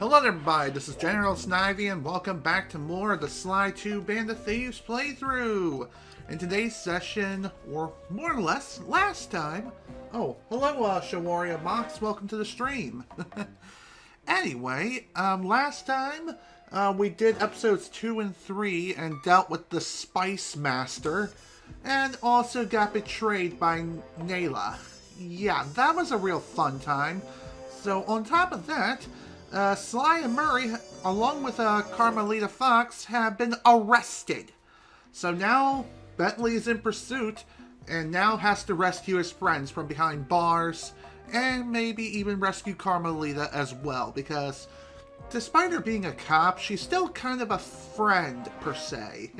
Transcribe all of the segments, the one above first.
Hello there, everybody, this is General Snivy, and welcome back to more of the Sly 2 Band of Thieves playthrough. In today's session, or more or less, last time... Oh, hello, Shawaria Mox, welcome to the stream. Anyway, last time, we did episodes 2 and 3 and dealt with the Spice Master, and also got betrayed by Neyla. Yeah, that was a real fun time. So, on top of that... Sly and Murray, along with Carmelita Fox, have been arrested. So now Bentley is in pursuit and now has to rescue his friends from behind bars and maybe even rescue Carmelita as well, because despite her being a cop, she's still kind of a friend per se.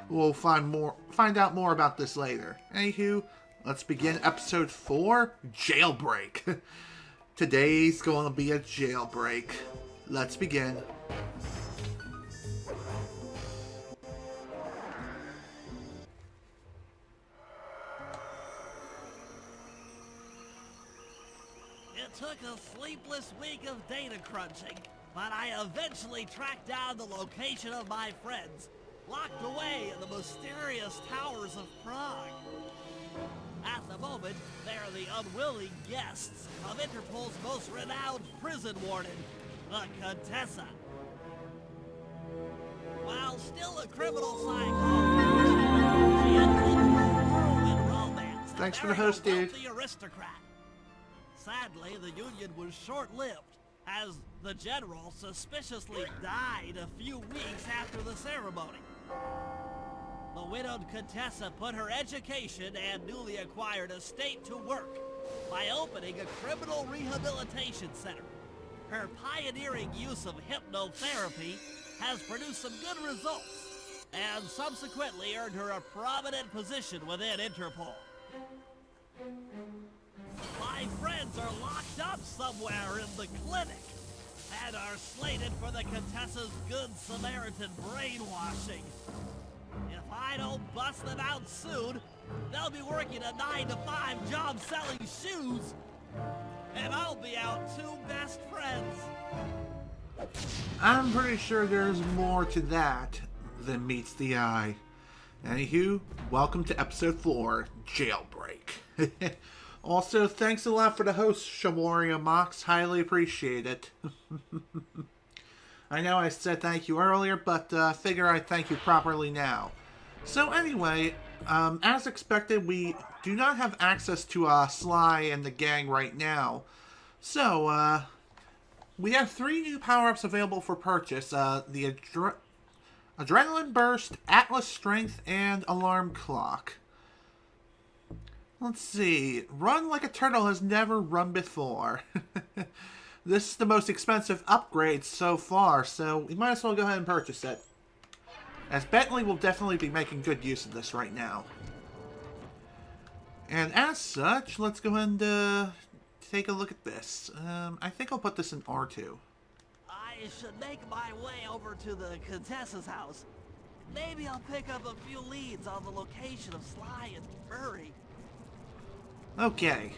We'll find out more about this later. Anywho, let's begin episode 4, Jailbreak. Today's going to be a jailbreak. Let's begin. It took a sleepless week of data crunching, but I eventually tracked down the location of my friends, locked away in the mysterious towers of Prague. At the moment, they are the unwilling guests of Interpol's most renowned prison warden, the Contessa. While still a criminal psychologist, she entered into a whirlwind romance. Thanks for the host, dude. The aristocrat. Sadly, the union was short-lived, as the general suspiciously died a few weeks after the ceremony. The widowed Contessa put her education and newly acquired estate to work by opening a criminal rehabilitation center. Her pioneering use of hypnotherapy has produced some good results, and subsequently earned her a prominent position within Interpol. My friends are locked up somewhere in the clinic, and are slated for the Contessa's Good Samaritan brainwashing. If I don't bust them out soon, they'll be working a 9-to-5 job selling shoes, and I'll be out two best friends. I'm pretty sure there's more to that than meets the eye. Anywho, welcome to episode 4, Jailbreak. Also, thanks a lot for the host, Shawaria Mox. Highly appreciate it. I know I said thank you earlier, but figure I'd thank you properly now. So anyway, as expected, we do not have access to Sly and the gang right now. So, we have 3 new power-ups available for purchase. The Adrenaline Burst, Atlas Strength, and Alarm Clock. Let's see. Run like a turtle has never run before. This is the most expensive upgrade so far, so we might as well go ahead and purchase it. As Bentley will definitely be making good use of this right now. And as such, let's go ahead and take a look at this. I think I'll put this in R2. I should make my way over to the Contessa's house. Maybe I'll pick up a few leads on the location of Sly and Murray. Okay.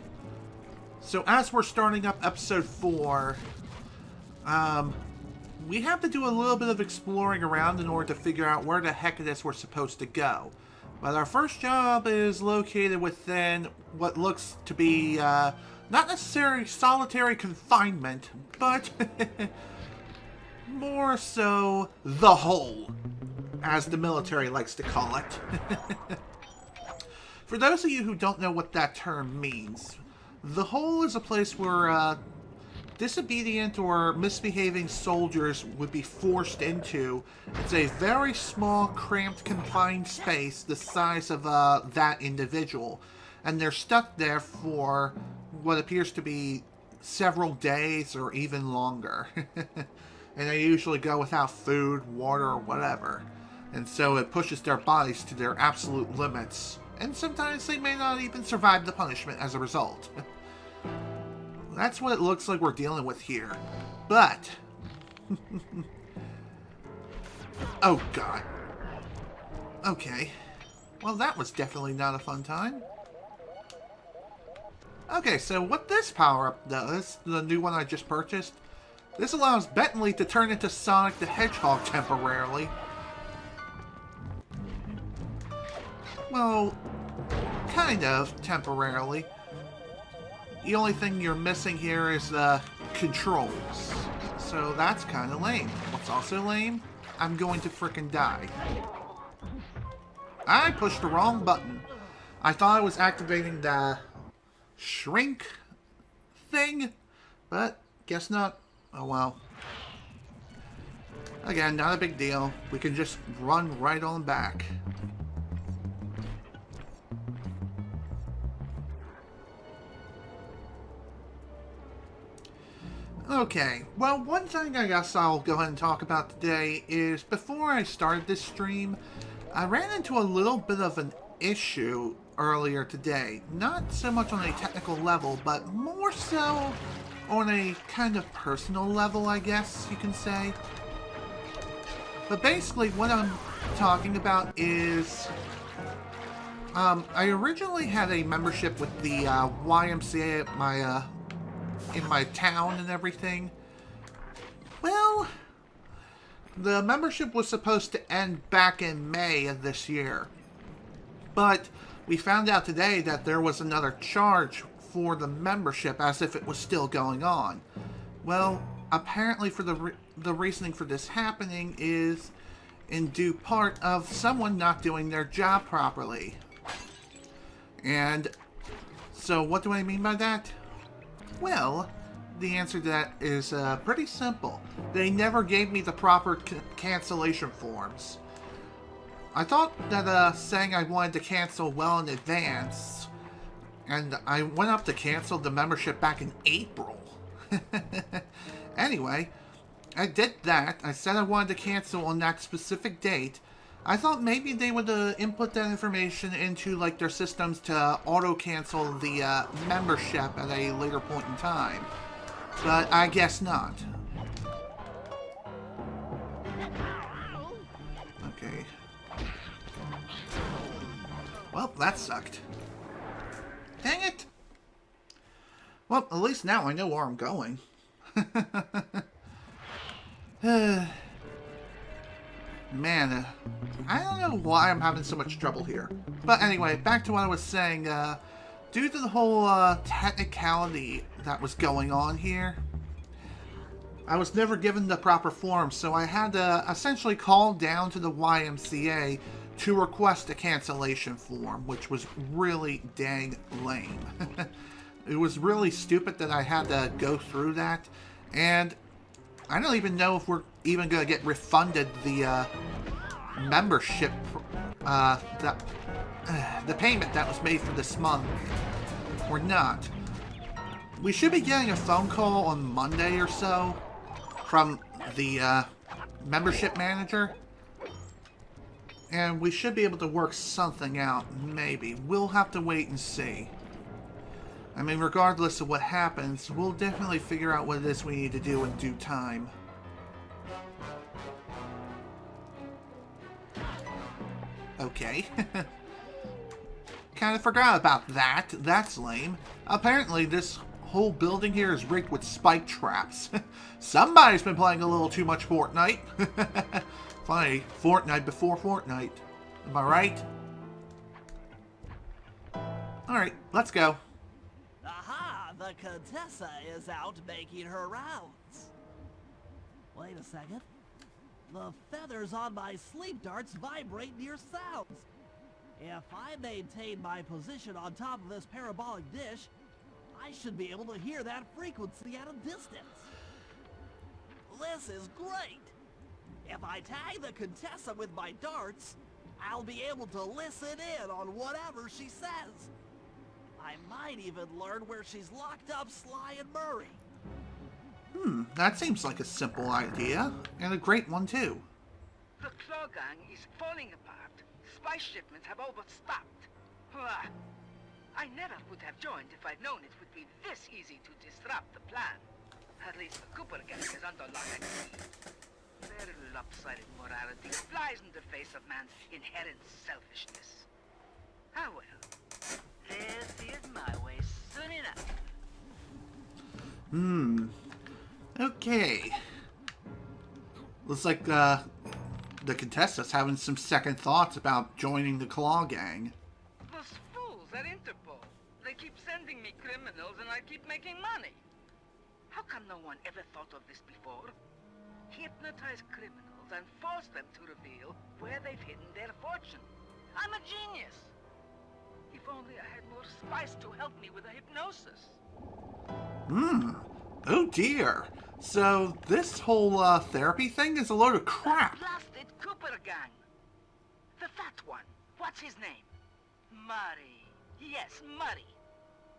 So as we're starting up episode 4, we have to do a little bit of exploring around in order to figure out where the heck it is we're supposed to go. But our first job is located within what looks to be, not necessarily solitary confinement, but more so the hole, as the military likes to call it. For those of you who don't know what that term means, the hole is a place where disobedient or misbehaving soldiers would be forced into. It's a very small, cramped, confined space the size of that individual. And they're stuck there for what appears to be several days or even longer. And they usually go without food, water, or whatever. And so it pushes their bodies to their absolute limits. And sometimes they may not even survive the punishment as a result. That's what it looks like we're dealing with here. But... oh, God. Okay. Well, that was definitely not a fun time. Okay, so what this power-up does, the new one I just purchased, This allows Bentley to turn into Sonic the Hedgehog temporarily. Well, kind of temporarily. The only thing you're missing here is the controls. So that's kind of lame. What's also lame? I'm going to frickin' die. I pushed the wrong button. I thought I was activating the shrink thing, but guess not. Oh well. Again, not a big deal. We can just run right on back. Okay, well, one thing I guess I'll go ahead and talk about today is before I started this stream, I ran into a little bit of an issue earlier today. Not so much on a technical level, but more so on a kind of personal level, I guess you can say. But basically what I'm talking about is I originally had a membership with the YMCA at my in my town and everything. Well, the membership was supposed to end back in May of this year. But we found out today that there was another charge for the membership as if it was still going on. Well, apparently for the reasoning for this happening is in due part of someone not doing their job properly. And so what do I mean by that? Well, the answer to that is pretty simple. They never gave me the proper cancellation forms. I thought that saying I wanted to cancel well in advance, and I went up to cancel the membership back in April. Anyway, I did that. I said I wanted to cancel on that specific date. I thought maybe they would input that information into like their systems to auto-cancel the membership at a later point in time. But I guess not. Okay. Well, that sucked. Dang it! Well, at least now I know where I'm going. Man, I don't know why I'm having so much trouble here. But anyway, back to what I was saying. Due to the whole technicality that was going on here, I was never given the proper form, so I had to essentially call down to the YMCA to request a cancellation form, which was really dang lame. It was really stupid that I had to go through that, and I don't even know if we're even going to get refunded the membership, the payment that was made for this month, or not. We should be getting a phone call on Monday or so from the membership manager, and we should be able to work something out, maybe. We'll have to wait and see. I mean, regardless of what happens, we'll definitely figure out what it is we need to do in due time. Okay. Kind of forgot about that. That's lame. Apparently, this whole building here is rigged with spike traps. Somebody's been playing a little too much Fortnite. Funny, Fortnite before Fortnite. Am I right? Alright, let's go. Aha! The Contessa is out making her rounds. Wait a second. The feathers on my sleep darts vibrate near sounds. If I maintain my position on top of this parabolic dish, I should be able to hear that frequency at a distance. This is great. If I tag the Contessa with my darts, I'll be able to listen in on whatever she says. I might even learn where she's locked up Sly and Murray. That seems like a simple idea, and a great one too. The Claw Gang is falling apart. Spice shipments have overstocked. I never would have joined if I'd known it would be this easy to disrupt the plan. At least the Cooper Gang is under lock and key. Their lopsided morality flies in the face of man's inherent selfishness. Ah well, this is my way soon enough. Okay. Looks like the Contessa's having some second thoughts about joining the Claw Gang. Those fools at Interpol. They keep sending me criminals and I keep making money. How come no one ever thought of this before? Hypnotize criminals and force them to reveal where they've hidden their fortune. I'm a genius. If only I had more spice to help me with the hypnosis. Oh dear. So this whole therapy thing is a load of crap. That blasted Cooper gang. The fat one. What's his name? Murray. Yes, Murray.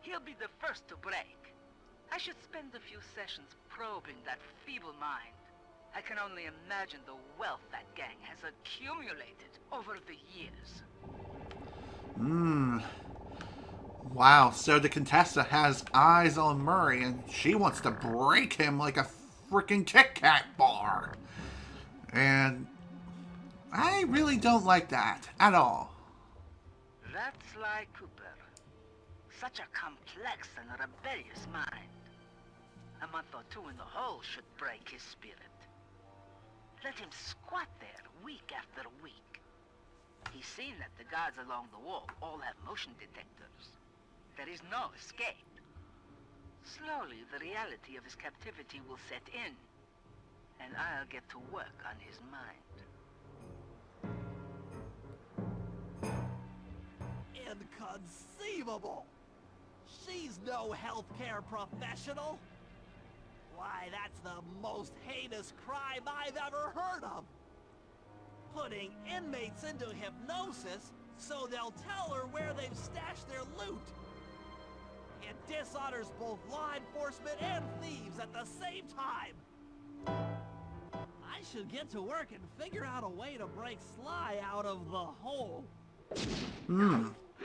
He'll be the first to break. I should spend a few sessions probing that feeble mind. I can only imagine the wealth that gang has accumulated over the years. Wow, so the Contessa has eyes on Murray and she wants to break him like a freaking Kit Kat bar. And I really don't like that at all. That's Sly Cooper. Such a complex and rebellious mind. A month or two in the hole should break his spirit. Let him squat there week after week. He's seen that the guards along the wall all have motion detectors. There is no escape. Slowly, the reality of his captivity will set in, and I'll get to work on his mind. Inconceivable! She's no healthcare professional! Why, that's the most heinous crime I've ever heard of! Putting inmates into hypnosis so they'll tell her where they've stashed their loot! It dishonors both law enforcement and thieves at the same time! I should get to work and figure out a way to break Sly out of the hole.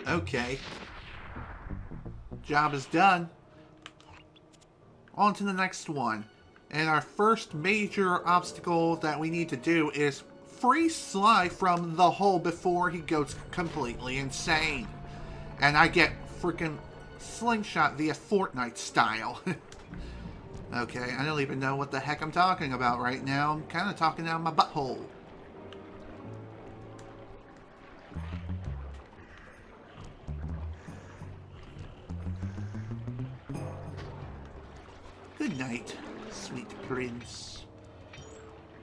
Okay. Job is done. On to the next one. And our first major obstacle that we need to do is free Sly from the hole before he goes completely insane. And I get freaking slingshot via Fortnite style. Okay, I don't even know what the heck I'm talking about right now. I'm kind of talking out of my butthole. Good night, sweet prince.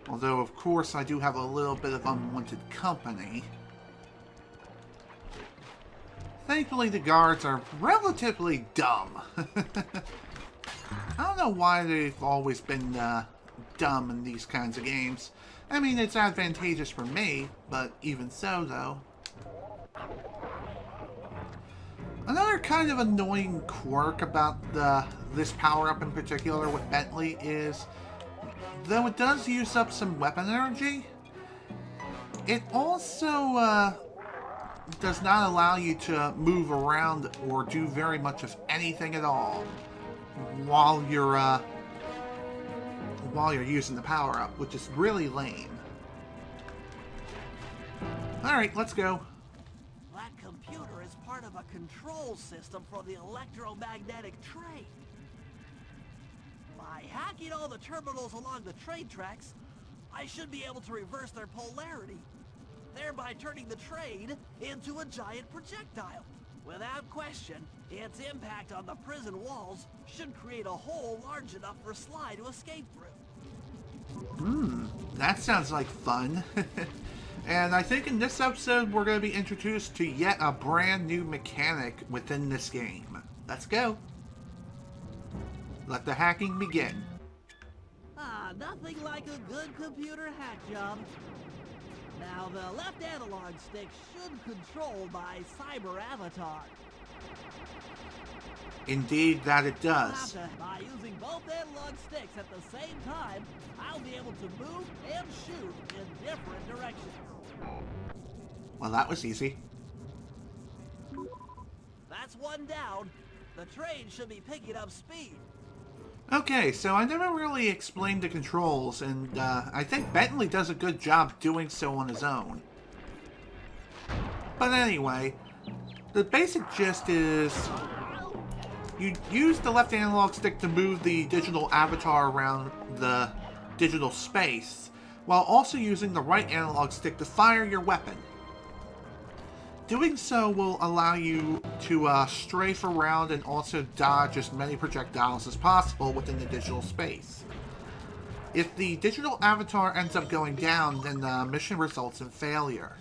Although, of course, I do have a little bit of unwanted company. Thankfully, the guards are relatively dumb. I don't know why they've always been dumb in these kinds of games. I mean, it's advantageous for me, but even so, though. Another kind of annoying quirk about this power-up in particular with Bentley is, though it does use up some weapon energy, it also does not allow you to move around or do very much of anything at all while you're using the power-up, which is really lame. Alright, let's go. That computer is part of a control system for the electromagnetic train. By hacking all the terminals along the train tracks, I should be able to reverse their polarity, thereby turning the train into a giant projectile. Without question, its impact on the prison walls should create a hole large enough for Sly to escape through. That sounds like fun. And I think in this episode we're going to be introduced to yet a brand new mechanic within this game. Let's go. Let the hacking begin. Nothing like a good computer hack job. Now, the left analog stick should control my cyber avatar. Indeed, that it does. By using both analog sticks at the same time, I'll be able to move and shoot in different directions. Well, that was easy. That's one down. The train should be picking up speed. Okay, so I never really explained the controls, and I think Bentley does a good job doing so on his own. But anyway, the basic gist is You use the left analog stick to move the digital avatar around the digital space, while also using the right analog stick to fire your weapon. Doing so will allow you to strafe around and also dodge as many projectiles as possible within the digital space. If the digital avatar ends up going down, then the mission results in failure.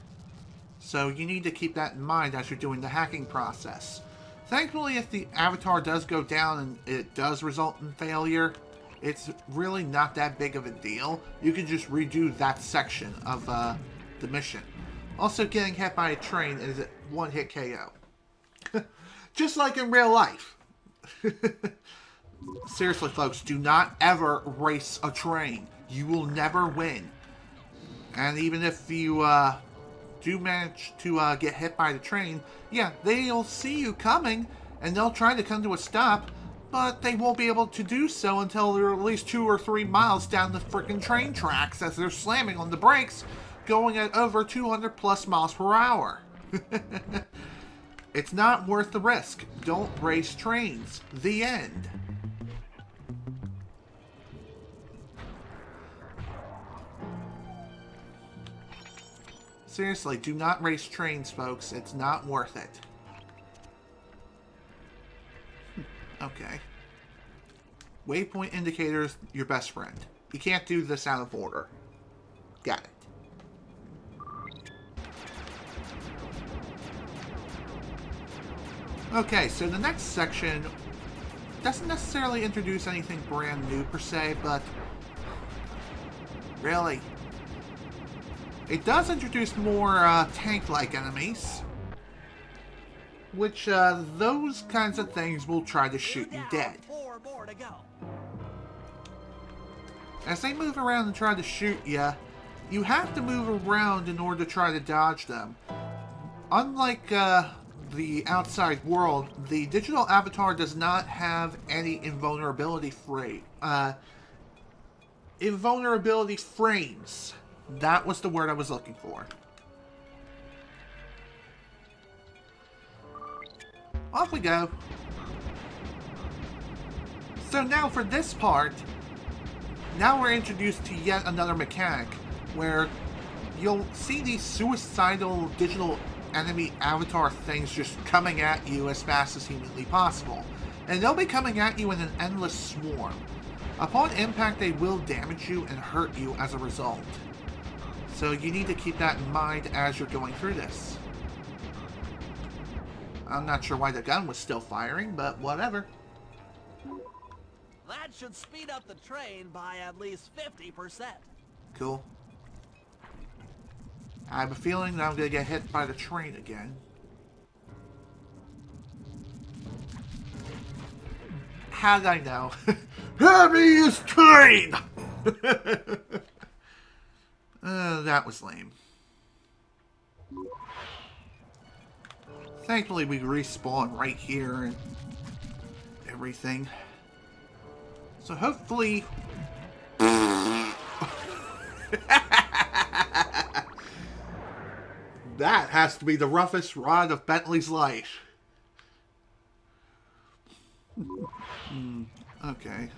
So you need to keep that in mind as you're doing the hacking process. Thankfully, if the avatar does go down and it does result in failure, it's really not that big of a deal. You can just redo that section of the mission. Also, getting hit by a train is a one-hit KO. Just like in real life. Seriously, folks, do not ever race a train. You will never win. And even if you do manage to get hit by the train, yeah, they'll see you coming, and they'll try to come to a stop, but they won't be able to do so until they're at least 2 or 3 miles down the freaking train tracks as they're slamming on the brakes, going at over 200 plus miles per hour. It's not worth the risk. Don't race trains. The end. Seriously, do not race trains, folks. It's not worth it. Okay. Waypoint indicator's your best friend. You can't do this out of order. Got it. Okay, so the next section doesn't necessarily introduce anything brand new per se, but really, it does introduce more tank-like enemies, which those kinds of things will try to shoot you dead. 4 more to go. As they move around and try to shoot you, you have to move around in order to try to dodge them. Unlike the outside world, the digital avatar does not have any invulnerability frames. That was the word I was looking for. Off we go. So now for this part, now we're introduced to yet another mechanic where you'll see these suicidal digital enemy avatar things just coming at you as fast as humanly possible. And they'll be coming at you in an endless swarm. Upon impact, they will damage you and hurt you as a result. So you need to keep that in mind as you're going through this. I'm not sure why the gun was still firing, but whatever. That should speed up the train by at least 50%. Cool. I have a feeling that I'm going to get hit by the train again. How did I know? Heaviest train! That was lame. Thankfully, we respawn right here and everything. So hopefully... That has to be the roughest ride of Bentley's life. Okay.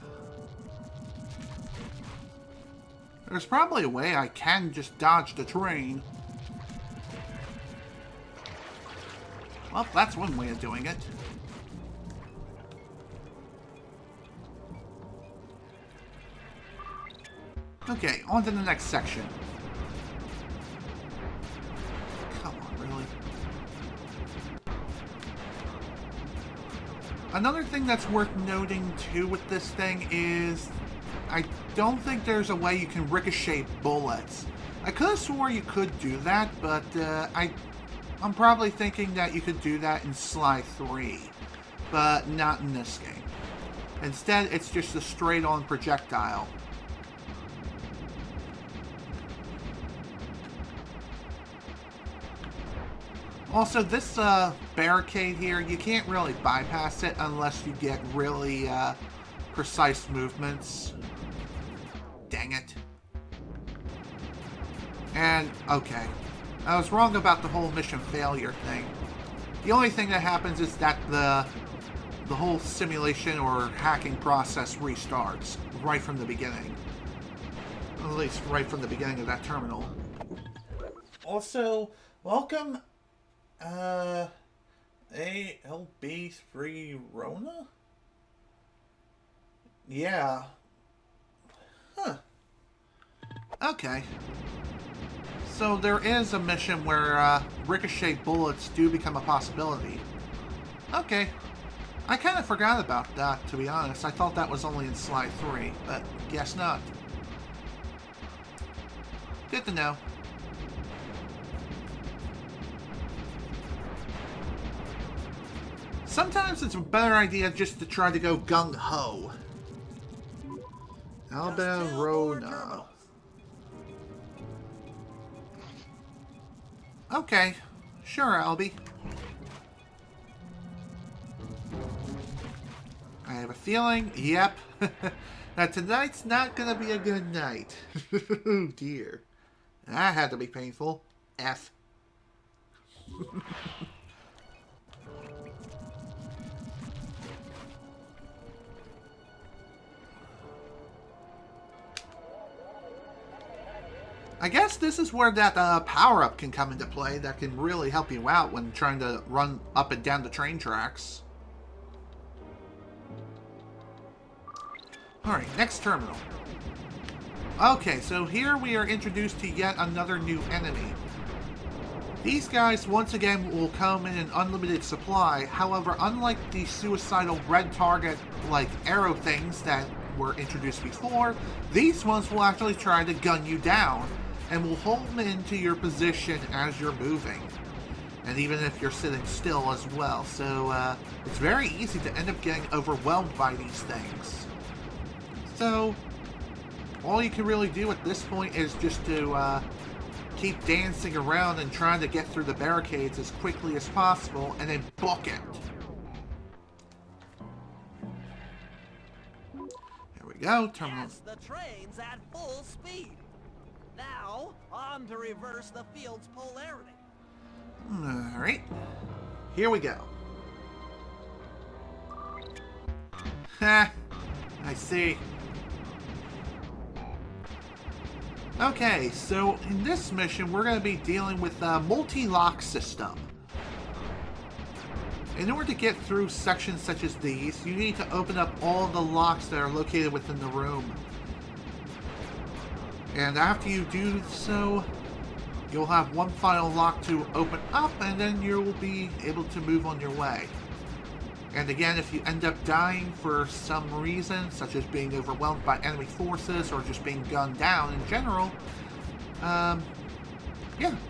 There's probably a way I can just dodge the train. Well, that's one way of doing it. Okay, on to the next section. Come on, really? Another thing that's worth noting, too, with this thing is I don't think there's a way you can ricochet bullets. I could have swore you could do that, but I'm probably thinking that you could do that in Sly 3, but not in this game. Instead, it's just a straight-on projectile. Also, this barricade here, you can't really bypass it unless you get really precise movements. Dang it. And, okay. I was wrong about the whole mission failure thing. The only thing that happens is that the the whole simulation or hacking process restarts right from the beginning. At least right from the beginning of that terminal. Also, welcome, ALB3 Rona? Yeah. Huh. Okay. So there is a mission where ricochet bullets do become a possibility. Okay. I kind of forgot about that, to be honest. I thought that was only in Sly 3, but guess not. Good to know. Sometimes it's a better idea just to try to go gung-ho. Alberona. Okay. Sure, Albie. I have a feeling, yep, that tonight's not gonna be a good night. Oh dear. That had to be painful. F. I guess this is where that power-up can come into play that can really help you out when trying to run up and down the train tracks. Alright, next terminal. Okay, so here we are introduced to yet another new enemy. These guys, once again, will come in an unlimited supply. However, unlike the suicidal red target, like arrow things that were introduced before, these ones will actually try to gun you down and will hold into your position as you're moving. And even if you're sitting still as well. So, it's very easy to end up getting overwhelmed by these things. So, all you can really do at this point is just to keep dancing around and trying to get through the barricades as quickly as possible and then book it. There we go, terminal. Yes, the train's at full speed. Now, on to reverse the field's polarity. Alright. Here we go. Ha! I see. Okay, so in this mission, we're going to be dealing with a multi-lock system. In order to get through sections such as these, you need to open up all the locks that are located within the room. And after you do so, you'll have one final lock to open up, and then you will be able to move on your way. And again, if you end up dying for some reason, such as being overwhelmed by enemy forces or just being gunned down in general, yeah,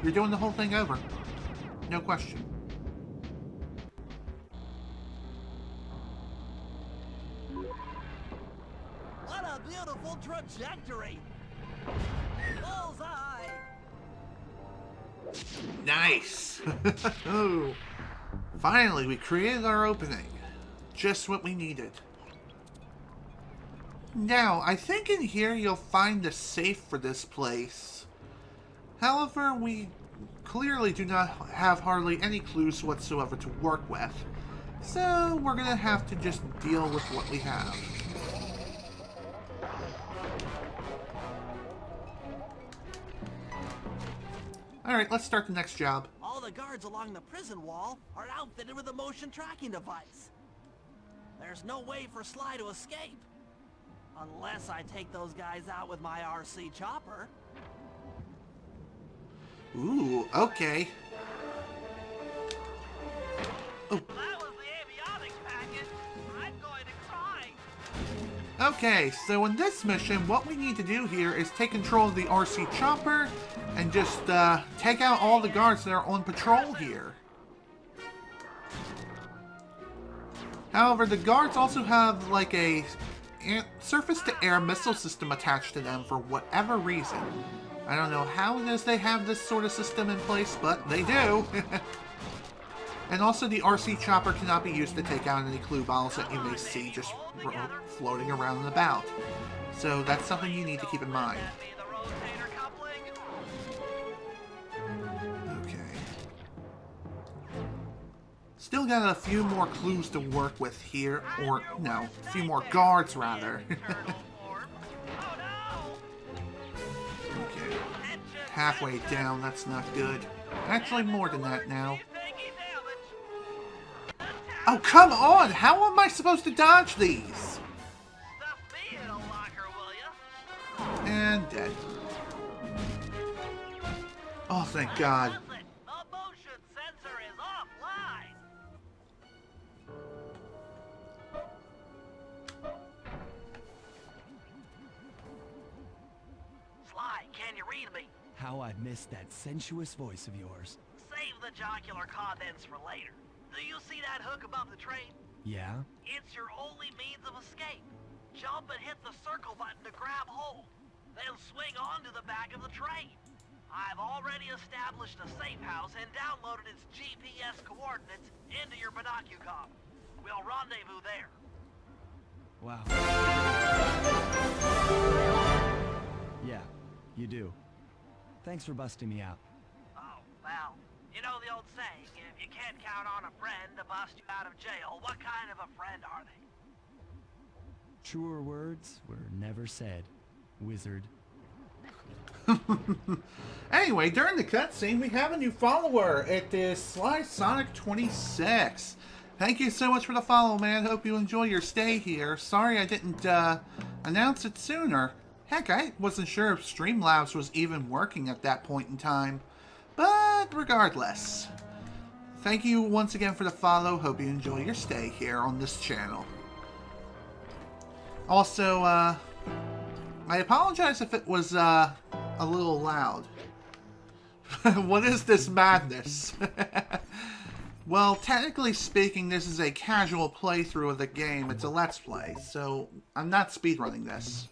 you're doing the whole thing over. No question. What a beautiful trajectory! Bullseye! Nice! Oh. Finally, we created our opening. Just what we needed. Now, I think in here you'll find the safe for this place. However, we clearly do not have hardly any clues whatsoever to work with. So, we're gonna have to just deal with what we have. Alright, let's start the next job. All the guards along the prison wall are outfitted with a motion tracking device. There's no way for Sly to escape. Unless I take those guys out with my RC chopper. Ooh, okay. Oh. That was the avionics packet. I'm going to cry. Okay, so in this mission, what we need to do here is take control of the RC chopper and just take out all the guards that are on patrol here. However, the guards also have like a surface-to-air missile system attached to them for whatever reason. I don't know how it is they have this sort of system in place, but they do. And also the RC chopper cannot be used to take out any clue bottles that you may see just floating around and about. So that's something you need to keep in mind. still got a few more clues to work with here. Or, no, a few more guards, rather. Okay. Halfway down, that's not good. Actually, more than that now. Oh, come on! How am I supposed to dodge these? And dead. Oh, thank God. The motion sensor is offline. Sly, can you read me? How I missed that sensuous voice of yours. Save the jocular contents for later. Do you see that hook above the train? Yeah? It's your only means of escape. Jump and hit the circle button to grab hold. Then swing onto the back of the train. I've already established a safe house and downloaded its GPS coordinates into your binocucom. We'll rendezvous there. Wow. Yeah, you do. Thanks for busting me out. Oh, well, you know the old saying, if you can't count on a friend to bust you out of jail, what kind of a friend are they? Truer words were never said, wizard. Anyway, during the cutscene, we have a new follower. It is Sly Sonic 26. Thank you so much for the follow, man. Hope you enjoy your stay here. Sorry I didn't announce it sooner. Heck, I wasn't sure if Streamlabs was even working at that point in time. But regardless, thank you once again for the follow. Hope you enjoy your stay here on this channel. Also, I apologize if it was a little loud. What is this madness? Well, technically speaking, this is a casual playthrough of the game. It's a Let's Play, so I'm not speedrunning this.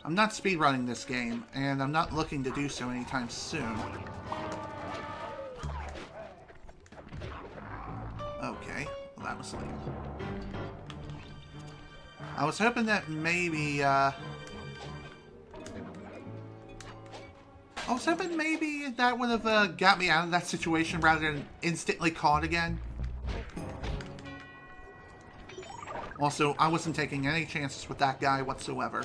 I'm not speedrunning this game, and I'm not looking to do so anytime soon. Okay, well, that was lame. I was hoping that maybe, that would have got me out of that situation rather than instantly caught again. Also, I wasn't taking any chances with that guy whatsoever.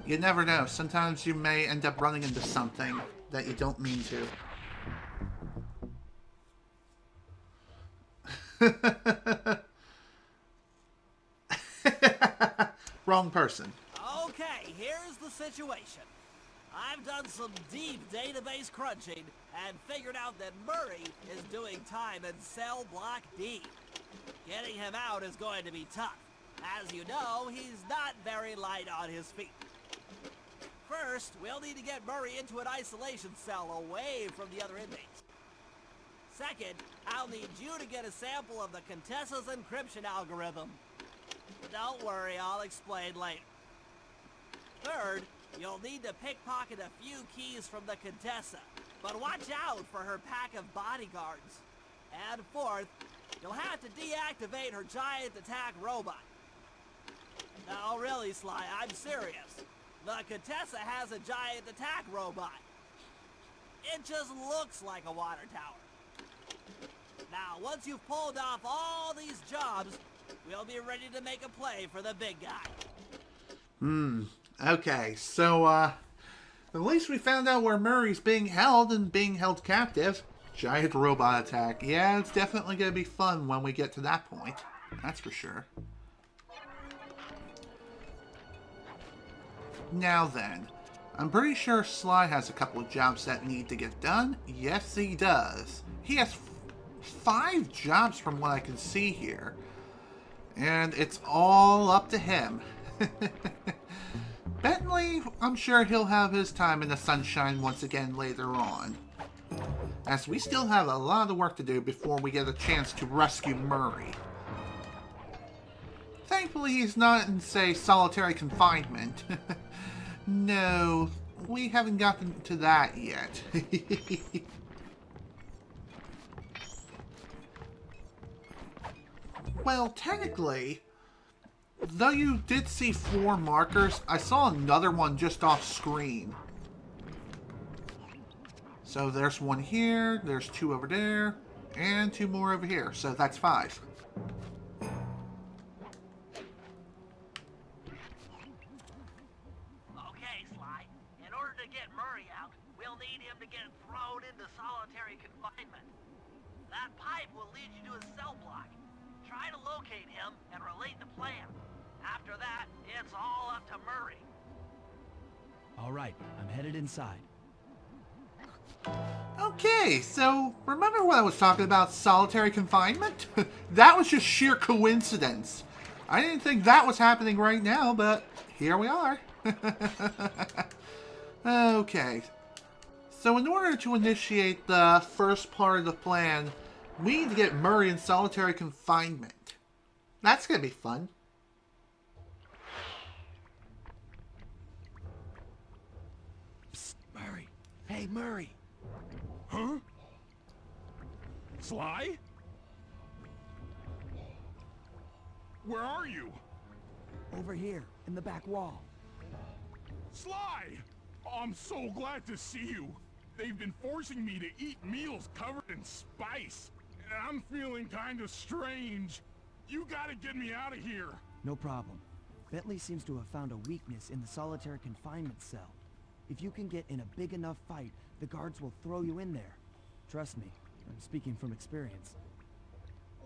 You never know. Sometimes you may end up running into something that you don't mean to. Wrong person. Okay, here's the situation. I've done some deep database crunching and figured out that Murray is doing time in cell block D. Getting him out is going to be tough. As you know, he's not very light on his feet. First, we'll need to get Murray into an isolation cell away from the other inmates. Second, I'll need you to get a sample of the Contessa's encryption algorithm. Don't worry, I'll explain later. Third, you'll need to pickpocket a few keys from the Contessa, but watch out for her pack of bodyguards. And fourth, you'll have to deactivate her giant attack robot. No, really, Sly, I'm serious. The Contessa has a giant attack robot. It just looks like a water tower. Now, once you've pulled off all these jobs, we'll be ready to make a play for the big guy. Okay, so, at least we found out where Murray's being held and being held captive. Giant robot attack. Yeah, it's definitely going to be fun when we get to that point. That's for sure. Now then, I'm pretty sure Sly has a couple of jobs that need to get done. Yes, he does. He has 5 jobs from what I can see here. And it's all up to him. Bentley, I'm sure he'll have his time in the sunshine once again later on. As we still have a lot of work to do before we get a chance to rescue Murray. Thankfully, he's not in, say, solitary confinement. No, we haven't gotten to that yet. Well, technically, though you did see 4 markers, I saw another one just off screen. So there's one here, there's 2 over there, and 2 more over here. So that's 5. Okay, Sly. In order to get Murray out, we'll need him to get thrown into solitary confinement. That pipe will lead you to his cell block. Try to locate him and relate the plan. After that, it's all up to Murray. All right, I'm headed inside. Okay, so remember when I was talking about solitary confinement? That was just sheer coincidence. I didn't think that was happening right now, but here we are. Okay. So in order to initiate the first part of the plan, we need to get Murray in solitary confinement. That's gonna be fun. Psst, Murray. Hey, Murray. Huh? Sly? Where are you? Over here, in the back wall. Sly! Oh, I'm so glad to see you. They've been forcing me to eat meals covered in spice, and I'm feeling kind of strange. You gotta get me out of here. No problem. Bentley seems to have found a weakness in the solitary confinement cell. If you can get in a big enough fight, the guards will throw you in there. Trust me, I'm speaking from experience.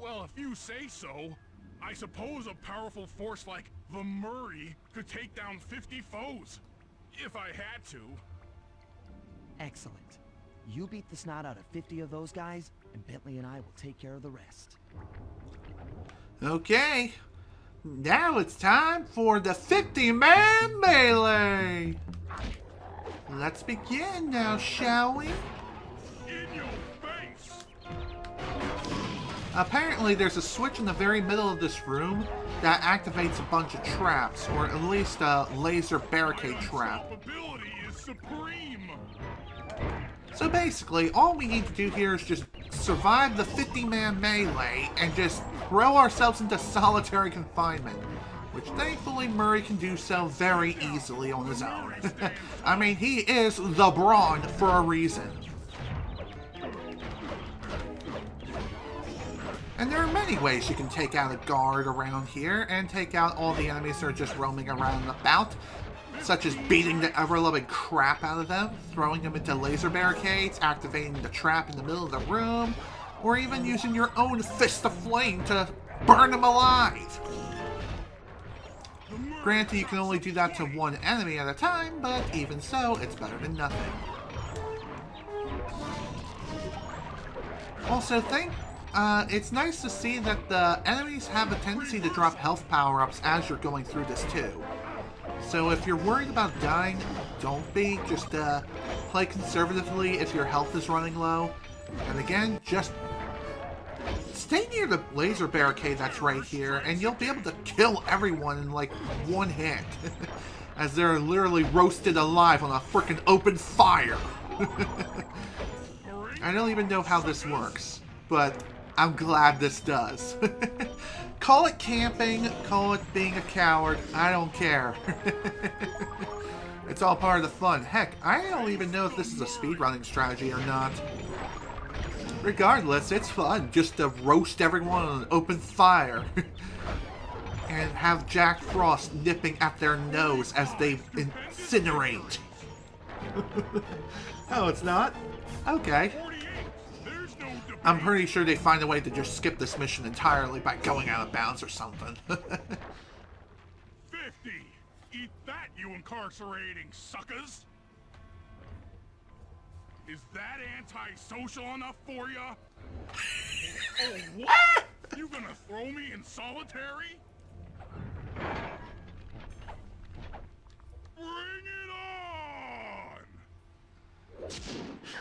Well, if you say so, I suppose a powerful force like the Murray could take down 50 foes. If I had to. Excellent. You beat the snot out of 50 of those guys, and Bentley and I will take care of the rest. Okay. Now it's time for the 50-man melee. Let's begin now, shall we? In your face! Apparently there's a switch in the very middle of this room that activates a bunch of traps, or at least a laser barricade trap. My unstoppability is supreme! So basically, all we need to do here is just survive the 50-man melee and just throw ourselves into solitary confinement, which thankfully Murray can do so very easily on his own. I mean, he is the Brawn for a reason. And there are many ways you can take out a guard around here and take out all the enemies that are just roaming around and about, such as beating the ever-loving crap out of them, throwing them into laser barricades, activating the trap in the middle of the room, or even using your own fist of flame to burn them alive. Granted, you can only do that to one enemy at a time, but even so, it's better than nothing. Also, it's nice to see that the enemies have a tendency to drop health power-ups as you're going through this too. So if you're worried about dying, don't be. Just play conservatively if your health is running low. And again, just stay near the laser barricade that's right here, and you'll be able to kill everyone in like one hit. As they're literally roasted alive on a frickin' open fire. I don't even know how this works, but I'm glad this does. Call it camping, call it being a coward, I don't care. It's all part of the fun. Heck, I don't even know if this is a speedrunning strategy or not. Regardless, it's fun just to roast everyone on an open fire. And have Jack Frost nipping at their nose as they incinerate. Oh, it's not? Okay. I'm pretty sure they find a way to just skip this mission entirely by going out of bounds or something. 50! Eat that, you incarcerating suckers! Is that antisocial enough for ya? Oh, what? You gonna throw me in solitary? Bring it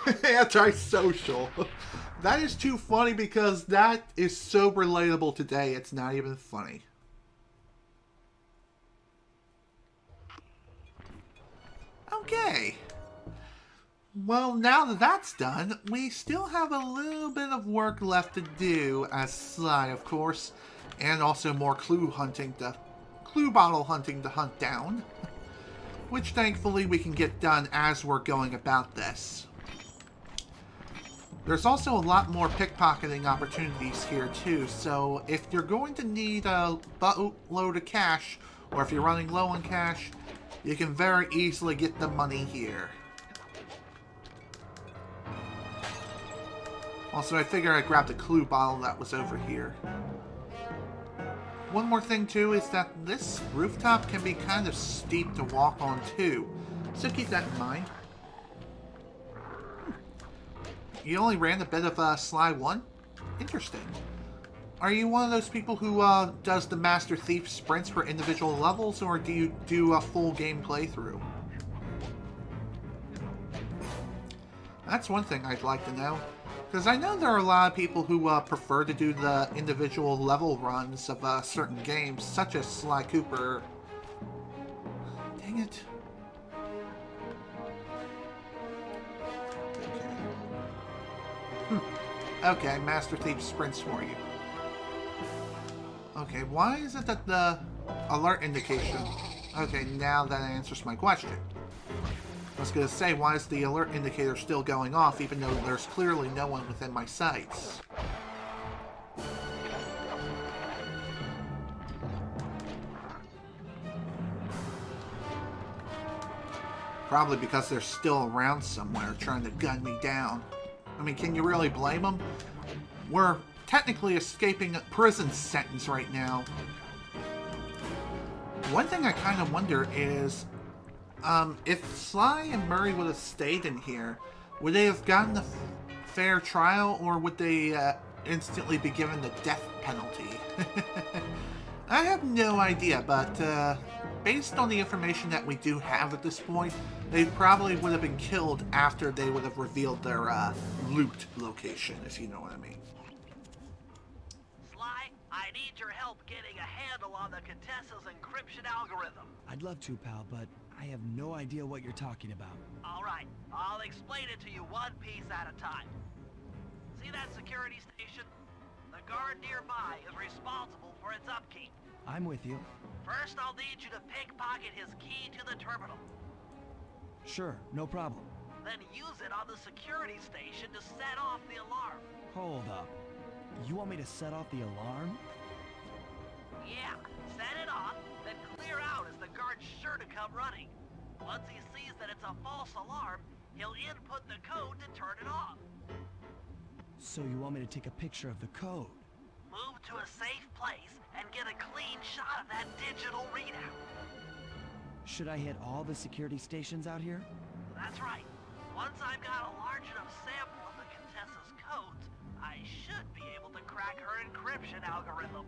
on! Antisocial. That is too funny because that is so relatable today, it's not even funny. Okay. Well, now that that's done, we still have a little bit of work left to do as Sly, of course, and also more clue bottle hunting to hunt down, which thankfully we can get done as we're going about this. There's also a lot more pickpocketing opportunities here too, so if you're going to need a boatload of cash, or if you're running low on cash, you can very easily get the money here. Also, I figure I grabbed a clue bottle that was over here. One more thing too is that this rooftop can be kind of steep to walk on too, so keep that in mind. You only ran a bit of Sly 1? Interesting. Are you one of those people who does the Master Thief sprints for individual levels, or do you do a full game playthrough? That's one thing I'd like to know. Because I know there are a lot of people who prefer to do the individual level runs of certain games, such as Sly Cooper. Dang it. Okay, Master Thief sprints for you. Okay, why is it that the alert indication... Okay, now that answers my question. I was going to say, why is the alert indicator still going off even though there's clearly no one within my sights? Probably because they're still around somewhere trying to gun me down. I mean, can you really blame them? We're technically escaping a prison sentence right now. One thing I kind of wonder is, if Sly and Murray would have stayed in here, would they have gotten a fair trial, or would they instantly be given the death penalty? I have no idea, but based on the information that we do have at this point, they probably would have been killed after they would have revealed their loot location, if you know what I mean. Sly, I need your help getting a handle on the Contessa's encryption algorithm. I'd love to, pal, but I have no idea what you're talking about. Alright, I'll explain it to you one piece at a time. See that security station? The guard nearby is responsible for its upkeep. I'm with you. First, I'll need you to pickpocket his key to the terminal. Sure, no problem. Then use it on the security station to set off the alarm. Hold up. You want me to set off the alarm? Yeah, set it off, then clear out as the guard's sure to come running. Once he sees that it's a false alarm, he'll input the code to turn it off. So you want me to take a picture of the code? Move to a safe place and get a clean shot of that digital readout. Should I hit all the security stations out here? That's right. Once I've got a large enough sample of the Contessa's codes, I should be able to crack her encryption algorithm.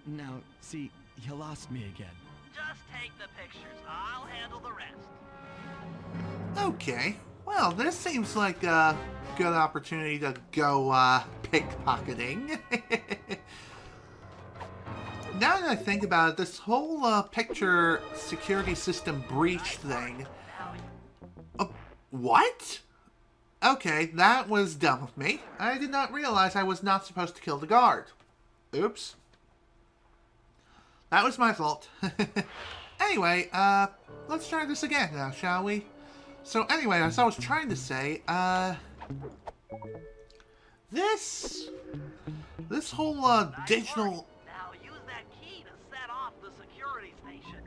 Now, see, you lost me again. Just take the pictures. I'll handle the rest. Okay. Well, this seems like a good opportunity to go pickpocketing. Now that I think about it, this whole picture security system breach thing... what? Okay, that was dumb of me. I did not realize I was not supposed to kill the guard. Oops. That was my fault. Anyway, let's try this again now, shall we? So anyway, as I was trying to say, this whole, digital... Now use that key to set off the security station.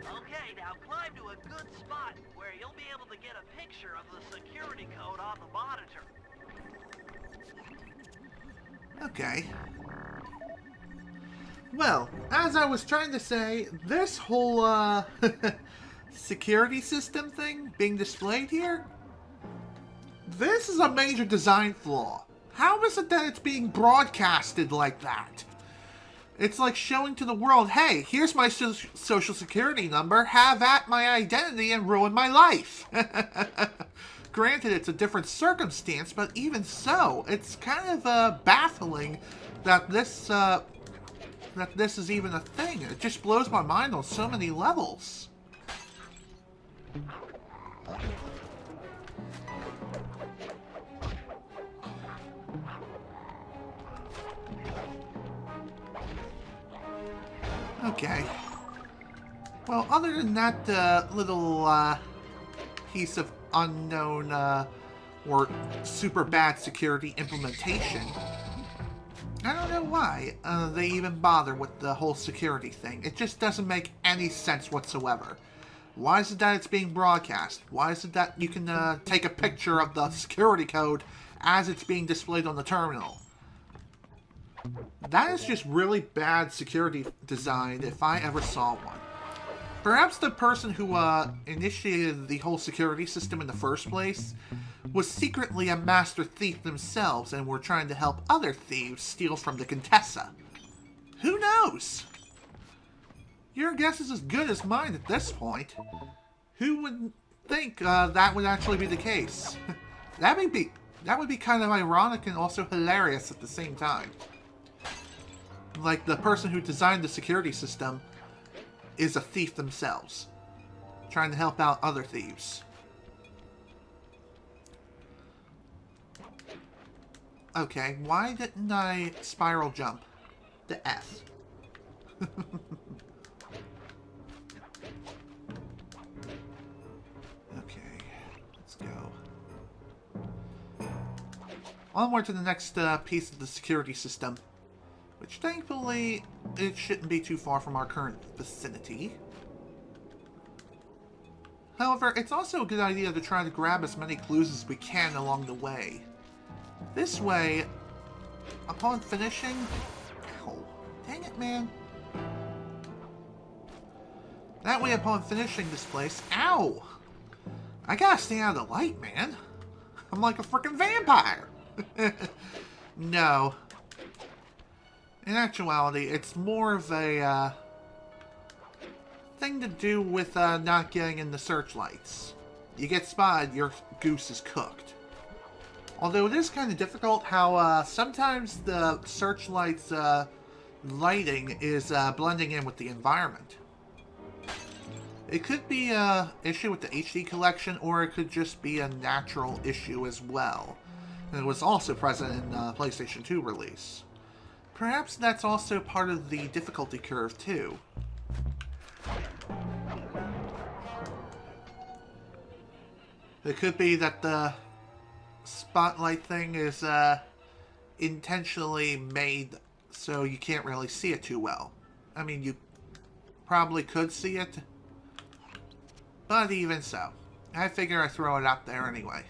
Okay, now climb to a good spot where you'll be able to get a picture of the security code on the monitor. Okay. Well, as I was trying to say, this whole, security system thing being displayed here, this is a major design flaw. How is it that it's being broadcasted like that? It's like showing to the world, hey, here's my social security number, have at my identity and ruin my life. Granted, it's a different circumstance, but even so, it's kind of baffling that this is even a thing. It just blows my mind on so many levels. Okay. Well, other than that little piece of unknown or super bad security implementation. I don't know why they even bother with the whole security thing. It just doesn't make any sense whatsoever. Why is it that it's being broadcast? Why is it that you can take a picture of the security code as it's being displayed on the terminal? That is just really bad security design if I ever saw one. Perhaps the person who initiated the whole security system in the first place was secretly a master thief themselves and were trying to help other thieves steal from the Contessa. Who knows? Your guess is as good as mine at this point. Who would think that would actually be the case? That would be kind of ironic and also hilarious at the same time. Like the person who designed the security system is a thief themselves, trying to help out other thieves. Okay, why didn't I spiral jump? The F. Okay, let's go. Onward to the next piece of the security system, which thankfully it shouldn't be too far from our current vicinity. However, it's also a good idea to try to grab as many clues as we can along the way. This way, upon finishing... Oh, dang it, man. That way, upon finishing this place... Ow! I gotta stay out of the light, man. I'm like a freaking vampire. No. In actuality, it's more of a thing to do with not getting in the searchlights. You get spotted, your goose is cooked. Although it is kind of difficult how sometimes the searchlight's lighting is blending in with the environment. It could be an issue with the HD collection, or it could just be a natural issue as well. And it was also present in the PlayStation 2 release. Perhaps that's also part of the difficulty curve, too. It could be that the spotlight thing is intentionally made so you can't really see it too well. I mean, you probably could see it, but even so, I figure I throw it out there anyway.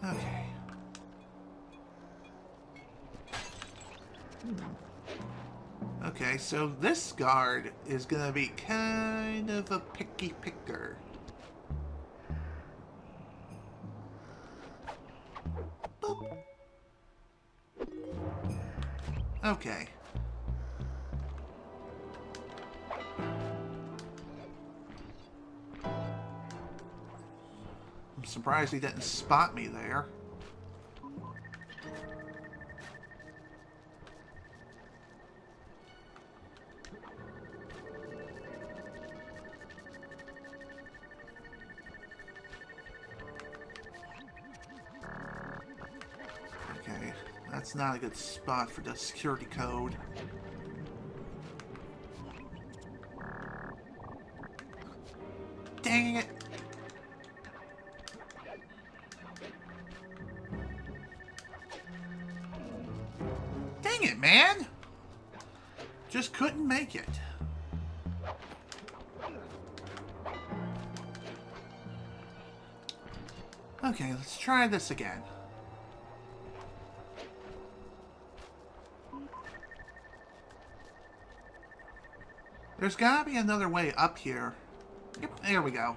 Okay. Okay, so this guard is gonna be kind of a picky picker. Boop. Okay. I'm surprised he didn't spot me there. Okay, that's not a good spot for the security code. Dang it! Dang it, man! Just couldn't make it. Okay, let's try this again. There's gotta be another way up here. Yep, there we go.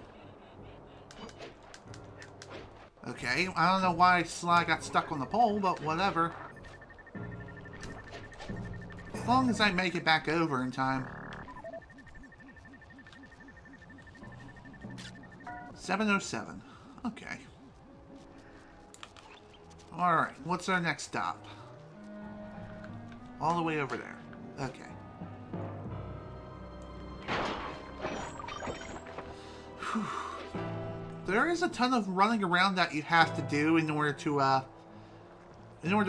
Okay, I don't know why Sly got stuck on the pole, but whatever. As long as I make it back over in time. 707. Okay. Alright, what's our next stop? All the way over there. Okay. Whew. There is a ton of running around that you have to do in order to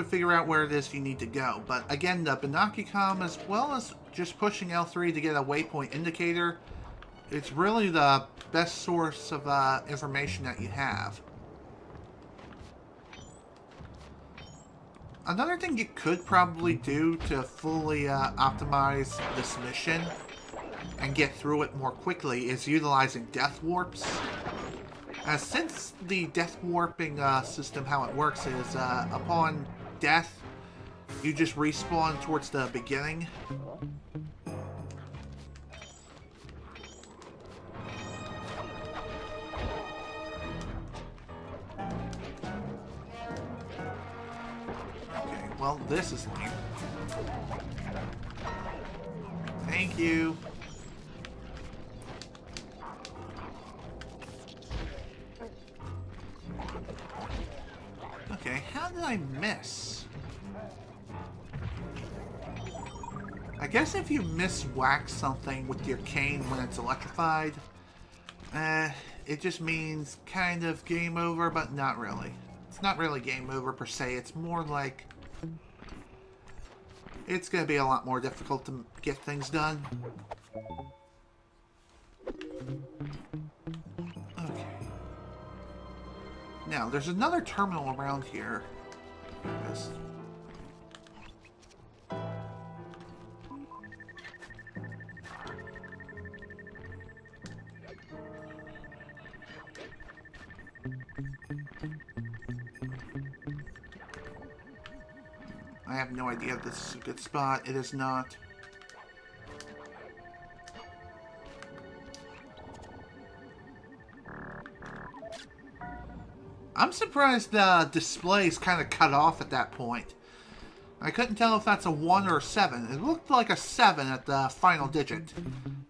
figure out where it is you need to go. But again, the Binocucom, as well as just pushing L3 to get a waypoint indicator, it's really the best source of information that you have. Another thing you could probably do to fully optimize this mission and get through it more quickly is utilizing death warps. Since the death warping system, how it works is upon death, you just respawn towards the beginning. Okay, well, this is lame. Thank you. Okay, how did I miss? I guess if you miss-whack something with your cane when it's electrified, it just means kind of game over, but not really. It's not really game over per se, it's more like it's gonna be a lot more difficult to get things done. Okay. Now, there's another terminal around here. Yes. I have no idea if this is a good spot. It is not. I'm surprised the display's kind of cut off at that point. I couldn't tell if that's a 1 or a 7. It looked like a 7 at the final digit.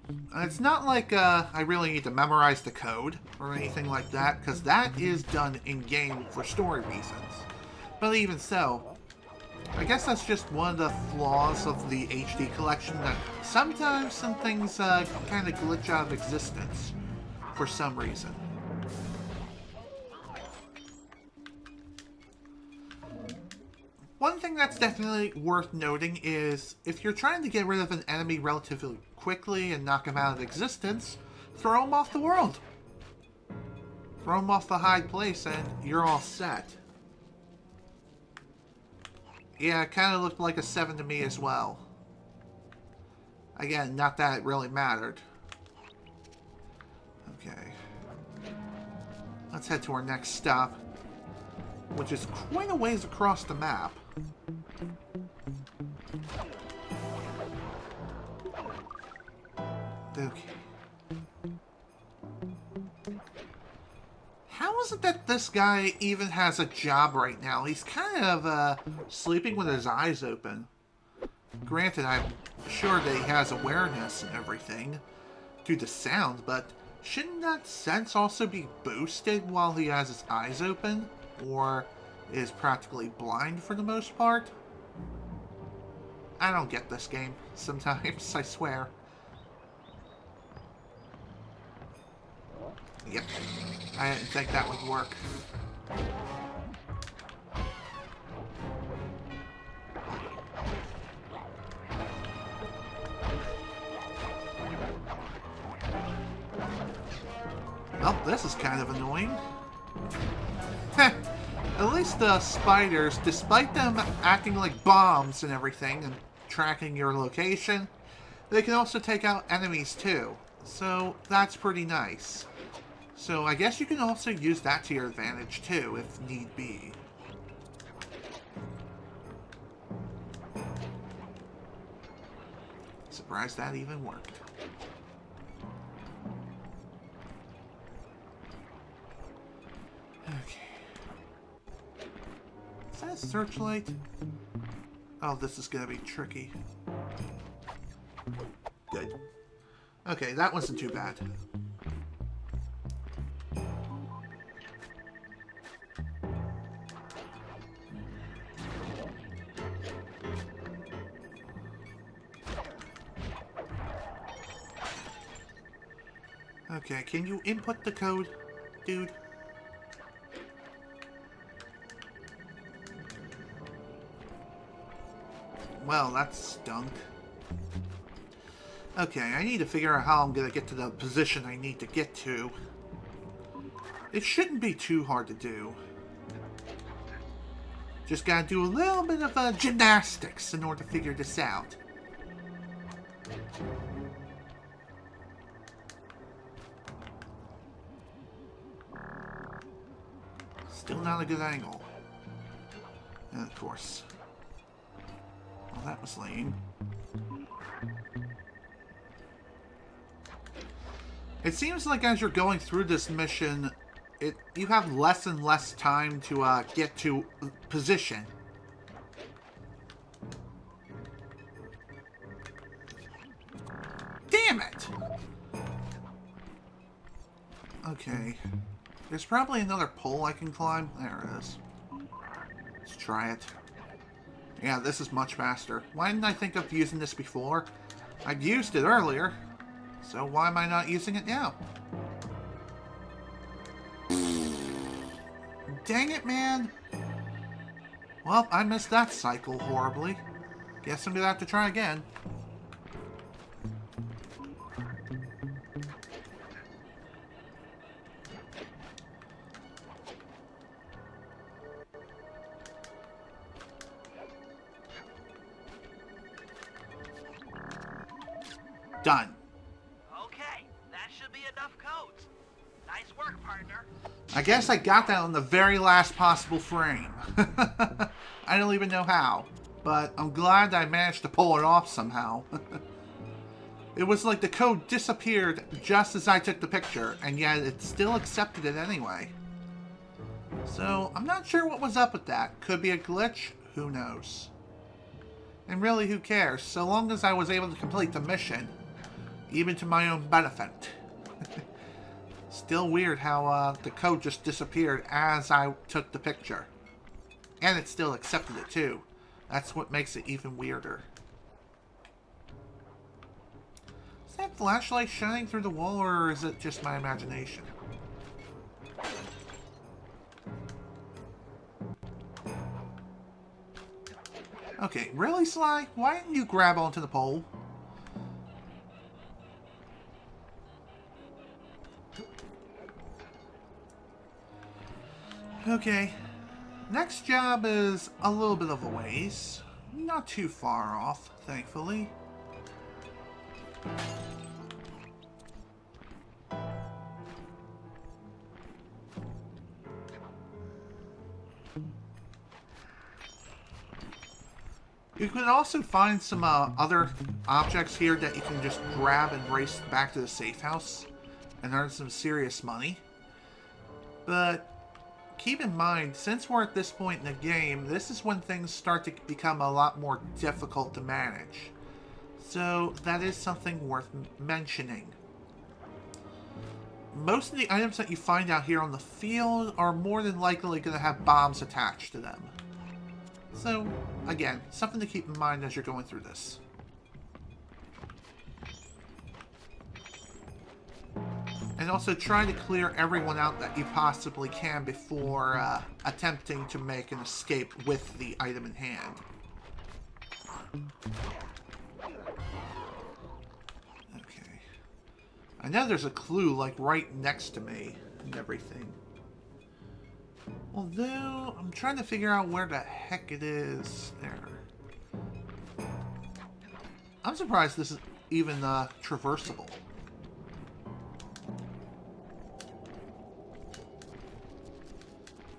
And it's not like I really need to memorize the code or anything like that, because that is done in-game for story reasons. But even so, I guess that's just one of the flaws of the HD collection, that sometimes some things kind of glitch out of existence for some reason. One thing that's definitely worth noting is, if you're trying to get rid of an enemy relatively quickly and knock him out of existence, throw him off the world. Throw him off the high place and you're all set. Yeah, it kind of looked like a 7 to me as well. Again, not that it really mattered. Okay. Let's head to our next stop, which is quite a ways across the map. Okay. How is it that this guy even has a job right now? He's kind of sleeping with his eyes open. Granted, I'm sure that he has awareness and everything due to sound, but shouldn't that sense also be boosted while he has his eyes open? Or is practically blind for the most part? I don't get this game sometimes, I swear. Yep, I didn't think that would work. Well, this is kind of annoying. At least the spiders, despite them acting like bombs and everything and tracking your location, they can also take out enemies too. So that's pretty nice. So I guess you can also use that to your advantage too, if need be. Surprised that even worked. Okay. Is that a searchlight? Oh, this is gonna be tricky. Good. Okay, that wasn't too bad. Okay, can you input the code, dude? Well, that stunk. Okay, I need to figure out how I'm gonna get to the position I need to get to. It shouldn't be too hard to do. Just gotta do a little bit of gymnastics in order to figure this out. Still not a good angle. And of course. Well, that was lame. It seems like as you're going through this mission, you have less and less time to get to position. Damn it! Okay. There's probably another pole I can climb. There it is. Let's try it. Yeah, this is much faster. Why didn't I think of using this before? I'd used it earlier. So why am I not using it now? Dang it, man! Well, I missed that cycle horribly. Guess I'm gonna have to try again. Done. Okay, that should be enough codes. Nice work, partner. I guess I got that on the very last possible frame. I don't even know how, but I'm glad I managed to pull it off somehow. It was like the code disappeared just as I took the picture, and yet it still accepted it anyway. So, I'm not sure what was up with that. Could be a glitch, who knows. And really, who cares, so long as I was able to complete the mission, even to my own benefit. Still weird how the code just disappeared as I took the picture. And it still accepted it too. That's what makes it even weirder. Is that flashlight shining through the wall, or is it just my imagination? Okay, really, Sly? Why didn't you grab onto the pole? Okay, next job is a little bit of a ways. Not too far off, thankfully. You can also find some other objects here that you can just grab and race back to the safe house and earn some serious money. But keep in mind, since we're at this point in the game, this is when things start to become a lot more difficult to manage. So that is something worth mentioning. Most of the items that you find out here on the field are more than likely going to have bombs attached to them. So, again, something to keep in mind as you're going through this. And also try to clear everyone out that you possibly can before attempting to make an escape with the item in hand. Okay. I know there's a clue like right next to me and everything. Although, I'm trying to figure out where the heck it is. There. I'm surprised this is even traversable.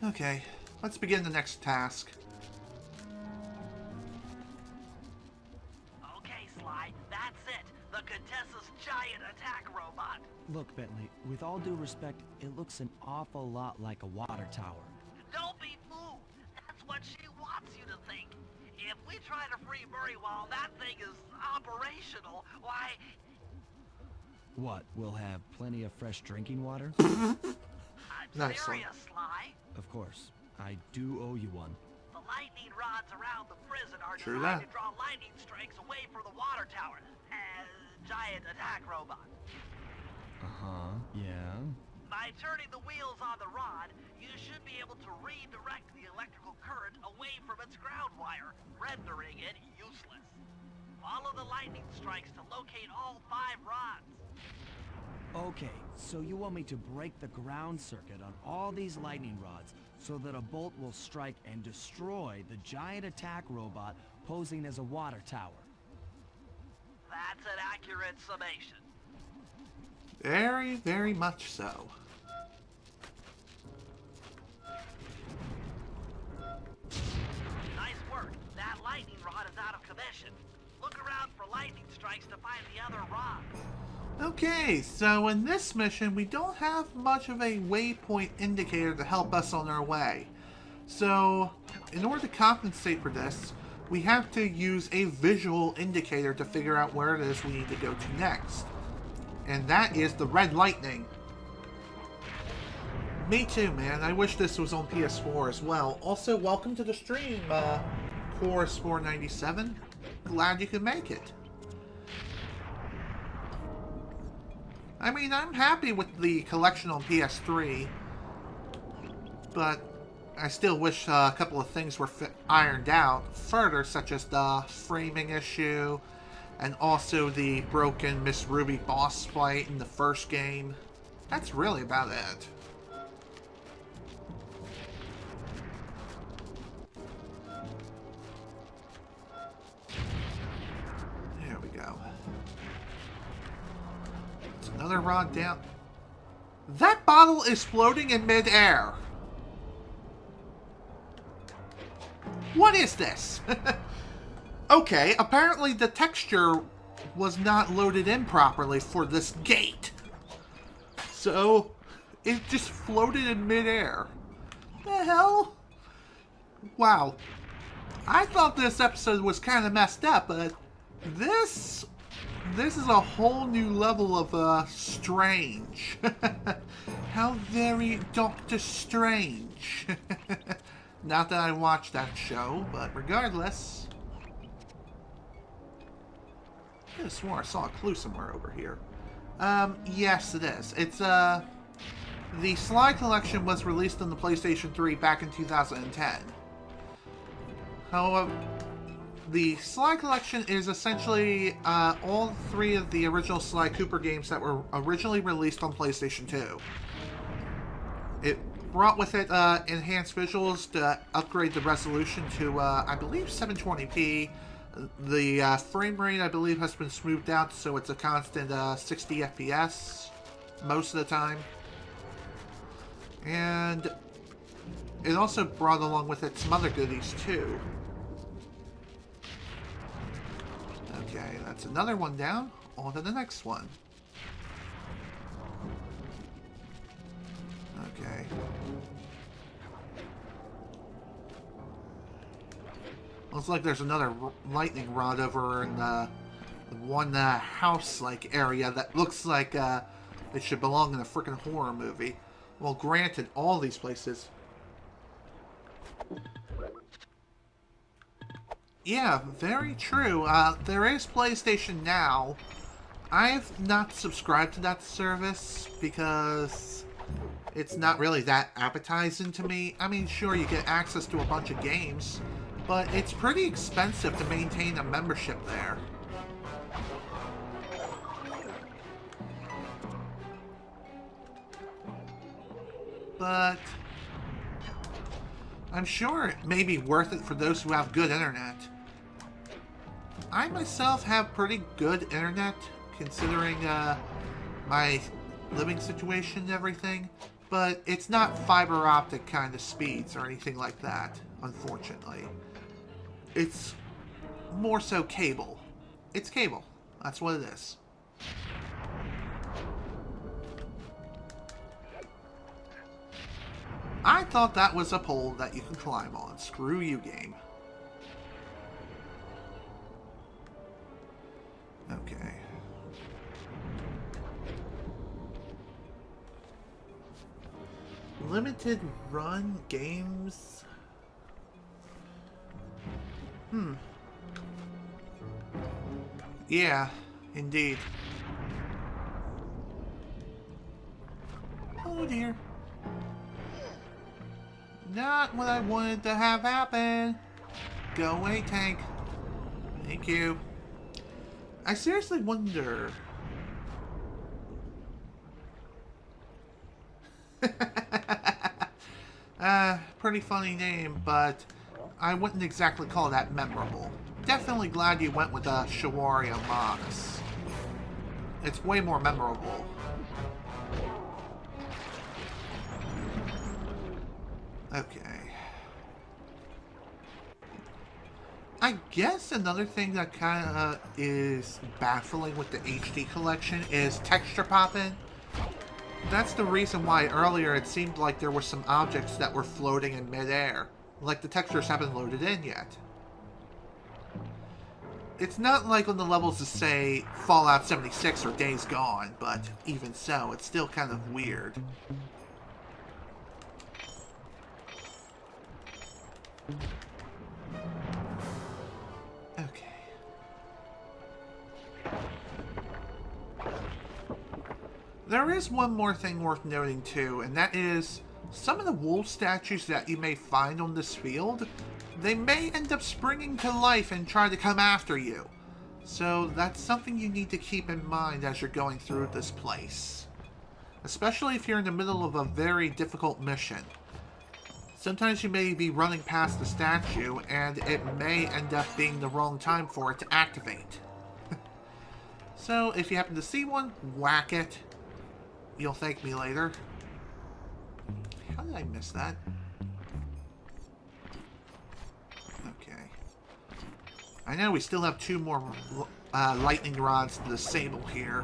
Okay, let's begin the next task. Okay, Sly, that's it. The Contessa's giant attack robot. Look, Bentley, with all due respect, it looks an awful lot like a water tower. Don't be fooled. That's what she wants you to think. If we try to free Murray while that thing is operational, why... What, we'll have plenty of fresh drinking water? I'm Nice one. serious, Sly. Of course. I do owe you one. The lightning rods around the prison are True designed that. to draw lightning strikes away from the water tower. Giant attack robot. Uh-huh, yeah. By turning the wheels on the rod, you should be able to redirect the electrical current away from its ground wire, rendering it useless. Follow the lightning strikes to locate all 5 rods. Okay, so you want me to break the ground circuit on all these lightning rods so that a bolt will strike and destroy the giant attack robot posing as a water tower. That's an accurate summation. Very, very much so. Nice work. That lightning rod is out of commission. Look around for lightning strikes to find the other rods. Okay, so in this mission, we don't have much of a waypoint indicator to help us on our way. So, in order to compensate for this, we have to use a visual indicator to figure out where it is we need to go to next. And that is the red lightning. Me too, man. I wish this was on PS4 as well. Also, welcome to the stream, Chorus497. Glad you could make it. I mean, I'm happy with the collection on PS3, but I still wish a couple of things were ironed out further, such as the framing issue, and also the broken Miss Ruby boss fight in the first game. That's really about it. There we go. It's another rod down. That bottle is floating in midair. What is this? Okay, apparently the texture was not loaded in properly for this gate. So, it just floated in midair. The hell? Wow. I thought this episode was kind of messed up, but this is a whole new level of strange. How very Doctor Strange. Not that I watched that show, but regardless. I could have sworn I saw a clue somewhere over here. Yes it is. It's, the Sly collection was released on the PlayStation 3 back in 2010. However, the Sly collection is essentially, all 3 of the original Sly Cooper games that were originally released on PlayStation 2. It brought with it enhanced visuals to upgrade the resolution to, I believe, 720p. The frame rate, I believe, has been smoothed out, so it's a constant 60 FPS most of the time. And it also brought along with it some other goodies, too. Okay, that's another one down. On to the next one. Okay. Looks like there's another lightning rod over in the one house-like area that looks like it should belong in a freaking horror movie. Well, granted, all these places. Yeah, very true. There is PlayStation Now. I've not subscribed to that service because it's not really that appetizing to me. I mean, sure, you get access to a bunch of games, but it's pretty expensive to maintain a membership there. But I'm sure it may be worth it for those who have good internet. I myself have pretty good internet, considering my living situation and everything, but it's not fiber optic kind of speeds or anything like that, unfortunately. It's more so cable. It's cable. That's what it is. I thought that was a pole that you can climb on. Screw you, game. Okay. Limited run games. Yeah, indeed. Oh dear. Not what I wanted to have happen. Go away, tank. Thank you. I seriously wonder... Pretty funny name, but I wouldn't exactly call that memorable. Definitely glad you went with Shawaria Mox. It's way more memorable. Okay. I guess another thing that kind of is baffling with the HD collection is texture popping. That's the reason why earlier it seemed like there were some objects that were floating in midair. Like the textures haven't loaded in yet. It's not like on the levels of, say, Fallout 76 or Days Gone, but even so, it's still kind of weird. Okay. There is one more thing worth noting too, and that is some of the wolf statues that you may find on this field, they may end up springing to life and try to come after you. So that's something you need to keep in mind as you're going through this place. Especially if you're in the middle of a very difficult mission. Sometimes you may be running past the statue and it may end up being the wrong time for it to activate. So if you happen to see one, whack it. You'll thank me later. How did I miss that? Okay. I know we still have 2 more lightning rods to disable here.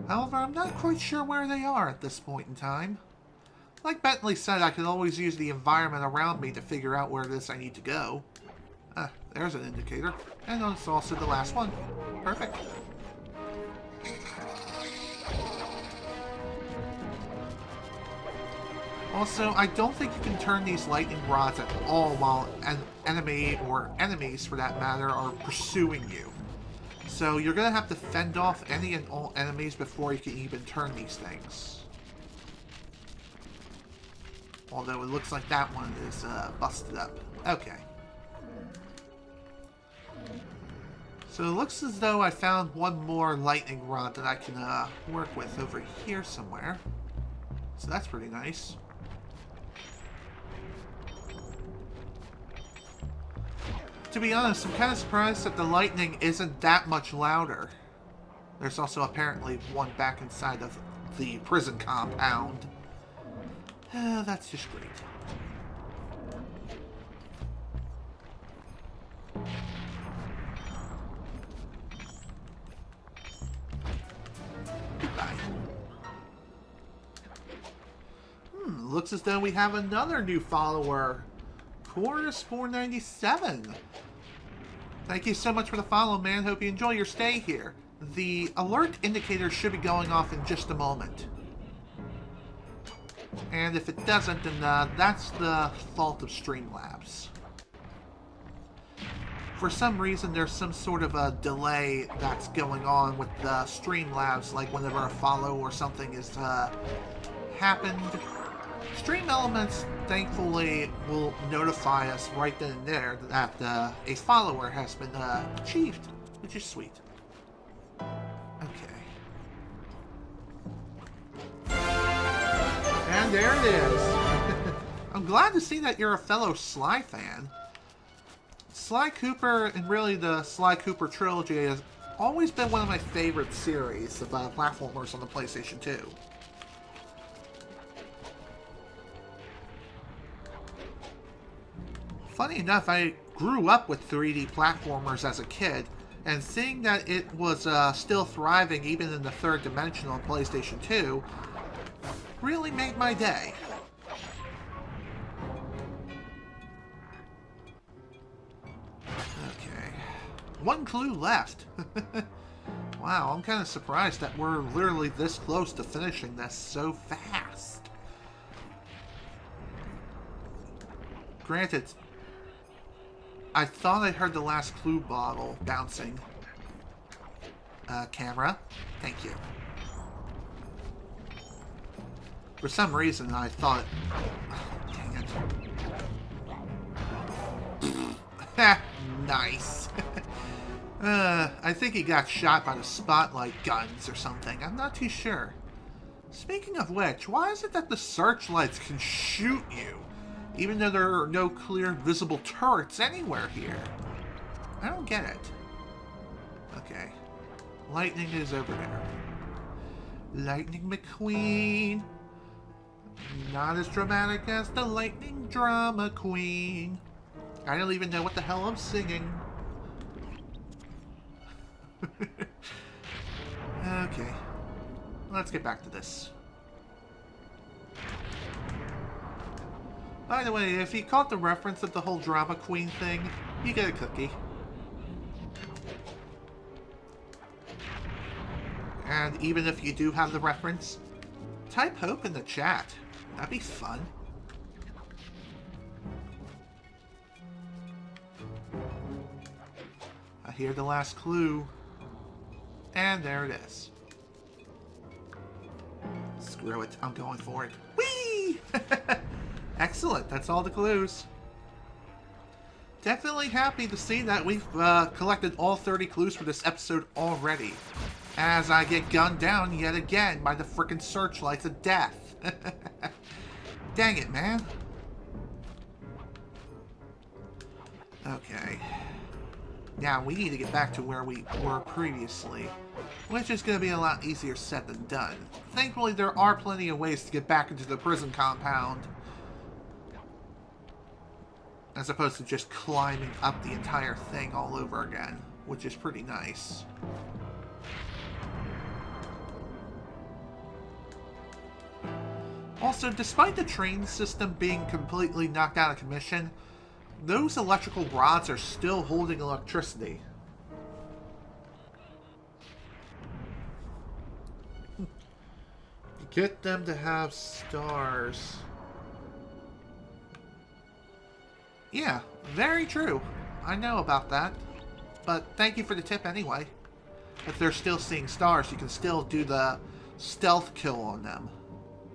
However, I'm not quite sure where they are at this point in time. Like Bentley said, I can always use the environment around me to figure out where it is I need to go. There's an indicator. And it's also the last one. Perfect. Also, I don't think you can turn these lightning rods at all while an enemy, or enemies for that matter, are pursuing you. So you're going to have to fend off any and all enemies before you can even turn these things. Although it looks like that one is busted up. Okay. So it looks as though I found one more lightning rod that I can work with over here somewhere. So that's pretty nice. To be honest, I'm kind of surprised that the lightning isn't that much louder. There's also apparently one back inside of the prison compound. That's just great. Goodbye. Looks as though we have another new follower. Chorus 497. Thank you so much for the follow, man. Hope you enjoy your stay here. The alert indicator should be going off in just a moment. And if it doesn't, then that's the fault of Streamlabs. For some reason, there's some sort of a delay that's going on with the Streamlabs, like whenever a follow or something is happened. Stream Elements, thankfully, will notify us right then and there that a follower has been achieved, which is sweet. Okay. And there it is. I'm glad to see that you're a fellow Sly fan. Sly Cooper, and really the Sly Cooper trilogy, has always been one of my favorite series of platformers on the PlayStation 2. Funny enough, I grew up with 3D platformers as a kid, and seeing that it was still thriving even in the third dimension on PlayStation 2 really made my day. Okay. One clue left. Wow, I'm kind of surprised that we're literally this close to finishing this so fast. Granted, I thought I heard the last clue bottle bouncing. Camera, thank you. For some reason, I thought... Oh, dang it. Nice. I think he got shot by the spotlight guns or something. I'm not too sure. Speaking of which, why is it that the searchlights can shoot you, even though there are no clear visible turrets anywhere here? I don't get it. Okay. Lightning is over there. Lightning McQueen. Not as dramatic as the Lightning Drama Queen. I don't even know what the hell I'm singing. Okay. Let's get back to this. By the way, if you caught the reference of the whole Drama Queen thing, you get a cookie. And even if you do have the reference, type hope in the chat. That'd be fun. I hear the last clue. And there it is. Screw it. I'm going for it. Whee! Excellent. That's all the clues. Definitely happy to see that we've collected all 30 clues for this episode already. As I get gunned down yet again by the frickin' searchlights of death. Dang it, man. Okay. Now, we need to get back to where we were previously, which is going to be a lot easier said than done. Thankfully, there are plenty of ways to get back into the prison compound, as opposed to just climbing up the entire thing all over again, which is pretty nice. Also, despite the train system being completely knocked out of commission, those electrical rods are still holding electricity. Get them to have stars. Yeah, very true. I know about that. But thank you for the tip anyway. If they're still seeing stars, you can still do the stealth kill on them.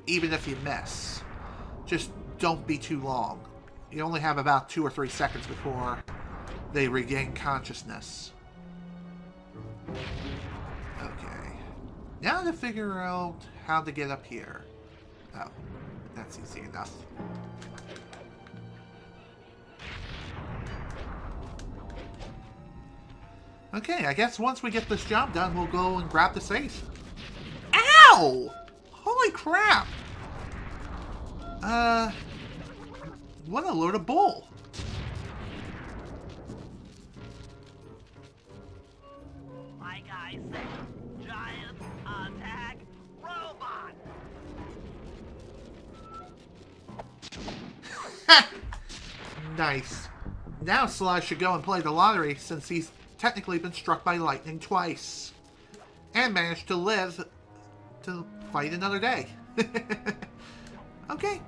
Even if you miss. Just don't be too long. You only have about 2 or 3 seconds before they regain consciousness. Okay. Now to figure out how to get up here. Oh, that's easy enough. Okay, I guess once we get this job done, we'll go and grab the safe. Ow! Holy crap! What a load of bull. Like I said, giant attack robot. Nice. Now Sly should go and play the lottery since he's technically been struck by lightning twice. And managed to live to fight another day. Okay.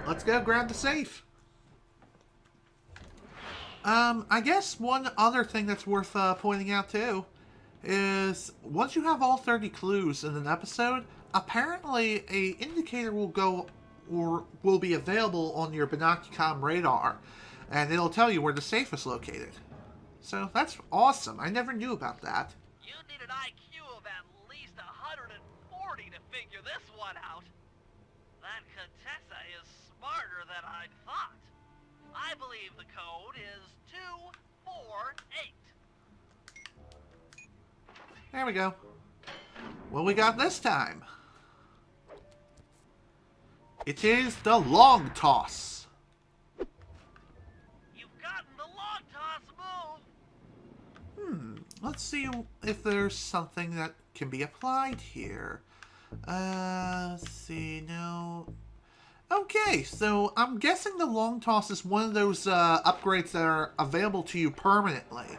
Let's go grab the safe. I guess one other thing that's worth pointing out too is once you have all 30 clues in an episode, apparently a indicator will go or will be available on your Binocucom radar, and it'll tell you where the safe is located. So that's awesome. I never knew about that. You need an IQ of at least 140 to figure this one out. That Contessa is smarter than I'd thought. I believe the code is 248. There we go. What we got this time? It is the long toss. You've gotten the long toss move. Let's see if there's something that can be applied here. Let's see, no. Okay, so I'm guessing the long toss is one of those upgrades that are available to you permanently.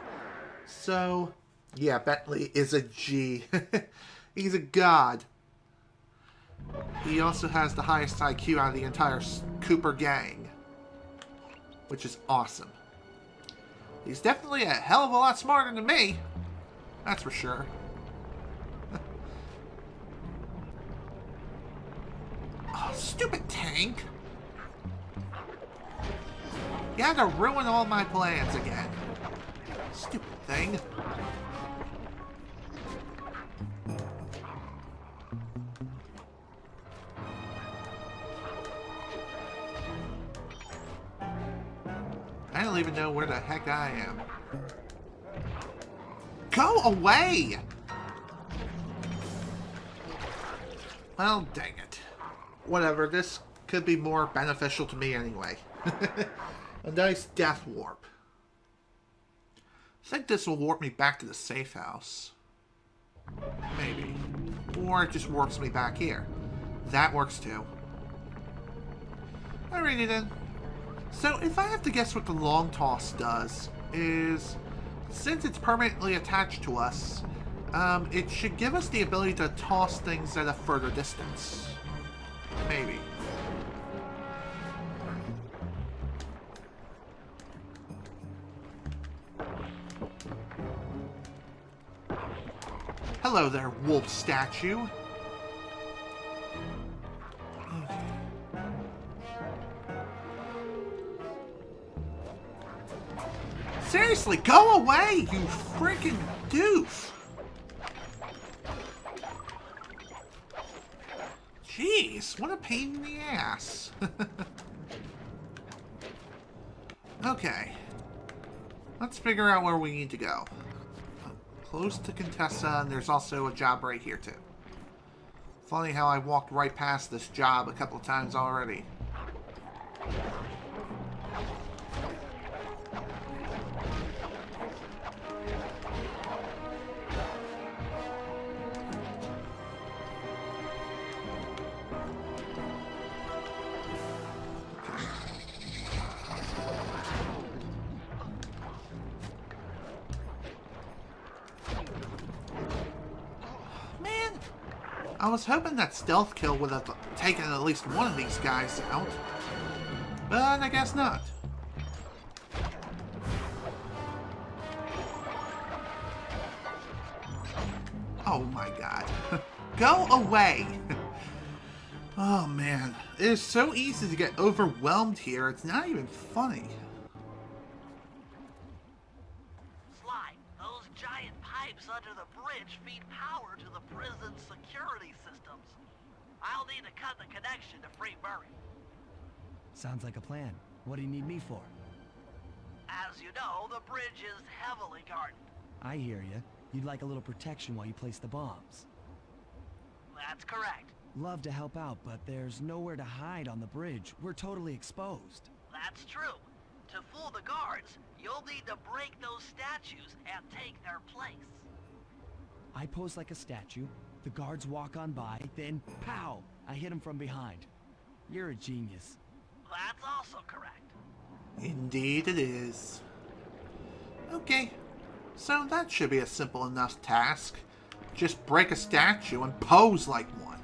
So, yeah, Bentley is a G. He's a god. He also has the highest IQ out of the entire Cooper gang, which is awesome. He's definitely a hell of a lot smarter than me. That's for sure. Oh, stupid tank. You had to ruin all my plans again. Stupid thing. I don't even know where the heck I am. Go away! Well, dang it. Whatever, this could be more beneficial to me anyway. A nice death warp. I think this will warp me back to the safe house. Maybe. Or it just warps me back here. That works too. Alrighty then. So if I have to guess what the long toss does, is since it's permanently attached to us, it should give us the ability to toss things at a further distance. Maybe. Hello there, wolf statue. Okay. Seriously, go away, you freaking doof! Jeez, what a pain in the ass. Okay. Let's figure out where we need to go. Close to Contessa, and there's also a job right here, too. Funny how I walked right past this job a couple of times already. I was hoping that stealth kill would have taken at least one of these guys out, but I guess not. Oh my god. Go away! Oh man, it is so easy to get overwhelmed here, it's not even funny. Sly, those giant pipes under the bridge feed power to the prison's security systems. I'll need to cut the connection to free Murray. Sounds like a plan. What do you need me for? As you know, the bridge is heavily guarded. I hear you. You'd like a little protection while you place the bombs. That's correct. Love to help out, but there's nowhere to hide on the bridge. We're totally exposed. That's true. To fool the guards, you'll need to break those statues and take their place. I pose like a statue, the guards walk on by, then pow! I hit them from behind. You're a genius. That's also correct. Indeed it is. Okay, so that should be a simple enough task. Just break a statue and pose like one.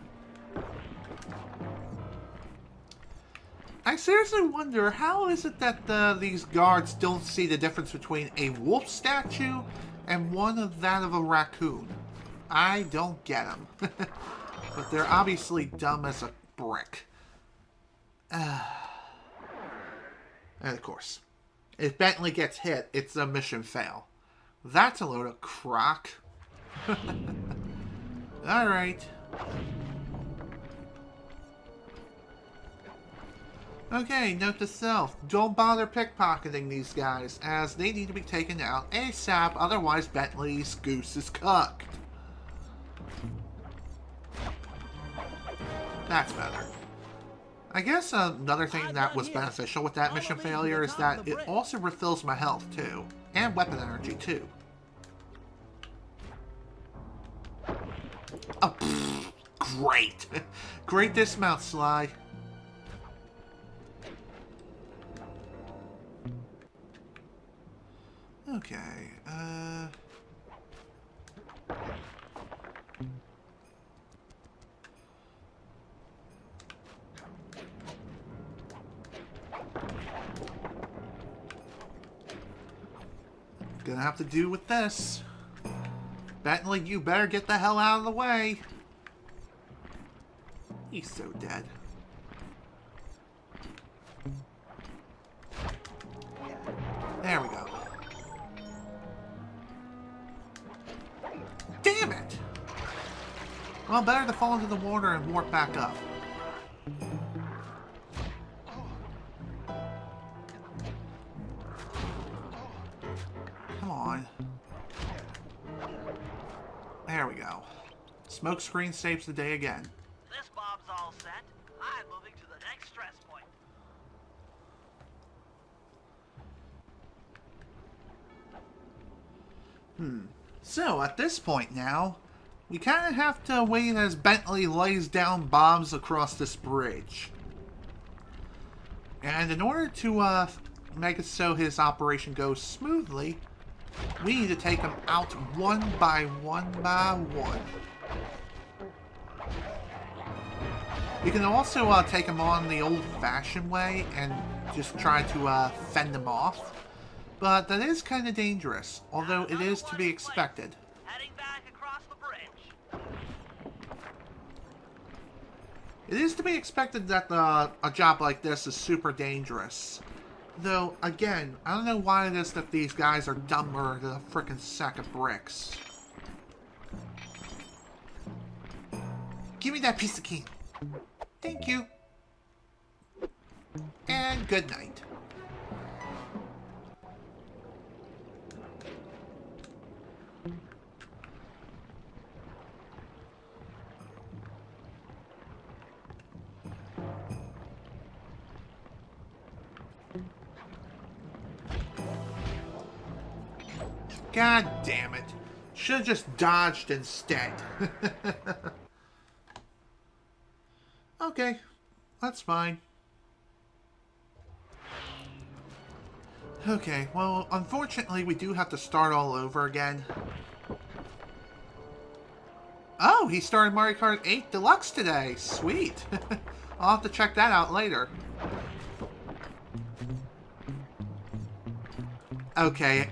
I seriously wonder, how is it that these guards don't see the difference between a wolf statue and one of that of a raccoon? I don't get them. But they're obviously dumb as a brick. And of course, if Bentley gets hit, it's a mission fail. That's a load of crock. Alright. Okay, note to self. Don't bother pickpocketing these guys, as they need to be taken out ASAP, otherwise Bentley's goose is cooked. That's better. I guess another thing that was beneficial with that mission failure is that it also refills my health too, and weapon energy too. Oh, pfft, great! Great dismount, Sly. Okay, gonna have to do with this. Bentley, you better get the hell out of the way. He's so dead. There we go. Well, better to fall into the water and warp back up. Come on. There we go. Smoke screen saves the day again. This bob's all set. I'm moving to the next stress point. So, at this point now, we kind of have to wait as Bentley lays down bombs across this bridge. And in order to make it so his operation goes smoothly, we need to take him out one by one by one. You can also take him on the old-fashioned way and just try to fend him off. But that is kind of dangerous, although it is to be expected. Heading back across the bridge. It is to be expected that a job like this is super dangerous. Though, again, I don't know why it is that these guys are dumber than a frickin' sack of bricks. Give me that piece of cane. Thank you. And good night. God damn it. Should have just dodged instead. Okay, that's fine. Okay, well, unfortunately, we do have to start all over again. Oh, he started Mario Kart 8 Deluxe today. Sweet. I'll have to check that out later. Okay,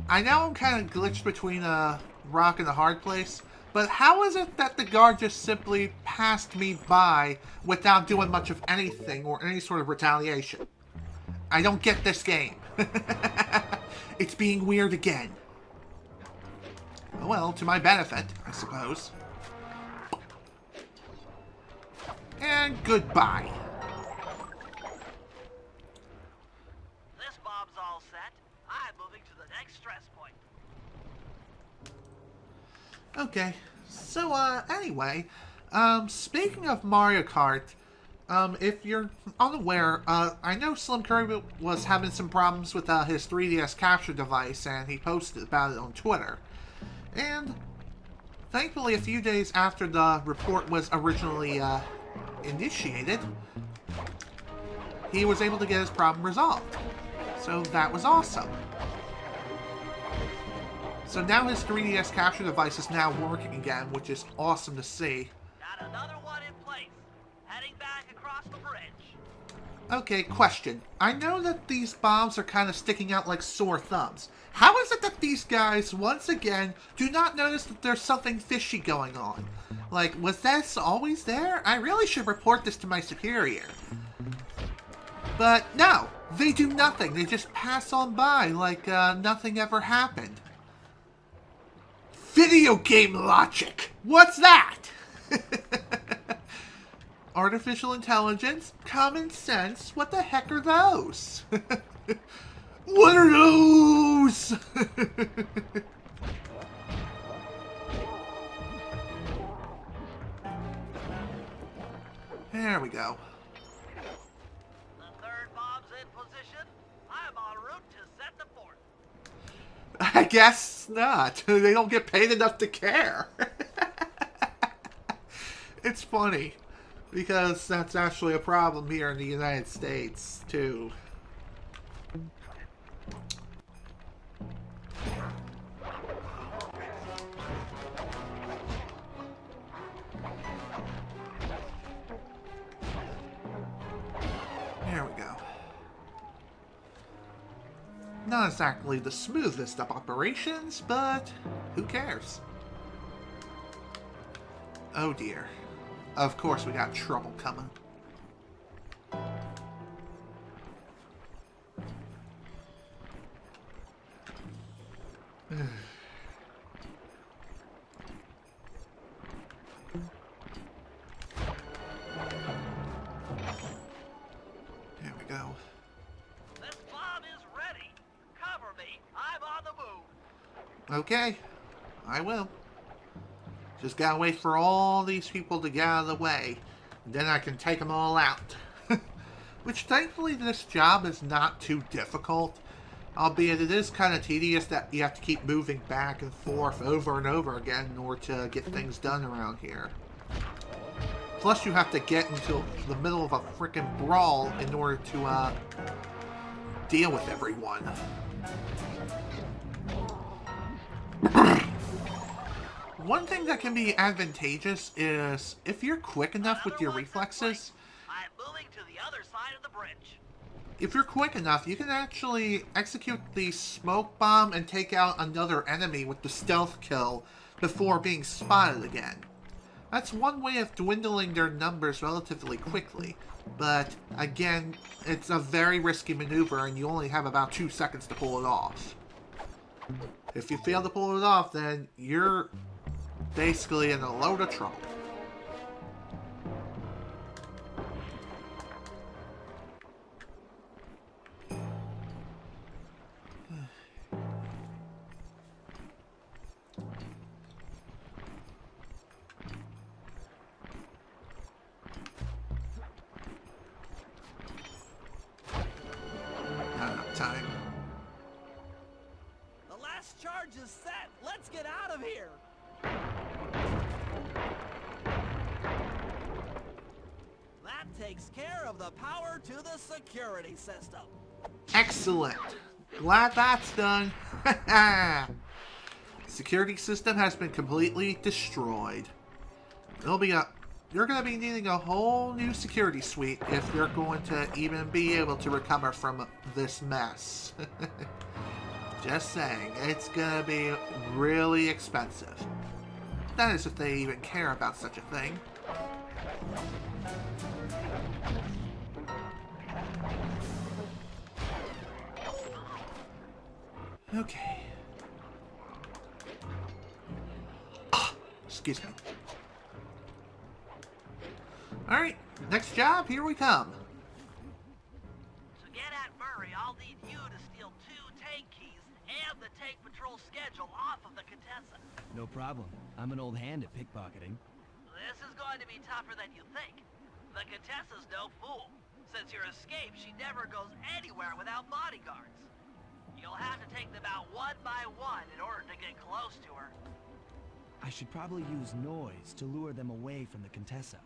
I know I'm kind of glitched between a rock and a hard place, but how is it that the guard just simply passed me by without doing much of anything or any sort of retaliation? I don't get this game. It's being weird again. Well, to my benefit, I suppose. And goodbye. This bob's all set. I'm moving to the next stress point. Okay, so, anyway, speaking of Mario Kart, if you're unaware, I know Slim Curry was having some problems with, his 3DS capture device, and he posted about it on Twitter. And, thankfully, a few days after the report was originally, initiated, he was able to get his problem resolved. So that was awesome. So now his 3DS capture device is now working again, which is awesome to see. Got another one in place. Heading back across the bridge. Okay, question. I know that these bombs are kind of sticking out like sore thumbs. How is it that these guys, once again, do not notice that there's something fishy going on? Like, was this always there? I really should report this to my superior. But no, they do nothing. They just pass on by like nothing ever happened. Video game logic! What's that? Artificial intelligence? Common sense? What the heck are those? What are those? There we go. The third bob's in position. I'm en route to set the fourth. I guess not. They don't get paid enough to care. It's funny, because that's actually a problem here in the United States, too. There we go. Not exactly the smoothest of operations, but who cares? Oh dear. Of course we got trouble coming. me. I'm on the move. Okay, I will. Just gotta wait for all these people to get out of the way. Then I can take them all out. Which thankfully this job is not too difficult. Albeit it is kind of tedious that you have to keep moving back and forth over and over again in order to get things done around here. Plus you have to get into the middle of a freaking brawl in order to deal with everyone. One thing that can be advantageous is if you're quick enough with your reflexes. I'm moving to the other side of the bridge. If you're quick enough, you can actually execute the smoke bomb and take out another enemy with the stealth kill before being spotted again. That's one way of dwindling their numbers relatively quickly, but again, it's a very risky maneuver and you only have about 2 seconds to pull it off. If you fail to pull it off, then you're basically in a load of trouble. Not enough time. The last charge is set. Let's get out of here. That takes care of the power to the security system. Excellent. Glad that's done. Security system has been completely destroyed. You're going to be needing a whole new security suite if you're going to even be able to recover from this mess. Just saying, it's going to be really expensive. That is if they even care about such a thing. Okay. Excuse me. Alright, next job, here we come. To get at Murray, I'll need you to steal 2 tank keys and the tank patrol schedule off of the Contessa. No problem. I'm an old hand at pickpocketing. This is going to be tougher than you think. The Contessa's no fool. Since your escape, she never goes anywhere without bodyguards. You'll have to take them out one by one in order to get close to her. I should probably use noise to lure them away from the Contessa.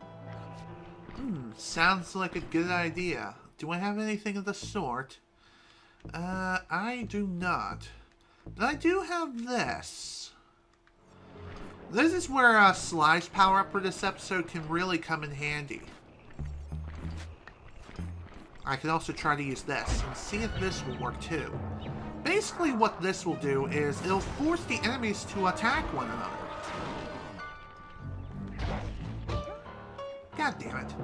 Sounds like a good idea. Do I have anything of the sort? I do not. But I do have this. This is where Sly's power-up for this episode can really come in handy. I can also try to use this and see if this will work too. Basically what this will do is it'll force the enemies to attack one another. God damn it.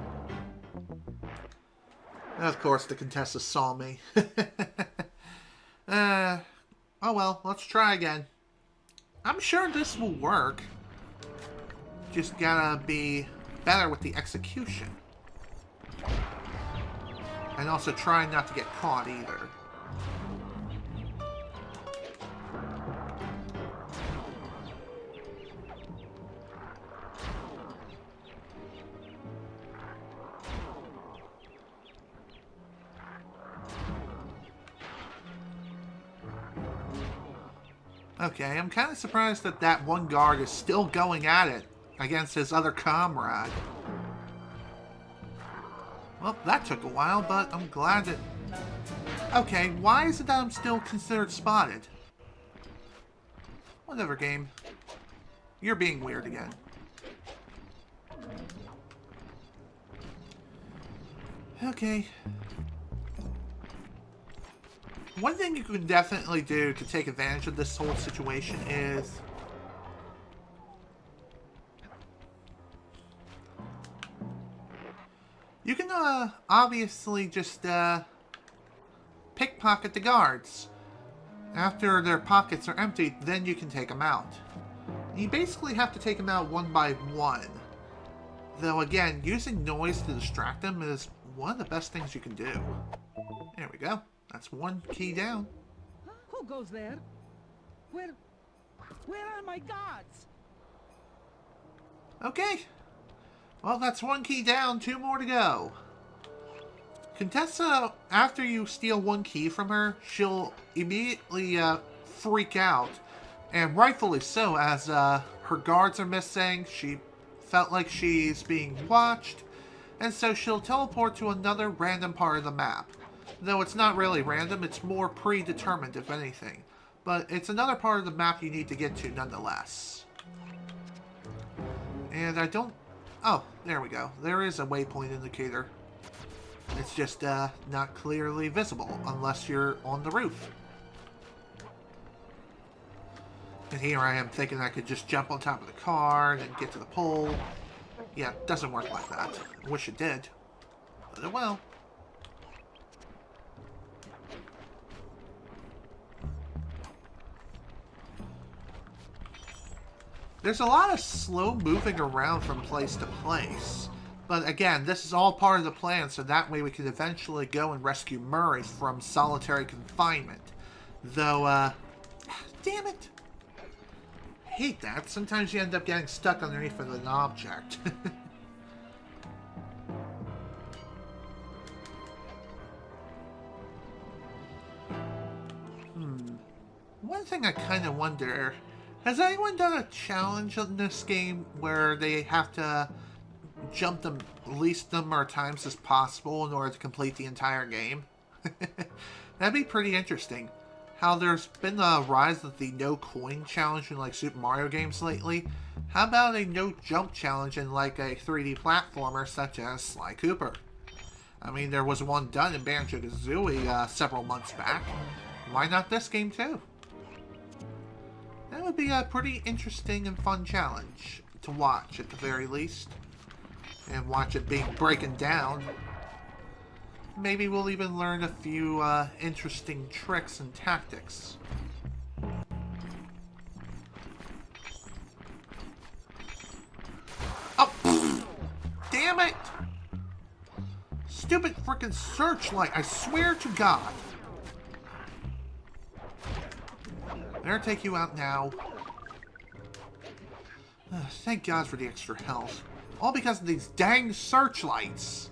And of course the Contessa saw me. Oh well, let's try again. I'm sure this will work. Just gotta be better with the execution. And also try not to get caught either. Okay, I'm kind of surprised that that one guard is still going at it against his other comrade. Well, that took a while, but I'm glad that... Okay, why is it that I'm still considered spotted? Whatever, game. You're being weird again. Okay. One thing you can definitely do to take advantage of this whole situation is... You can, obviously just, pickpocket the guards. After their pockets are emptied, then you can take them out. You basically have to take them out one by one. Though, again, using noise to distract them is one of the best things you can do. There we go. That's one key down. Who goes there? Where are my guards? Okay. Well, that's one key down, 2 more to go. Contessa, after you steal 1 key from her, she'll immediately freak out. And rightfully so, as her guards are missing, she felt like she's being watched, and so she'll teleport to another random part of the map. Though it's not really random, it's more predetermined, if anything. But it's another part of the map you need to get to, nonetheless. And I don't... Oh, there we go. There is a waypoint indicator. It's just not clearly visible, unless you're on the roof. And here I am thinking I could just jump on top of the car and then get to the pole. Yeah, it doesn't work like that. I wish it did. But it will. There's a lot of slow moving around from place to place. But again, this is all part of the plan, so that way we can eventually go and rescue Murray from solitary confinement. Though, damn it! I hate that. Sometimes you end up getting stuck underneath of an object. One thing I kind of wonder, has anyone done a challenge in this game where they have to jump the least number of times as possible in order to complete the entire game? That'd be pretty interesting. How there's been a rise of the no coin challenge in like Super Mario games lately. How about a no jump challenge in like a 3D platformer such as Sly Cooper? I mean, there was one done in Banjo-Kazooie several months back. Why not this game too? That would be a pretty interesting and fun challenge to watch at the very least. And watch it being broken down. Maybe we'll even learn a few interesting tricks and tactics. Oh! Damn it! Stupid frickin' searchlight, I swear to God. Better take you out now. Thank God for the extra health. All because of these dang searchlights.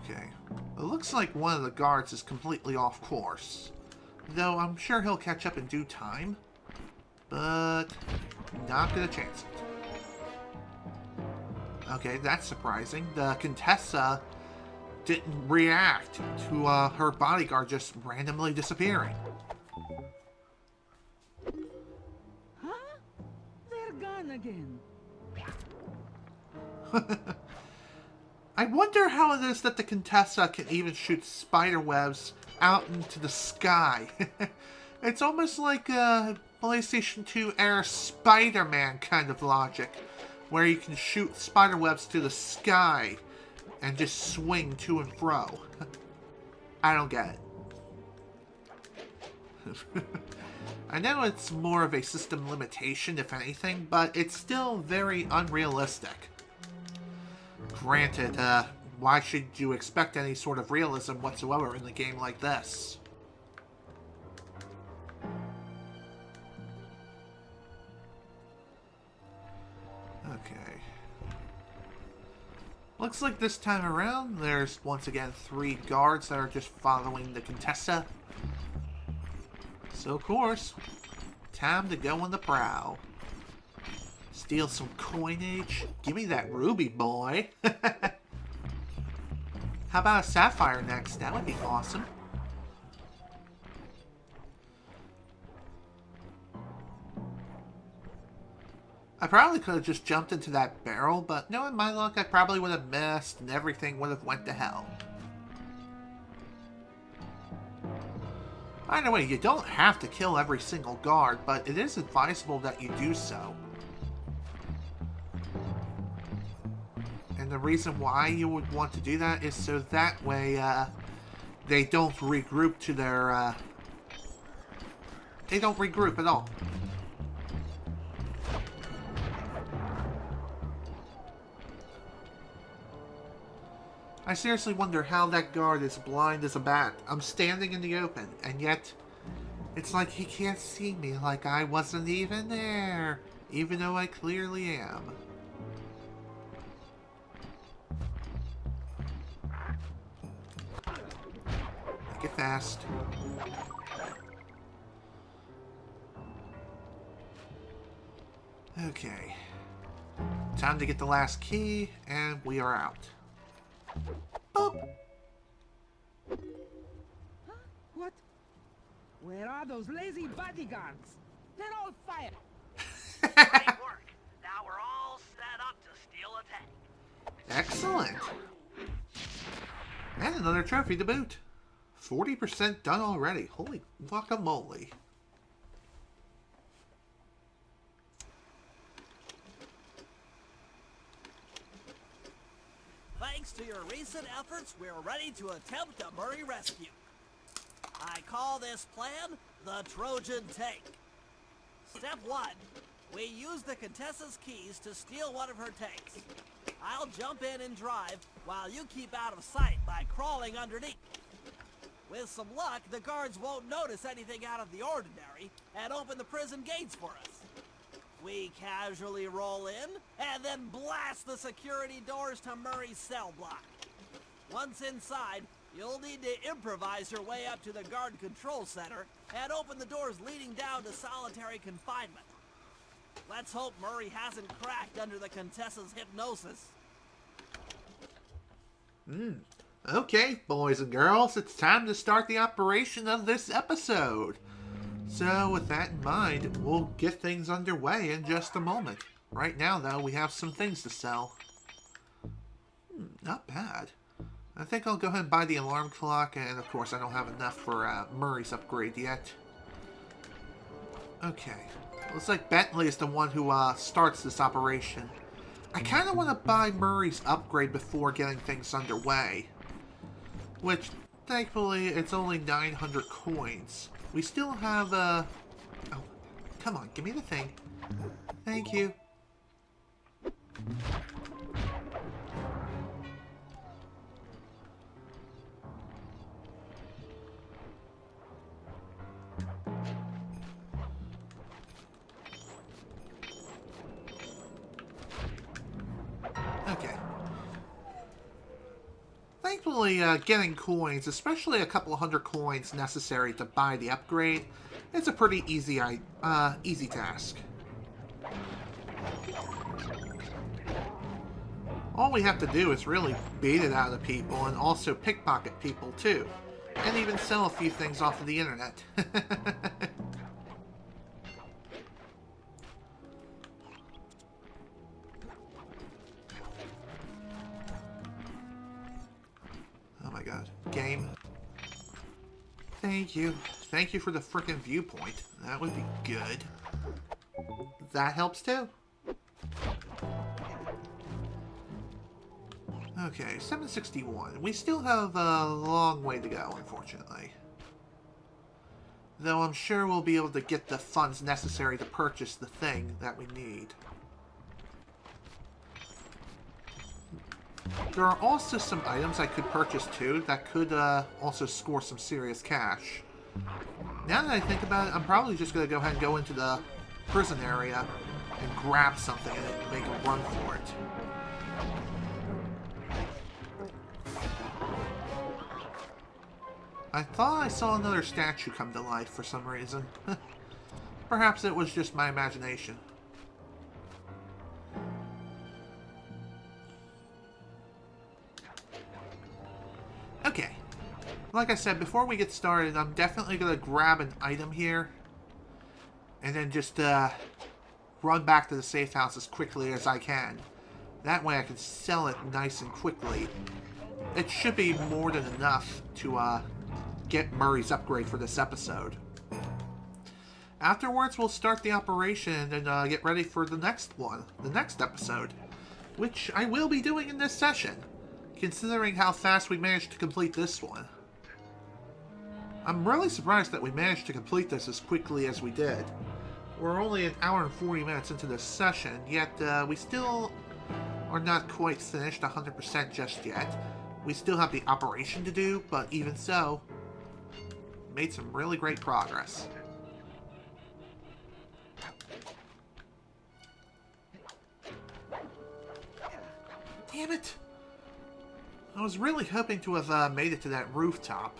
Okay. It looks like one of the guards is completely off course. Though I'm sure he'll catch up in due time. But not gonna chance it. Okay, that's surprising. The Contessa didn't react to her bodyguard just randomly disappearing. Huh? They're gone again. I wonder how it is that the Contessa can even shoot spider webs out into the sky. It's almost like a PlayStation 2 era Spider-Man kind of logic, where you can shoot spider webs to the sky and just swing to and fro. I don't get it. I know it's more of a system limitation, if anything, but it's still very unrealistic. Granted, why should you expect any sort of realism whatsoever in a game like this? Okay. Looks like this time around, there's once again 3 guards that are just following the Contessa. So, of course, time to go on the prowl. Steal some coinage. Give me that ruby, boy. How about a sapphire next? That would be awesome. I probably could have just jumped into that barrel, but knowing my luck, I probably would have missed and everything would have went to hell. By the way, you don't have to kill every single guard, but it is advisable that you do so. And the reason why you would want to do that is so that way they don't regroup to their... they don't regroup at all. I seriously wonder how that guard is blind as a bat. I'm standing in the open, and yet it's like he can't see me, like I wasn't even there, even though I clearly am. Make it fast. Okay. Time to get the last key, and we are out. Boop! What? Where are those lazy bodyguards? They're all fired. Great work. Now we're all set up to steal a tank. Excellent! And another trophy to boot. 40% done already. Holy guacamole. Thanks to your recent efforts, we're ready to attempt a Murray rescue. I call this plan the Trojan Tank. Step 1. We use the Contessa's keys to steal one of her tanks. I'll jump in and drive while you keep out of sight by crawling underneath. With some luck, the guards won't notice anything out of the ordinary and open the prison gates for us. We casually roll in and then blast the security doors to Murray's cell block. Once inside, you'll need to improvise your way up to the guard control center and open the doors leading down to solitary confinement. Let's hope Murray hasn't cracked under the Contessa's hypnosis. Okay, boys and girls, it's time to start the operation of this episode. So, with that in mind, we'll get things underway in just a moment. Right now, though, we have some things to sell. Not bad. I think I'll go ahead and buy the alarm clock, and of course I don't have enough for Murray's upgrade yet. Okay. Looks like Bentley is the one who starts this operation. I kind of want to buy Murray's upgrade before getting things underway. Which, thankfully, it's only 900 coins. We still have, oh, come on, give me the thing. Thank you. Okay. Thankfully, getting coins, especially a couple of hundred coins necessary to buy the upgrade, it's a pretty easy task. All we have to do is really beat it out of people and also pickpocket people too. And even sell a few things off of the internet. Oh my god. Game. Thank you. Thank you for the frickin' viewpoint. That would be good. That helps too. Okay, 761. We still have a long way to go, unfortunately. Though I'm sure we'll be able to get the funds necessary to purchase the thing that we need. There are also some items I could purchase too that could also score some serious cash. Now that I think about it, I'm probably just going to go ahead and go into the prison area and grab something and make a run for it. I thought I saw another statue come to life for some reason. Perhaps it was just my imagination. Okay. Like I said, before we get started, I'm definitely going to grab an item here. And then just run back to the safe house as quickly as I can. That way I can sell it nice and quickly. It should be more than enough to get Murray's upgrade for this episode. Afterwards, we'll start the operation and get ready for the next one, the next episode, which I will be doing in this session, considering how fast we managed to complete this one. I'm really surprised that we managed to complete this as quickly as we did. We're only an hour and 40 minutes into this session, yet we still are not quite finished 100% just yet. We still have the operation to do, but even so, made some really great progress. Damn it! I was really hoping to have made it to that rooftop.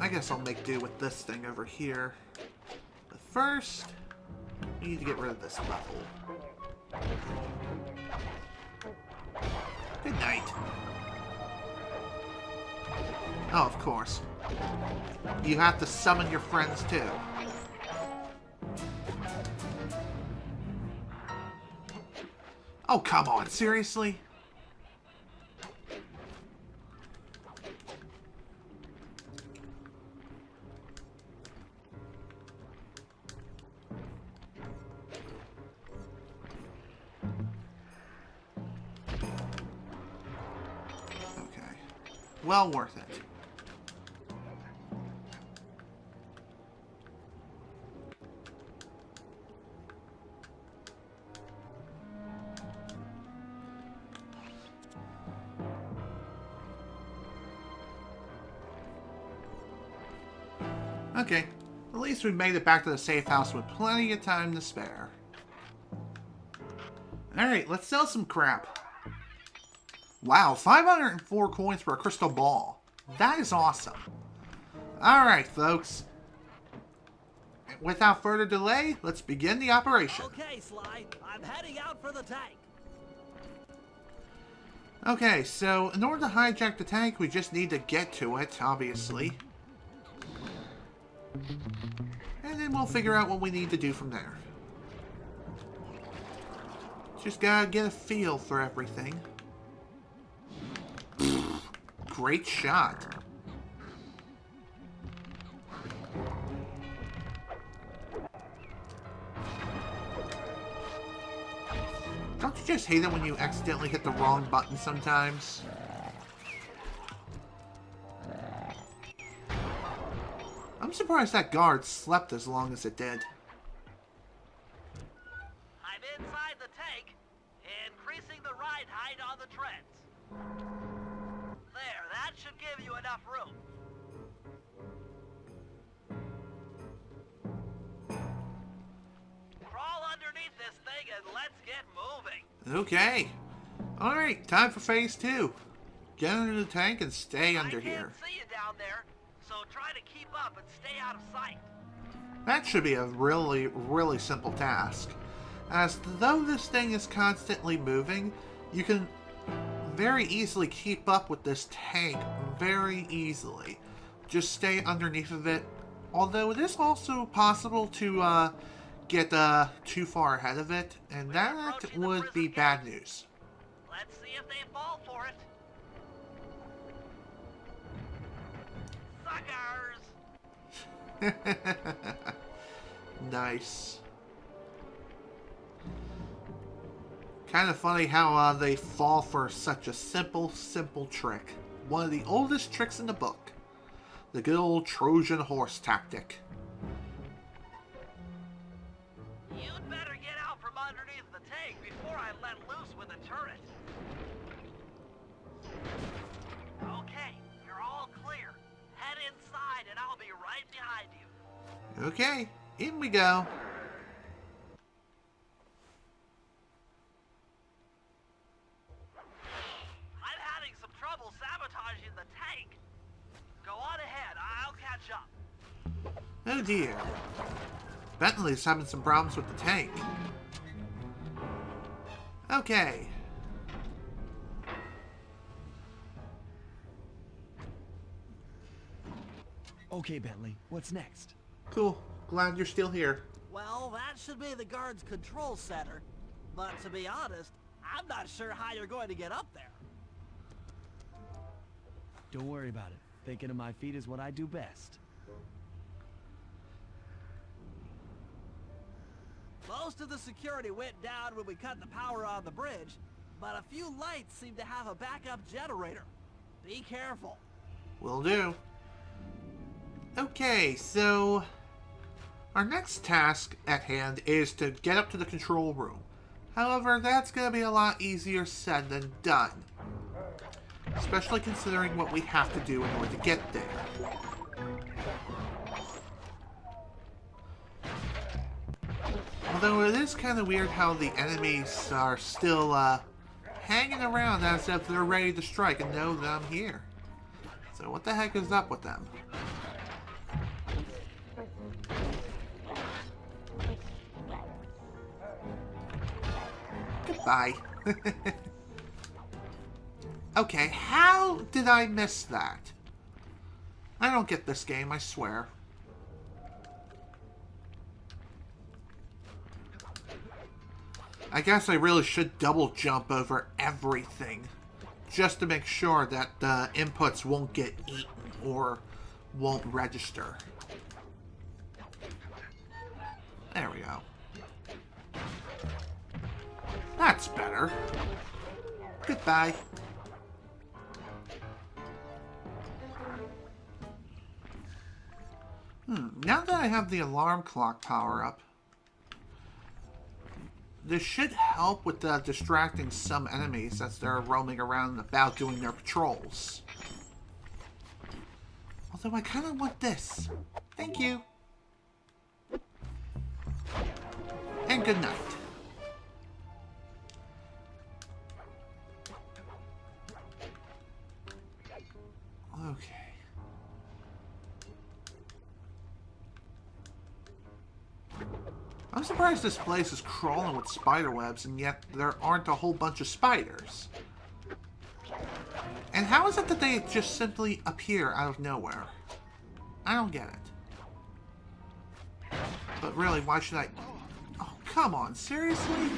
I guess I'll make do with this thing over here. But first, we need to get rid of this level. Good night. Oh, of course. You have to summon your friends too. Oh, come on, seriously? Well worth it. Okay, at least we made it back to the safe house with plenty of time to spare. Alright, let's sell some crap. Wow, 504 coins for a crystal ball. That is awesome. Alright, folks. Without further delay, let's begin the operation. Okay, Sly, I'm heading out for the tank. Okay, so in order to hijack the tank, we just need to get to it, obviously. And then we'll figure out what we need to do from there. Just gotta get a feel for everything. Great shot. Don't you just hate it when you accidentally hit the wrong button sometimes? I'm surprised that guard slept as long as it did. I'm inside the tank, increasing the ride height on the treads. There, that should give you enough room. Crawl underneath this thing and let's get moving. Okay. Alright, time for phase 2. Get under the tank and stay under here. I can't see you down there, so try to keep up and stay out of sight. That should be a really, really simple task. As though this thing is constantly moving, you can very easily keep up with this tank very easily. Just stay underneath of it. Although it is also possible to get too far ahead of it, and that would be bad news. Let's see if they fall for it. Suckers! Nice. Kind of funny how they fall for such a simple trick. One of the oldest tricks in the book. The good old Trojan horse tactic. You'd better get out from underneath the tank before I let loose with the turret. Okay, you're all clear. Head inside and I'll be right behind you. Okay, in we go. I'm having some trouble sabotaging the tank. Go on ahead, I'll catch up. Oh dear. Bentley's having some problems with the tank. Okay. Okay, Bentley, what's next? Cool. Glad you're still here. Well, that should be the guard's control center. But to be honest, I'm not sure how you're going to get up there. Don't worry about it. Thinking of my feet is what I do best. Most of the security went down when we cut the power on the bridge, but a few lights seem to have a backup generator. Be careful. Will do. Okay, so our next task at hand is to get up to the control room. However, that's going to be a lot easier said than done. Especially considering what we have to do in order to get there. Although it is kind of weird how the enemies are still hanging around as if they're ready to strike and know that I'm here. So what the heck is up with them? Goodbye. Okay, how did I miss that? I don't get this game, I swear. I guess I really should double jump over everything, just to make sure that the inputs won't get eaten or won't register. There we go. That's better. Goodbye. Now that I have the alarm clock power up, this should help with distracting some enemies as they're roaming around about doing their patrols. Although I kind of want this. Thank you. And good night. Okay. I'm surprised this place is crawling with spider webs, and yet there aren't a whole bunch of spiders. And how is it that they just simply appear out of nowhere? I don't get it. But really, why should I... Oh, come on, seriously?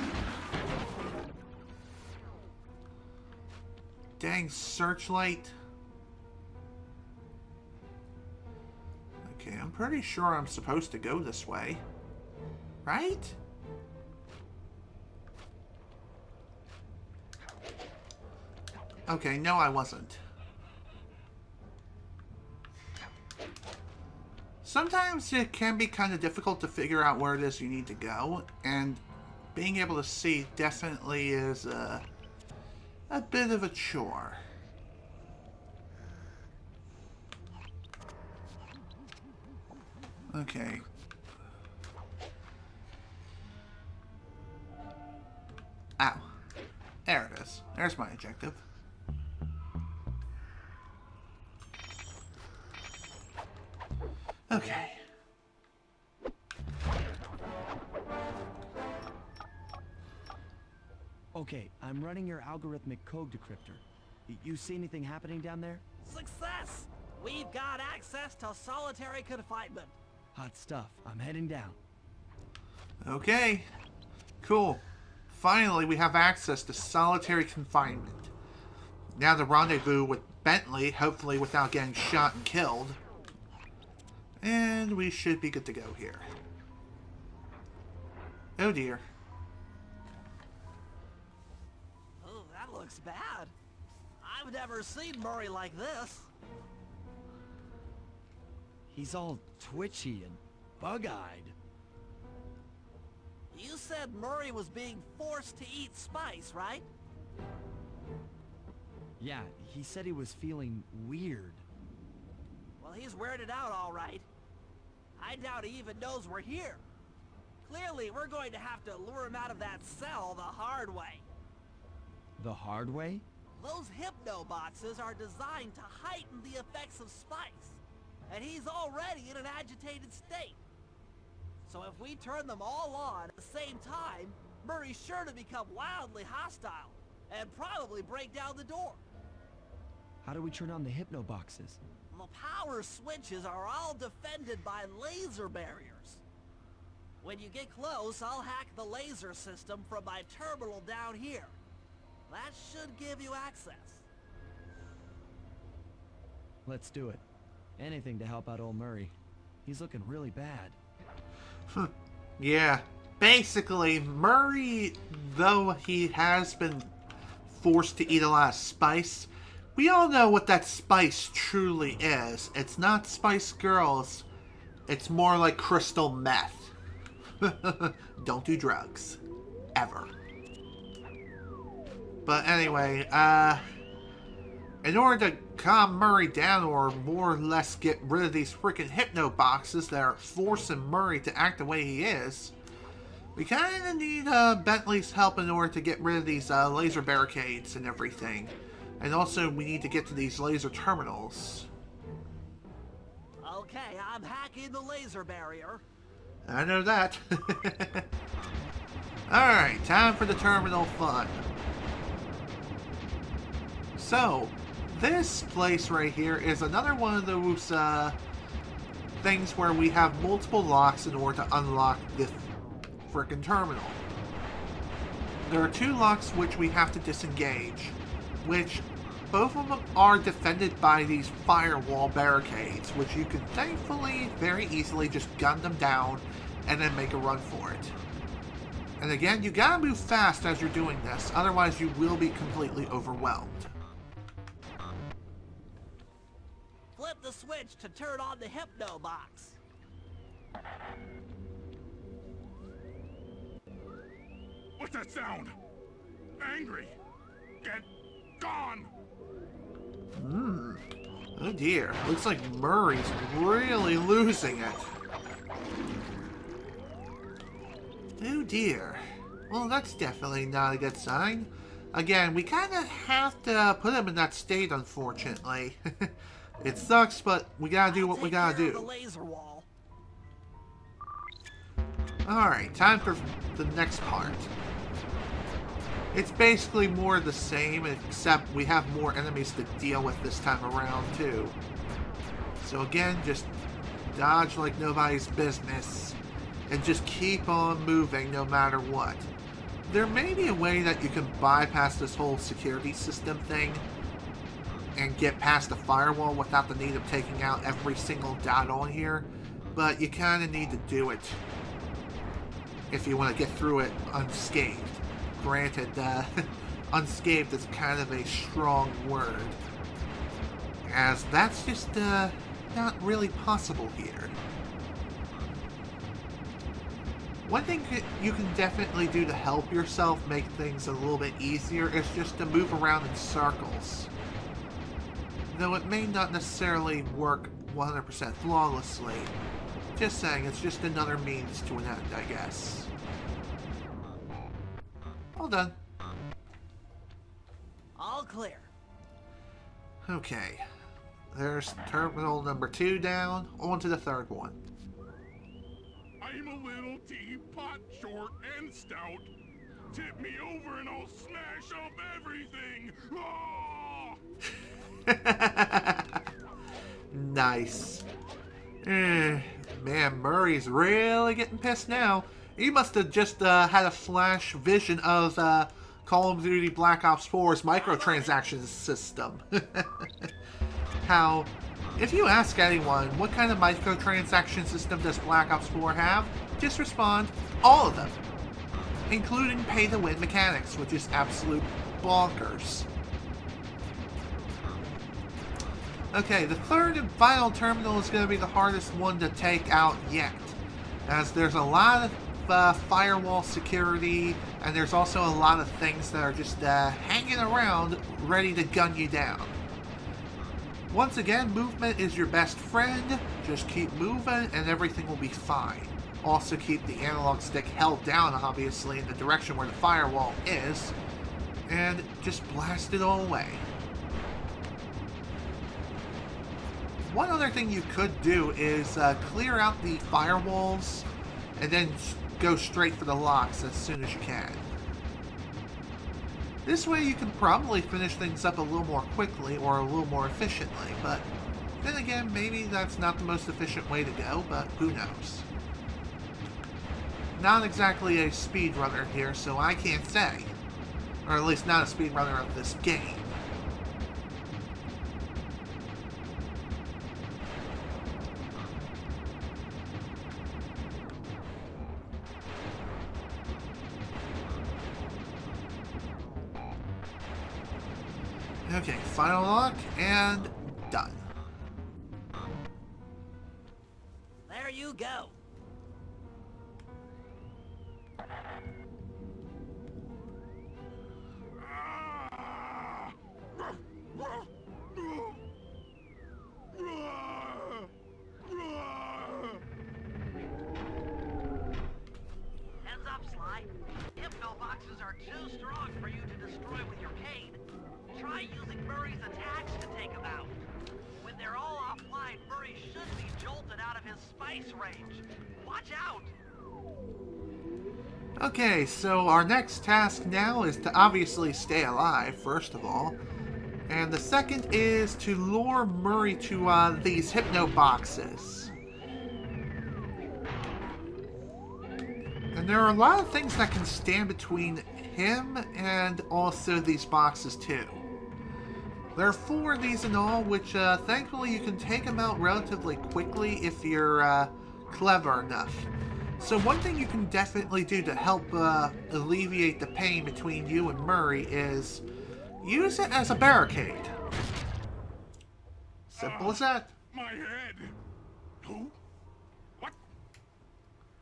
Dang searchlight. Okay, I'm pretty sure I'm supposed to go this way. Right? Okay, no I wasn't. Sometimes it can be kind of difficult to figure out where it is you need to go, and being able to see definitely is a bit of a chore. Okay. Ow. There it is. There's my objective. Okay. Okay, I'm running your algorithmic code decryptor. You see anything happening down there? Success! We've got access to solitary confinement. Hot stuff. I'm heading down. Okay. Cool. Finally, we have access to solitary confinement. Now the rendezvous with Bentley, hopefully without getting shot and killed. And we should be good to go here. Oh dear. Oh, that looks bad. I've never seen Murray like this. He's all twitchy and bug-eyed. You said Murray was being forced to eat spice, right? Yeah, he said he was feeling weird. Well, he's weirded out all right. I doubt he even knows we're here. Clearly, we're going to have to lure him out of that cell the hard way. The hard way? Those hypno boxes are designed to heighten the effects of spice, and he's already in an agitated state. So if we turn them all on at the same time, Murray's sure to become wildly hostile, and probably break down the door. How do we turn on the hypno boxes? The power switches are all defended by laser barriers. When you get close, I'll hack the laser system from my terminal down here. That should give you access. Let's do it. Anything to help out old Murray. He's looking really bad. Yeah. Basically, Murray, though he has been forced to eat a lot of spice, We all know what that spice truly is. It's not Spice Girls. It's more like crystal meth. Don't do drugs. Ever. But anyway, in order to calm Murray down or more or less get rid of these freaking hypno boxes that are forcing Murray to act the way he is, we kind of need Bentley's help in order to get rid of these laser barricades and everything. And also, we need to get to these laser terminals. Okay, I'm hacking the laser barrier. I know that. Alright, time for the terminal fun. So, this place right here is another one of those things where we have multiple locks in order to unlock this frickin' terminal. There are 2 locks which we have to disengage, which both of them are defended by these firewall barricades, which you can thankfully very easily just gun them down and then make a run for it. And again, you gotta move fast as you're doing this, otherwise you will be completely overwhelmed. Flip the switch to turn on the hypno box. What's that sound? Angry. Get gone. Oh dear. Looks like Murray's really losing it. Oh dear. Well, that's definitely not a good sign. Again, we kind of have to put him in that state, unfortunately. It sucks, but we gotta do what we gotta do. The laser wall. Alright, time for the next part. It's basically more the same, except we have more enemies to deal with this time around, too. So again, just dodge like nobody's business, and just keep on moving no matter what. There may be a way that you can bypass this whole security system thing, and get past the firewall without the need of taking out every single dot on here, but you kind of need to do it if you want to get through it unscathed. Granted, unscathed is kind of a strong word, as that's just not really possible here. One thing you can definitely do to help yourself make things a little bit easier is just to move around in circles. Though it may not necessarily work 100% flawlessly. Just saying, it's just another means to an end, I guess. All done. All clear. Okay. There's terminal number 2 down. On to the 3rd one. I'm a little teapot, short and stout. Tip me over and I'll smash up everything. Ah! Nice. Man, Murray's really getting pissed now. He must have just had a flash vision of Call of Duty Black Ops 4's microtransaction system. How, if you ask anyone, what kind of microtransaction system does Black Ops 4 have? Just respond, all of them. Including pay-to-win mechanics, which is absolute bonkers. Okay, the 3rd and final terminal is going to be the hardest one to take out yet, as there's a lot of firewall security, and there's also a lot of things that are just hanging around, ready to gun you down. Once again, movement is your best friend. Just keep moving, and everything will be fine. Also keep the analog stick held down, obviously, in the direction where the firewall is, and just blast it all away. One other thing you could do is clear out the firewalls and then go straight for the locks as soon as you can. This way you can probably finish things up a little more quickly or a little more efficiently, but then again, maybe that's not the most efficient way to go, but who knows. Not exactly a speedrunner here, so I can't say. Or at least not a speedrunner of this game. Okay, final lock, and done. There you go. Heads up, Sly. Hypno boxes are too strong for you to destroy with your cane. Try using Murray's attacks to take them out. When they're all offline, Murray should be jolted out of his spice range. Watch out! Okay, so our next task now is to obviously stay alive, first of all. And the second is to lure Murray to these hypno boxes. And there are a lot of things that can stand between him and also these boxes too. There are 4 of these in all, which thankfully you can take them out relatively quickly if you're clever enough. So one thing you can definitely do to help alleviate the pain between you and Murray is use it as a barricade. Simple as that. My head. Who? What?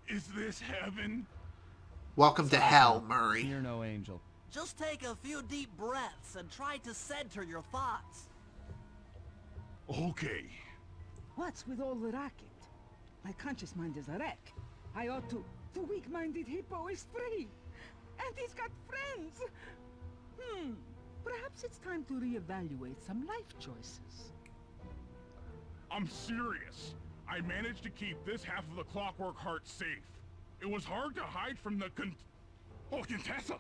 Is this heaven? Welcome to hell, Murray. You're no angel. Just take a few deep breaths and try to center your thoughts. Okay. What's with all the racket? My conscious mind is a wreck. I ought to... The weak-minded hippo is free! And he's got friends! Perhaps it's time to reevaluate some life choices. I'm serious. I managed to keep this half of the Clockwork Heart safe. It was hard to hide from the Contessa!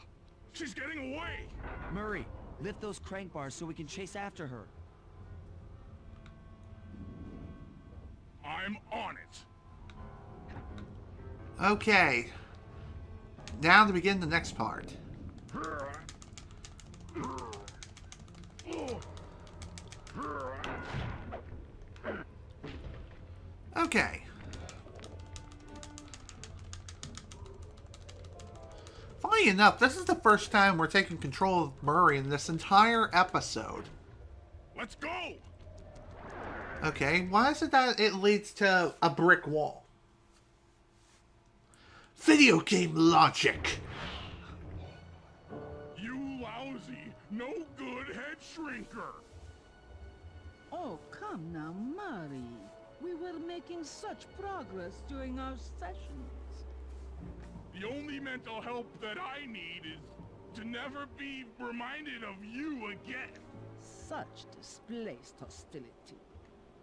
She's getting away! Murray, lift those crank bars so we can chase after her. I'm on it. Okay. Now to begin the next part. Okay. Funny enough, this is the first time we're taking control of Murray in this entire episode. Let's go! Okay, why is it that it leads to a brick wall? Video game logic! You lousy, no good head shrinker! Oh, come now, Murray. We were making such progress during our sessions. The only mental help that I need is to never be reminded of you again. Such displaced hostility.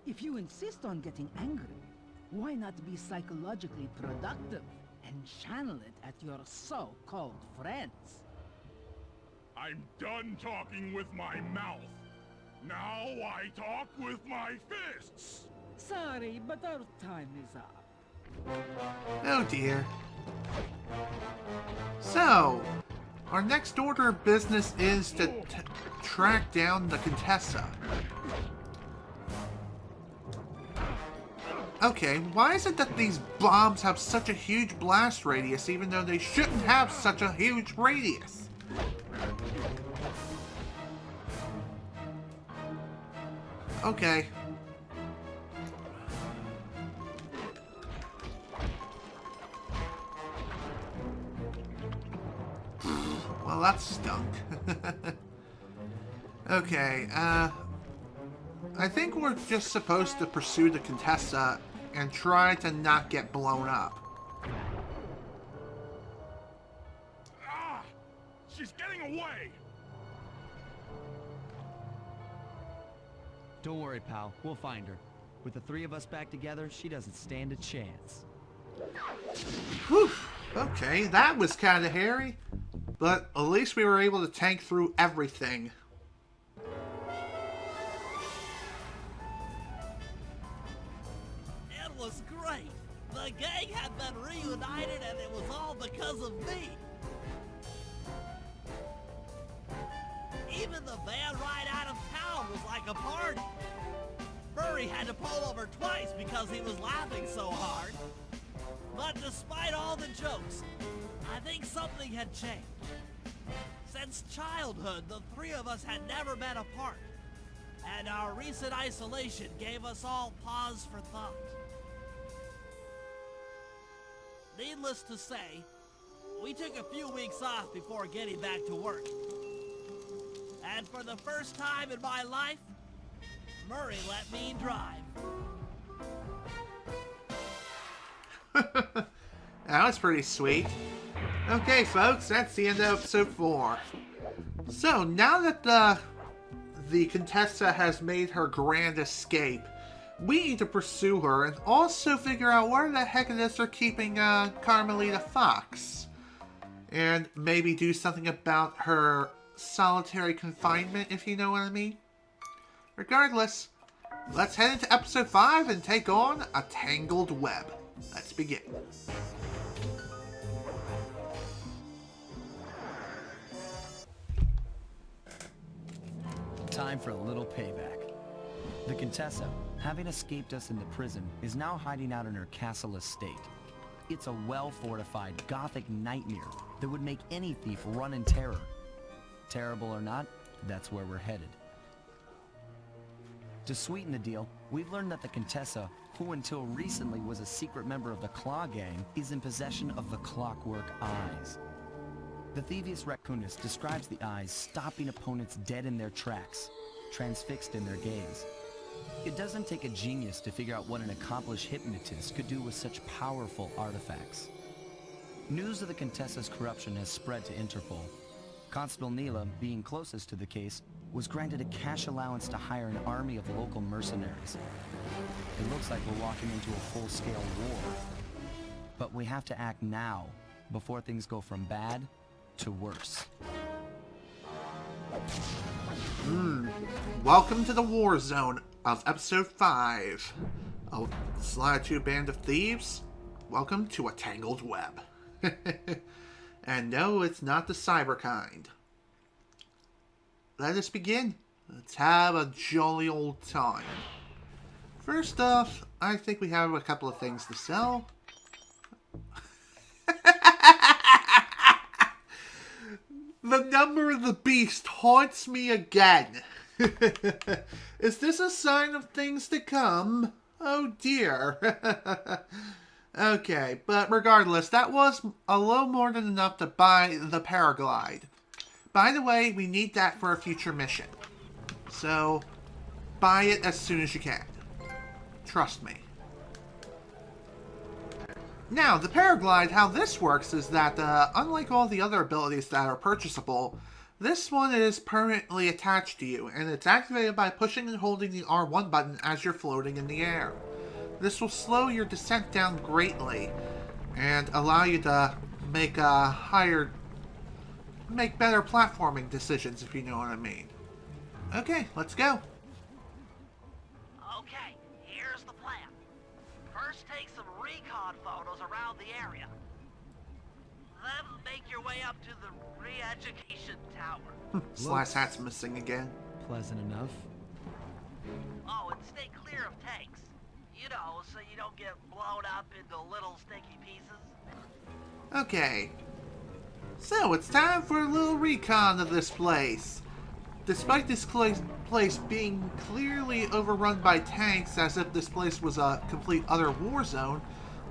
If you insist on getting angry, why not be psychologically productive and channel it at your so-called friends? I'm done talking with my mouth. Now I talk with my fists. Sorry, but our time is up. Oh dear. So, our next order of business is to track down the Contessa. Okay, why is it that these bombs have such a huge blast radius even though they shouldn't have such a huge radius? Okay. Well, that stunk. Okay, I think we're just supposed to pursue the Contessa and try to not get blown up. Ah! She's getting away! Don't worry, pal. We'll find her. With the 3 of us back together, she doesn't stand a chance. Whew. Okay, that was kind of hairy. But at least we were able to tank through everything. It was great. The gang had been reunited and it was all because of me. Even the van ride out of town was like a party. Murray had to pull over twice because he was laughing so hard. But despite all the jokes, I think something had changed. Since childhood, the three of us had never been apart. And our recent isolation gave us all pause for thought. Needless to say, we took a few weeks off before getting back to work. And for the first time in my life, Murray let me drive. That was pretty sweet. Okay, folks, that's the end of episode 4. So, now that the Contessa has made her grand escape, we need to pursue her and also figure out where the heck it is they're keeping Carmelita Fox. And maybe do something about her solitary confinement, if you know what I mean. Regardless, let's head into episode 5 and take on a tangled web. Let's begin. Time for a little payback. The Contessa, having escaped us in the prison, is now hiding out in her castle estate. It's a well-fortified Gothic nightmare that would make any thief run in terror. Terrible or not, that's where we're headed. To sweeten the deal, we've learned that the Contessa, who until recently was a secret member of the Claw Gang, is in possession of the Clockwork Eyes. The Thieves Raccoonist describes the eyes stopping opponents dead in their tracks, transfixed in their gaze. It doesn't take a genius to figure out what an accomplished hypnotist could do with such powerful artifacts. News of the Contessa's corruption has spread to Interpol. Constable Neyla, being closest to the case, was granted a cash allowance to hire an army of local mercenaries. It looks like we're walking into a full-scale war. But we have to act now, before things go from bad to worse. Welcome to the war zone of episode 5 of Sly 2 Band of Thieves. Welcome to a tangled web. And no, it's not the cyber kind. Let us begin. Let's have a jolly old time. First off, I think we have a couple of things to sell. The number of the beast haunts me again. Is this a sign of things to come? Oh dear. Okay, but regardless, that was a little more than enough to buy the paraglide. By the way, we need that for a future mission. So, buy it as soon as you can. Trust me. Now, the paraglide, how this works is that, unlike all the other abilities that are purchasable, this one is permanently attached to you, and it's activated by pushing and holding the R1 button as you're floating in the air. This will slow your descent down greatly, and allow you to make better platforming decisions, if you know what I mean. Okay, let's go. Okay, here's the plan. First, take some recon photos around the area. Then make your way up to the re-education tower. Sly's hat's missing again. Pleasant enough. Oh, and stay clear of tanks. You know, so you don't get blown up into little sticky pieces. Okay. So, it's time for a little recon of this place. Despite this place being clearly overrun by tanks as if this place was a complete utter war zone,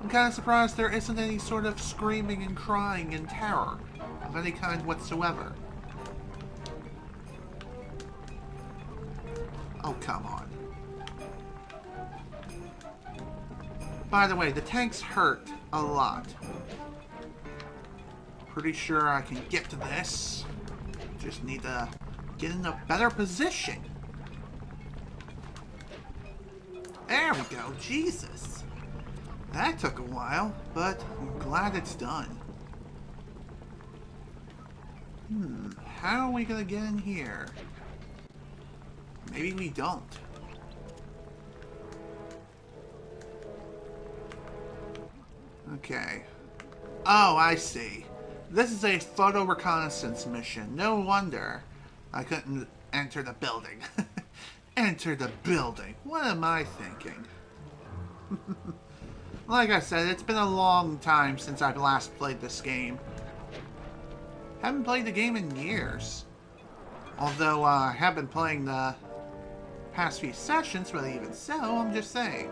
I'm kind of surprised there isn't any sort of screaming and crying and terror of any kind whatsoever. Oh, come on. By the way, the tanks hurt a lot. Pretty sure I can get to this. Just need to get in a better position. There we go. Jesus. That took a while, but I'm glad it's done. How are we gonna get in here? Maybe we don't. Okay. Oh, I see. This is a photo reconnaissance mission. No wonder I couldn't enter the building. Enter the building. What am I thinking? Like I said, it's been a long time since I've last played this game. Haven't played the game in years. Although I have been playing the past few sessions, but even so, I'm just saying.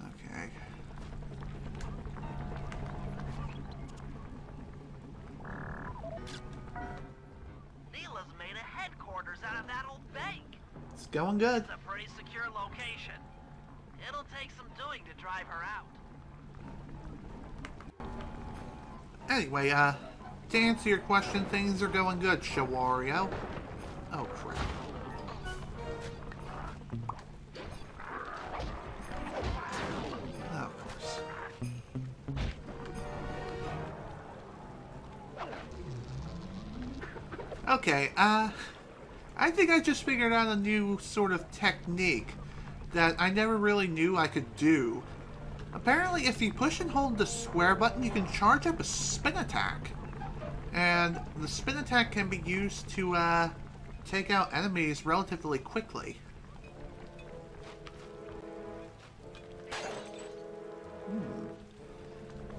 Okay. Neyla's made a headquarters out of that old bank. It's going good. It's a pretty secure location. It'll take some doing to drive her out. Anyway, to answer your question, things are going good, Shawario. Oh, crap. Oh, of course. Okay, I think I just figured out a new sort of technique that I never really knew I could do. Apparently, if you push and hold the square button, you can charge up a spin attack. And the spin attack can be used to take out enemies relatively quickly.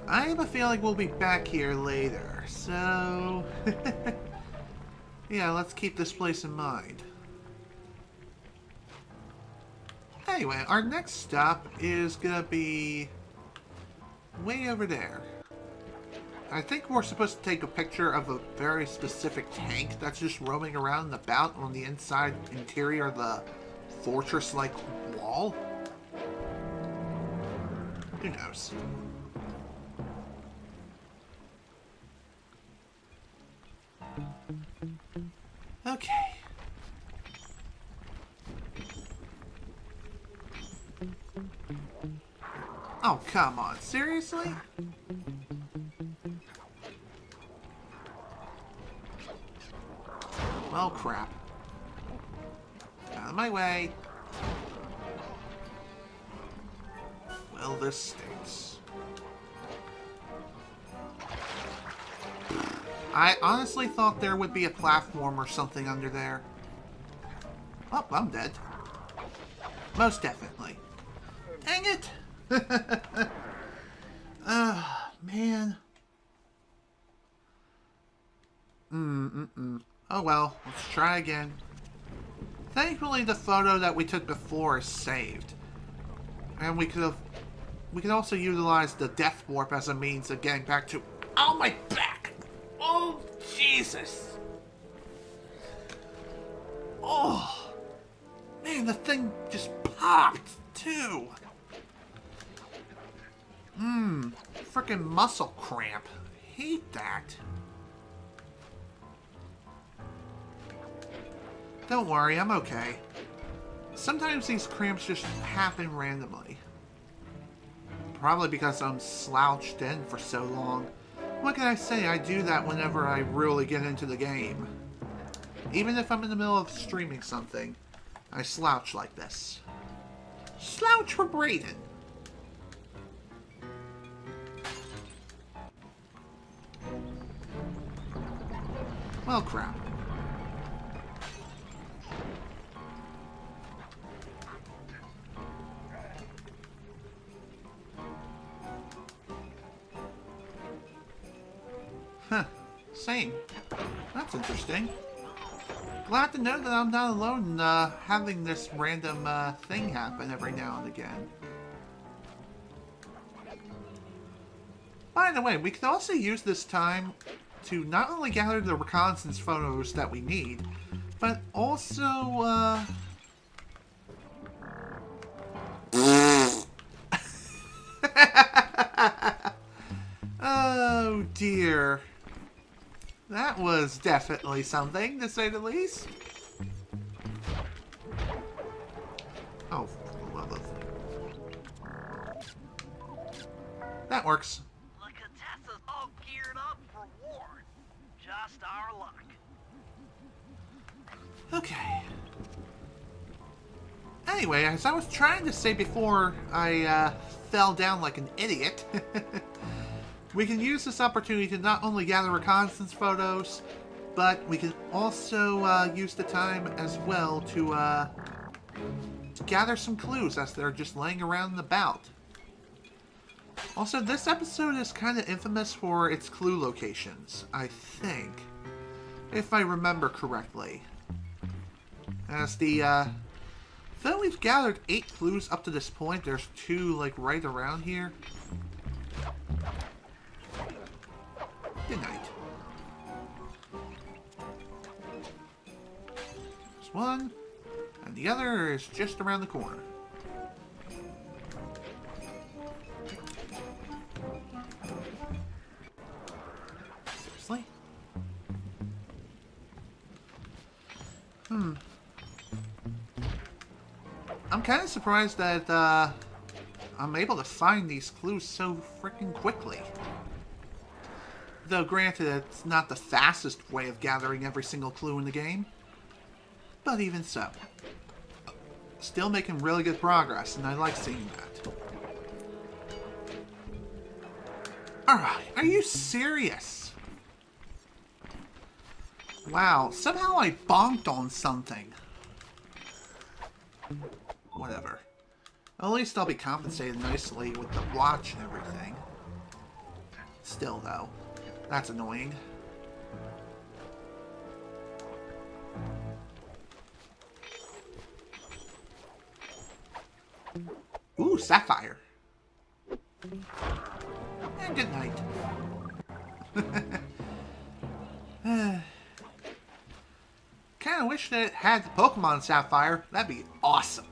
I have a feeling we'll be back here later, so... yeah, let's keep this place in mind. Anyway, our next stop is gonna be way over there. I think we're supposed to take a picture of a very specific tank that's just roaming around about on the inside interior of the fortress-like wall. Who knows? Okay. Oh, come on. Seriously? Well, crap. Out of my way. Well, this stinks. I honestly thought there would be a platform or something under there. Oh, I'm dead. Most definitely. Dang it! Man. Oh well, let's try again. Thankfully, the photo that we took before is saved. And we could also utilize the death warp as a means of getting back to... Oh, my back! Oh, Jesus! Oh! Man, the thing just popped, too! Frickin' muscle cramp. Hate that. Don't worry, I'm okay. Sometimes these cramps just happen randomly. Probably because I'm slouched in for so long. What can I say? I do that whenever I really get into the game. Even if I'm in the middle of streaming something, I slouch like this. Slouch for Brayden. Well, crap. Huh. Same. That's interesting. Glad to know that I'm not alone in having this random thing happen every now and again. By the way, we could also use this time to not only gather the reconnaissance photos that we need, but also, oh dear. That was definitely something, to say the least. Oh, for the love of... That works. The Contessa's all geared up for war. Just our luck. Okay. Anyway, as I was trying to say before I fell down like an idiot, we can use this opportunity to not only gather reconnaissance photos, but we can also use the time as well to gather some clues as they're just laying around about. Also, this episode is kind of infamous for its clue locations, I think. If I remember correctly. As though we've gathered 8 clues up to this point, there's 2, like, right around here. Good night. There's one, and the other is just around the corner. Seriously? I'm kind of surprised that I'm able to find these clues so freaking quickly. Though granted, it's not the fastest way of gathering every single clue in the game. But even so. Still making really good progress, and I like seeing that. Alright, are you serious? Wow, somehow I bonked on something. Whatever. At least I'll be compensated nicely with the watch and everything. Still, though, that's annoying. Ooh, sapphire. And good night. Kinda wish that it had the Pokemon Sapphire. That'd be awesome.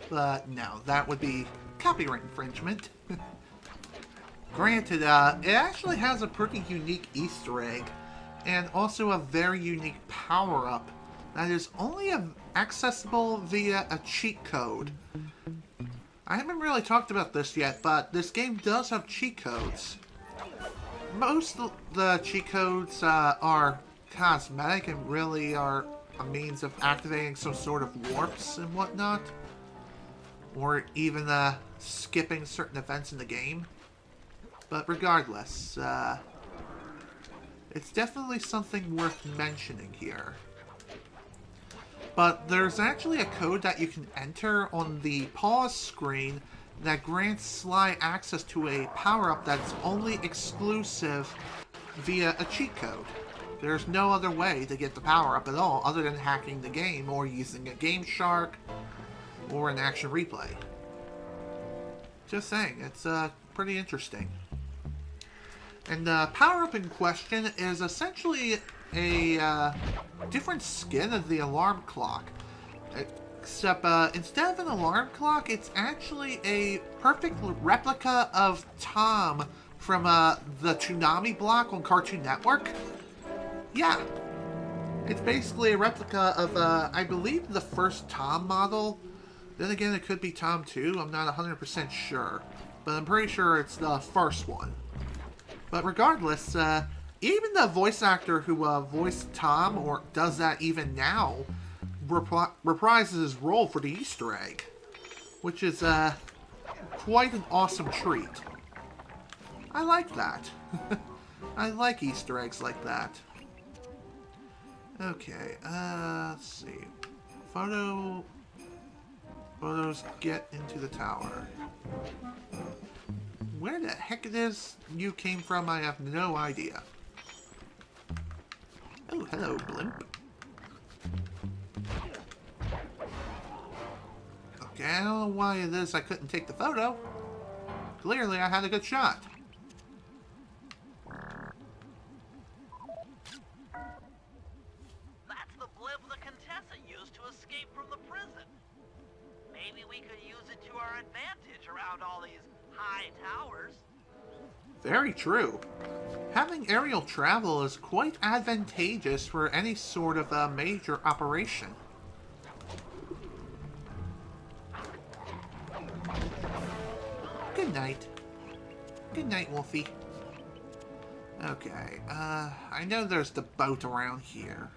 But no, that would be copyright infringement. Granted, it actually has a pretty unique Easter egg, and also a very unique power-up that is only accessible via a cheat code. I haven't really talked about this yet, but this game does have cheat codes. Most of the cheat codes are cosmetic and really are a means of activating some sort of warps and whatnot. Or even skipping certain events in the game. But regardless, it's definitely something worth mentioning here. But there's actually a code that you can enter on the pause screen that grants Sly access to a power-up that's only exclusive via a cheat code. There's no other way to get the power-up at all other than hacking the game or using a Game Shark or an action replay. Just saying, it's pretty interesting. And the power-up in question is essentially a different skin of the alarm clock. Except instead of an alarm clock, it's actually a perfect replica of Tom from the Toonami block on Cartoon Network. Yeah. It's basically a replica of, I believe, the first Tom model. Then again, it could be Tom 2. I'm not 100% sure. But I'm pretty sure it's the first one. But regardless, even the voice actor who voiced Tom, or does that even now, reprises his role for the Easter egg. Which is quite an awesome treat. I like that. I like Easter eggs like that. Okay, let's see. Photos get into the tower. Where the heck it is you came from, I have no idea. Oh, hello, blimp. Okay, I don't know why it is I couldn't take the photo. Clearly, I had a good shot. That's the blimp the Contessa used to escape from the prison. Maybe we could use it to our advantage around all these high towers. Very true. Having aerial travel is quite advantageous for any sort of a major operation. Good night. Good night, Wolfie. Okay, I know there's the boat around here.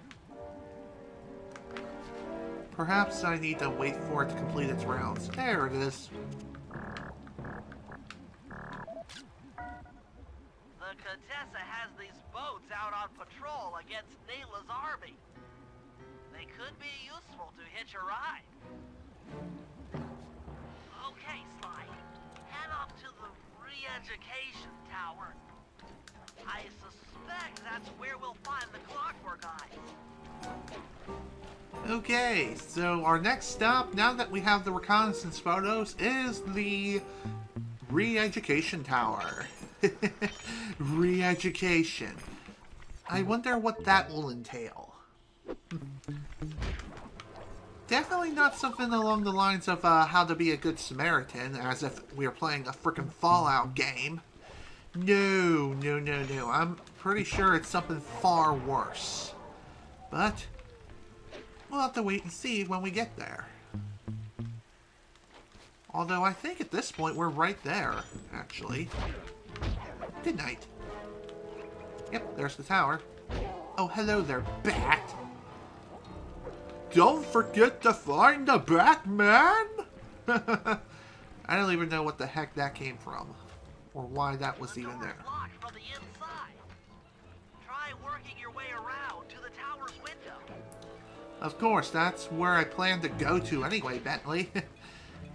Perhaps I need to wait for it to complete its rounds. There it is. The Contessa has these boats out on patrol against Neyla's army. They could be useful to hitch a ride. Okay, Sly. Head up to the re-education tower. I suspect that's where we'll find the Clockwork Eyes. Okay, so our next stop, now that we have the reconnaissance photos, is the re-education tower. Re-education. I wonder what that will entail. Definitely not something along the lines of how to be a good Samaritan, as if we were playing a frickin' Fallout game. No. I'm pretty sure it's something far worse. But we'll have to wait and see when we get there. Although I think at this point we're right there, actually. Good night. Yep, there's the tower. Oh, hello there, bat. Don't forget to find the Batman! I don't even know what the heck that came from. Or why that was even there. Locked from the inside. Try working your way around to the tower's window. Of course, that's where I plan to go to anyway, Bentley.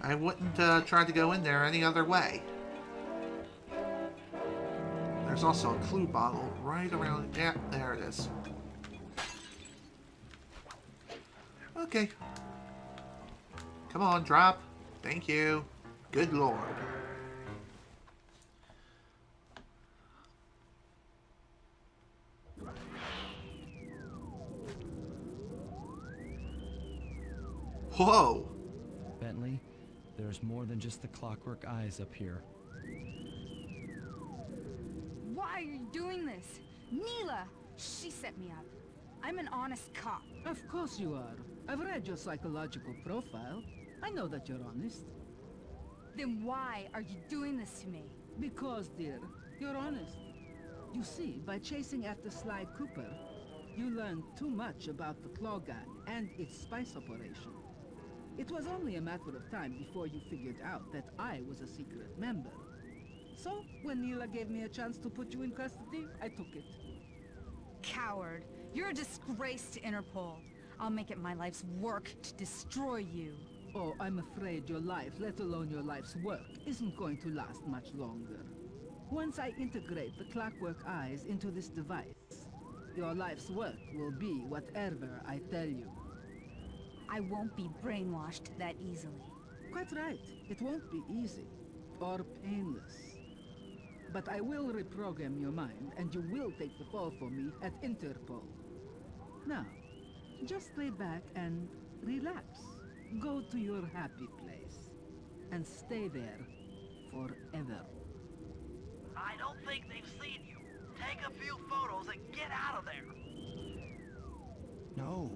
I wouldn't try to go in there any other way. There's also a clue bottle right around... Yeah, there it is. Okay. Come on, drop. Thank you. Good lord. Whoa! Bentley, there's more than just the Clockwork Eyes up here. Why are you doing this? Neyla! She set me up. I'm an honest cop. Of course you are. I've read your psychological profile. I know that you're honest. Then why are you doing this to me? Because, dear, you're honest. You see, by chasing after Sly Cooper, you learned too much about the Claw Gang and its spice operation. It was only a matter of time before you figured out that I was a secret member. So, when Neyla gave me a chance to put you in custody, I took it. Coward. You're a disgrace to Interpol. I'll make it my life's work to destroy you. Oh, I'm afraid your life, let alone your life's work, isn't going to last much longer. Once I integrate the Clockwork Eyes into this device, your life's work will be whatever I tell you. I won't be brainwashed that easily. Quite right. It won't be easy. Or painless. But I will reprogram your mind, and you will take the fall for me at Interpol. Now, just lay back and relax. Go to your happy place. And stay there forever. I don't think they've seen you. Take a few photos and get out of there. No,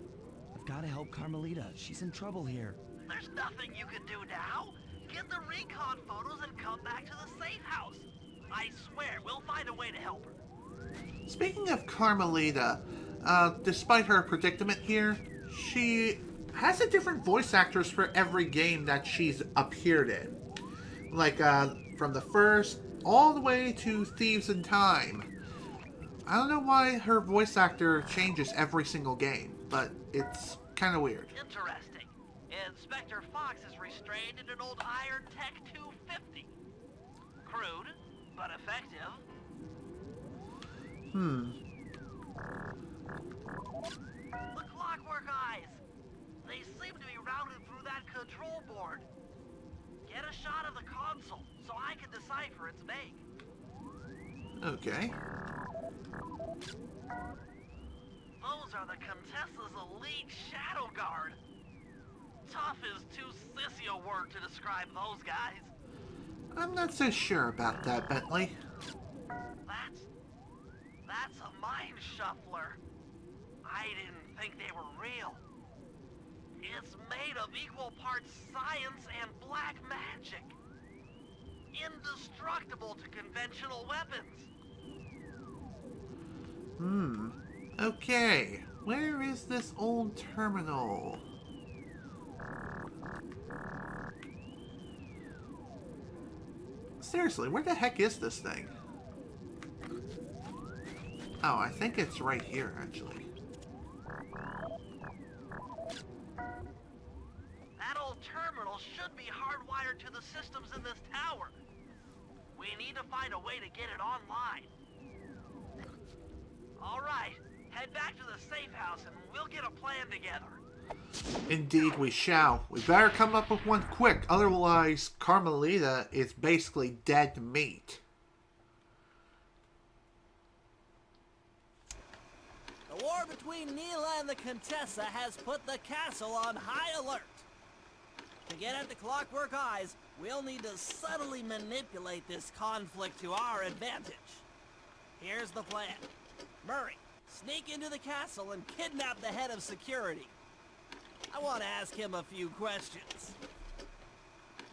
I've got to help Carmelita. She's in trouble here. There's nothing you can do now. Get the recon photos and come back to the safe house. I swear, we'll find a way to help her. Speaking of Carmelita, despite her predicament here, she has a different voice actress for every game that she's appeared in. Like, from the first all the way to Thieves in Time. I don't know why her voice actor changes every single game, but it's kind of weird. Interesting. Inspector Fox is restrained in an old Iron Tech 250. Crude, but effective. The Clockwork Eyes. They seem to be routed through that control board. Get a shot of the console so I can decipher its make. Okay. Those are the Contessa's elite shadow guard. Tough is too sissy a word to describe those guys. I'm not so sure about that, Bentley. That's a mind shuffler. I didn't think they were real. It's made of equal parts science and black magic. Indestructible to conventional weapons. Okay. Where is this old terminal? Seriously, where the heck is this thing? Oh, I think it's right here, actually. That old terminal should be hardwired to the systems in this tower. We need to find a way to get it online. All right, head back to the safe house and we'll get a plan together. Indeed we shall. We better come up with one quick, otherwise Carmelita is basically dead meat. The war between Neyla and the Contessa has put the castle on high alert. To get at the Clockwork Eyes, we'll need to subtly manipulate this conflict to our advantage. Here's the plan. Murray, sneak into the castle and kidnap the head of security. I want to ask him a few questions.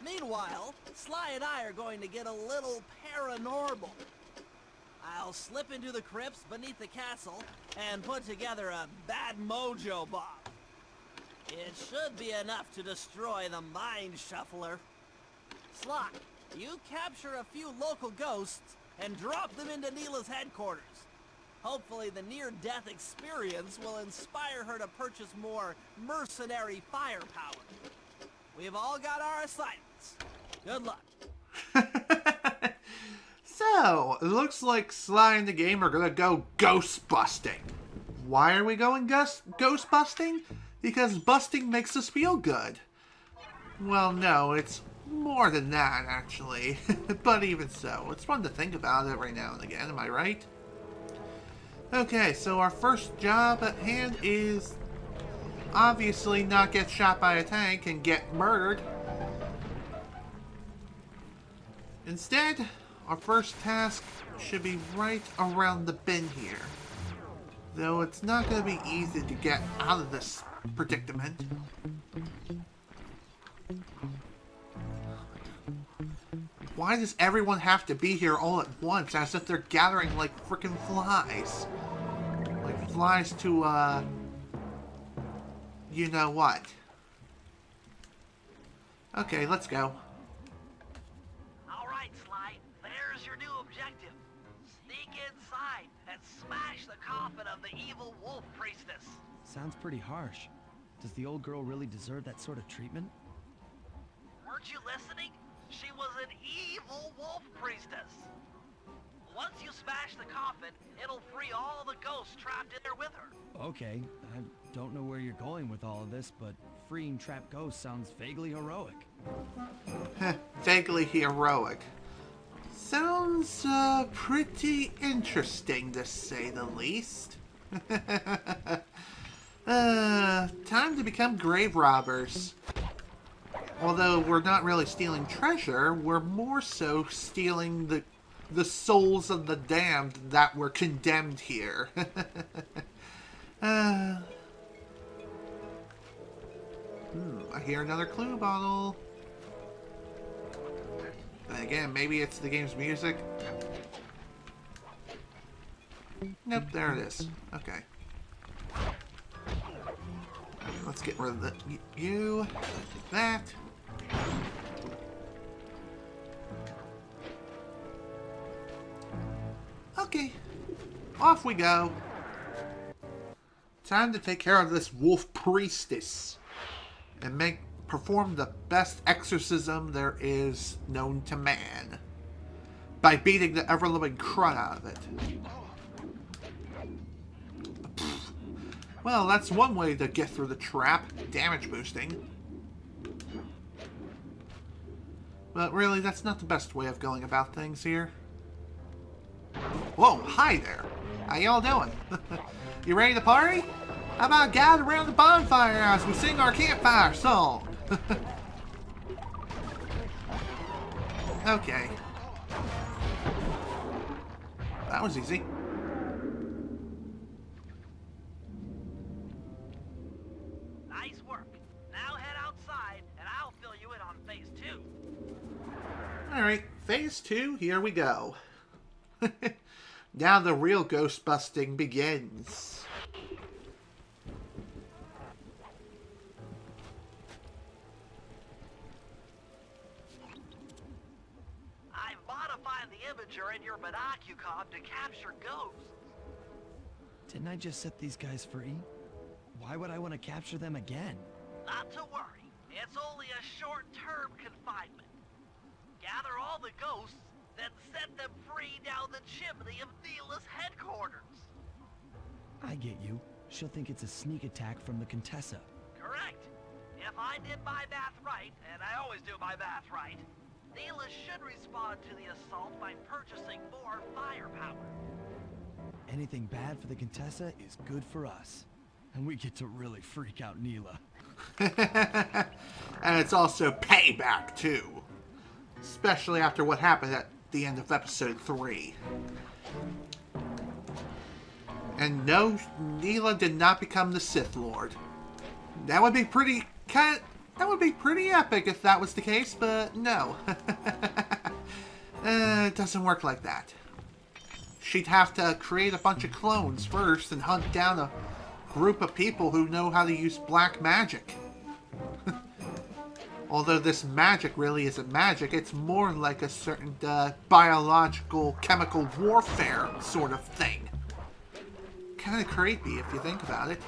Meanwhile, Sly and I are going to get a little paranormal. I'll slip into the crypts beneath the castle and put together a bad mojo bomb. It should be enough to destroy the Mind Shuffler. Sly, you capture a few local ghosts and drop them into Neyla's headquarters. Hopefully the near-death experience will inspire her to purchase more mercenary firepower. We've all got our assignments. Good luck. So, it looks like Sly and the game are gonna go ghost busting. Why are we going ghost busting? Because busting makes us feel good. Well, no, it's more than that, actually. But even so, it's fun to think about every now and again, am I right? Okay, so our first job at hand is obviously not get shot by a tank and get murdered. Instead, our first task should be right around the bend here. Though it's not going to be easy to get out of this predicament. Why does everyone have to be here all at once, as if they're gathering like frickin' flies? Like flies to, you know what. Okay, let's go. All right, Sly, there's your new objective. Sneak inside and smash the coffin of the evil wolf priestess. Sounds pretty harsh. Does the old girl really deserve that sort of treatment? Weren't you listening? She was an evil wolf priestess. Once you smash the coffin, it'll free all the ghosts trapped in there with her. Okay, I don't know where you're going with all of this, but freeing trapped ghosts sounds vaguely heroic. Vaguely heroic. Sounds, pretty interesting, to say the least. Time to become grave robbers. Although we're not really stealing treasure, we're more so stealing the souls of the damned that were condemned here. I hear another clue bottle. And again, maybe it's the game's music. Nope, there it is. Okay. Let's get rid of you. Take that. Okay. Off we go. Time to take care of this wolf priestess. And perform the best exorcism there is known to man. By beating the ever-living crud out of it. Well, that's one way to get through the trap. Damage boosting. But really, that's not the best way of going about things here. Whoa, hi there. How y'all doing? You ready to party? How about gather around the bonfire as we sing our campfire song? Okay. That was easy. Nice work. Now head outside and I'll fill you in on phase 2. Alright, phase 2, here we go. Now the real ghost busting begins. I've modified the imager in your binocucom to capture ghosts. Didn't I just set these guys free? Why would I want to capture them again? Not to worry. It's only a short-term confinement. Gather all the ghosts, then set them free down the chimney of Neyla's headquarters. I get you. She'll think it's a sneak attack from the Contessa. Correct. If I did my math right, and I always do my math right, Neyla should respond to the assault by purchasing more firepower. Anything bad for the Contessa is good for us. And we get to really freak out Neyla. And it's also payback, too. Especially after what happened at the end of episode 3. And no, Neyla did not become the Sith Lord. That would be pretty epic if that was the case, but no. It doesn't work like that. She'd have to create a bunch of clones first and hunt down a group of people who know how to use black magic. Although this magic really isn't magic, it's more like a certain biological, chemical warfare sort of thing. Kind of creepy if you think about it.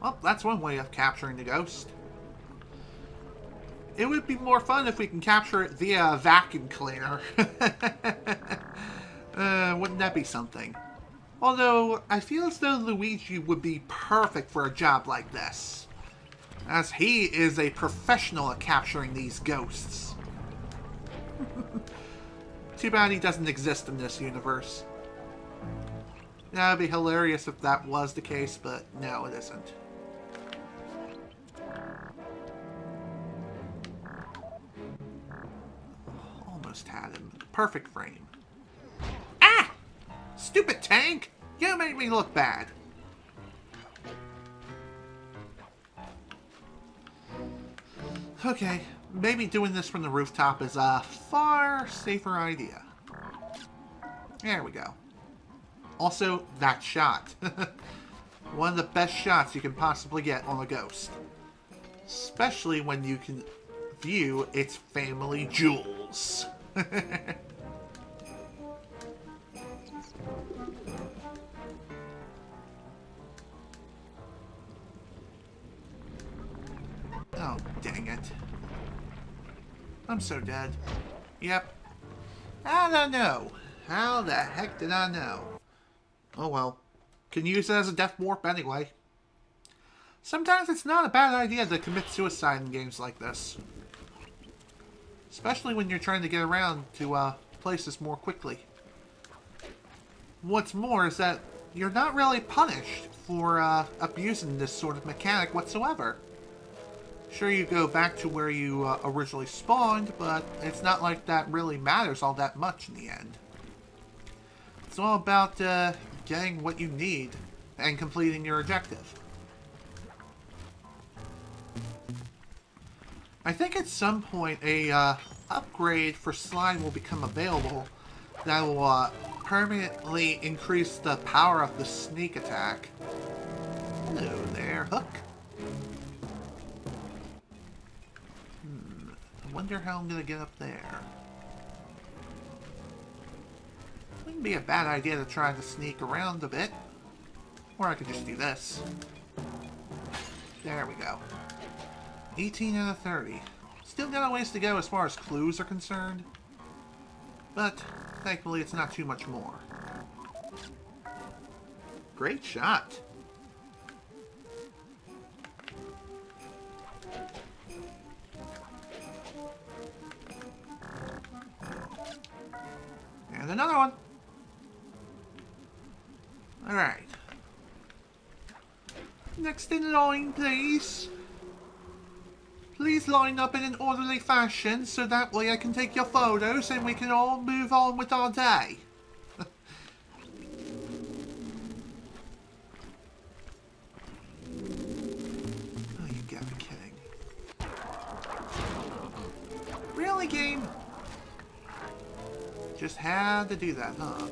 Well, that's one way of capturing the ghost. It would be more fun if we can capture it via a vacuum cleaner. Wouldn't that be something? Although, I feel as though Luigi would be perfect for a job like this, as he is a professional at capturing these ghosts. Too bad he doesn't exist in this universe. That would be hilarious if that was the case, but no, it isn't. Almost had him. Perfect frame. Ah! Stupid tank! You made me look bad. Okay, maybe doing this from the rooftop is a far safer idea. There we go. Also, that shot. One of the best shots you can possibly get on a ghost. Especially when you can view its family jewels. Oh, dang it. I'm so dead. Yep. I don't know. How the heck did I know? Oh well. Can use it as a death warp anyway. Sometimes it's not a bad idea to commit suicide in games like this. Especially when you're trying to get around to places more quickly. What's more is that you're not really punished for abusing this sort of mechanic whatsoever. Sure, you go back to where you originally spawned, but it's not like that really matters all that much in the end. It's all about getting what you need and completing your objective. I think at some point a upgrade for Sly will become available that will permanently increase the power of the sneak attack. Hello there, Hook. I wonder how I'm going to get up there. Wouldn't be a bad idea to try to sneak around a bit. Or I could just do this. There we go. 18 out of 30. Still got a ways to go as far as clues are concerned. But, thankfully, it's not too much more. Great shot. And another one. Alright. Next in line, please. Please line up in an orderly fashion so that way I can take your photos and we can all move on with our day. Oh, you gotta be kidding. Really, game? Just had to do that, huh?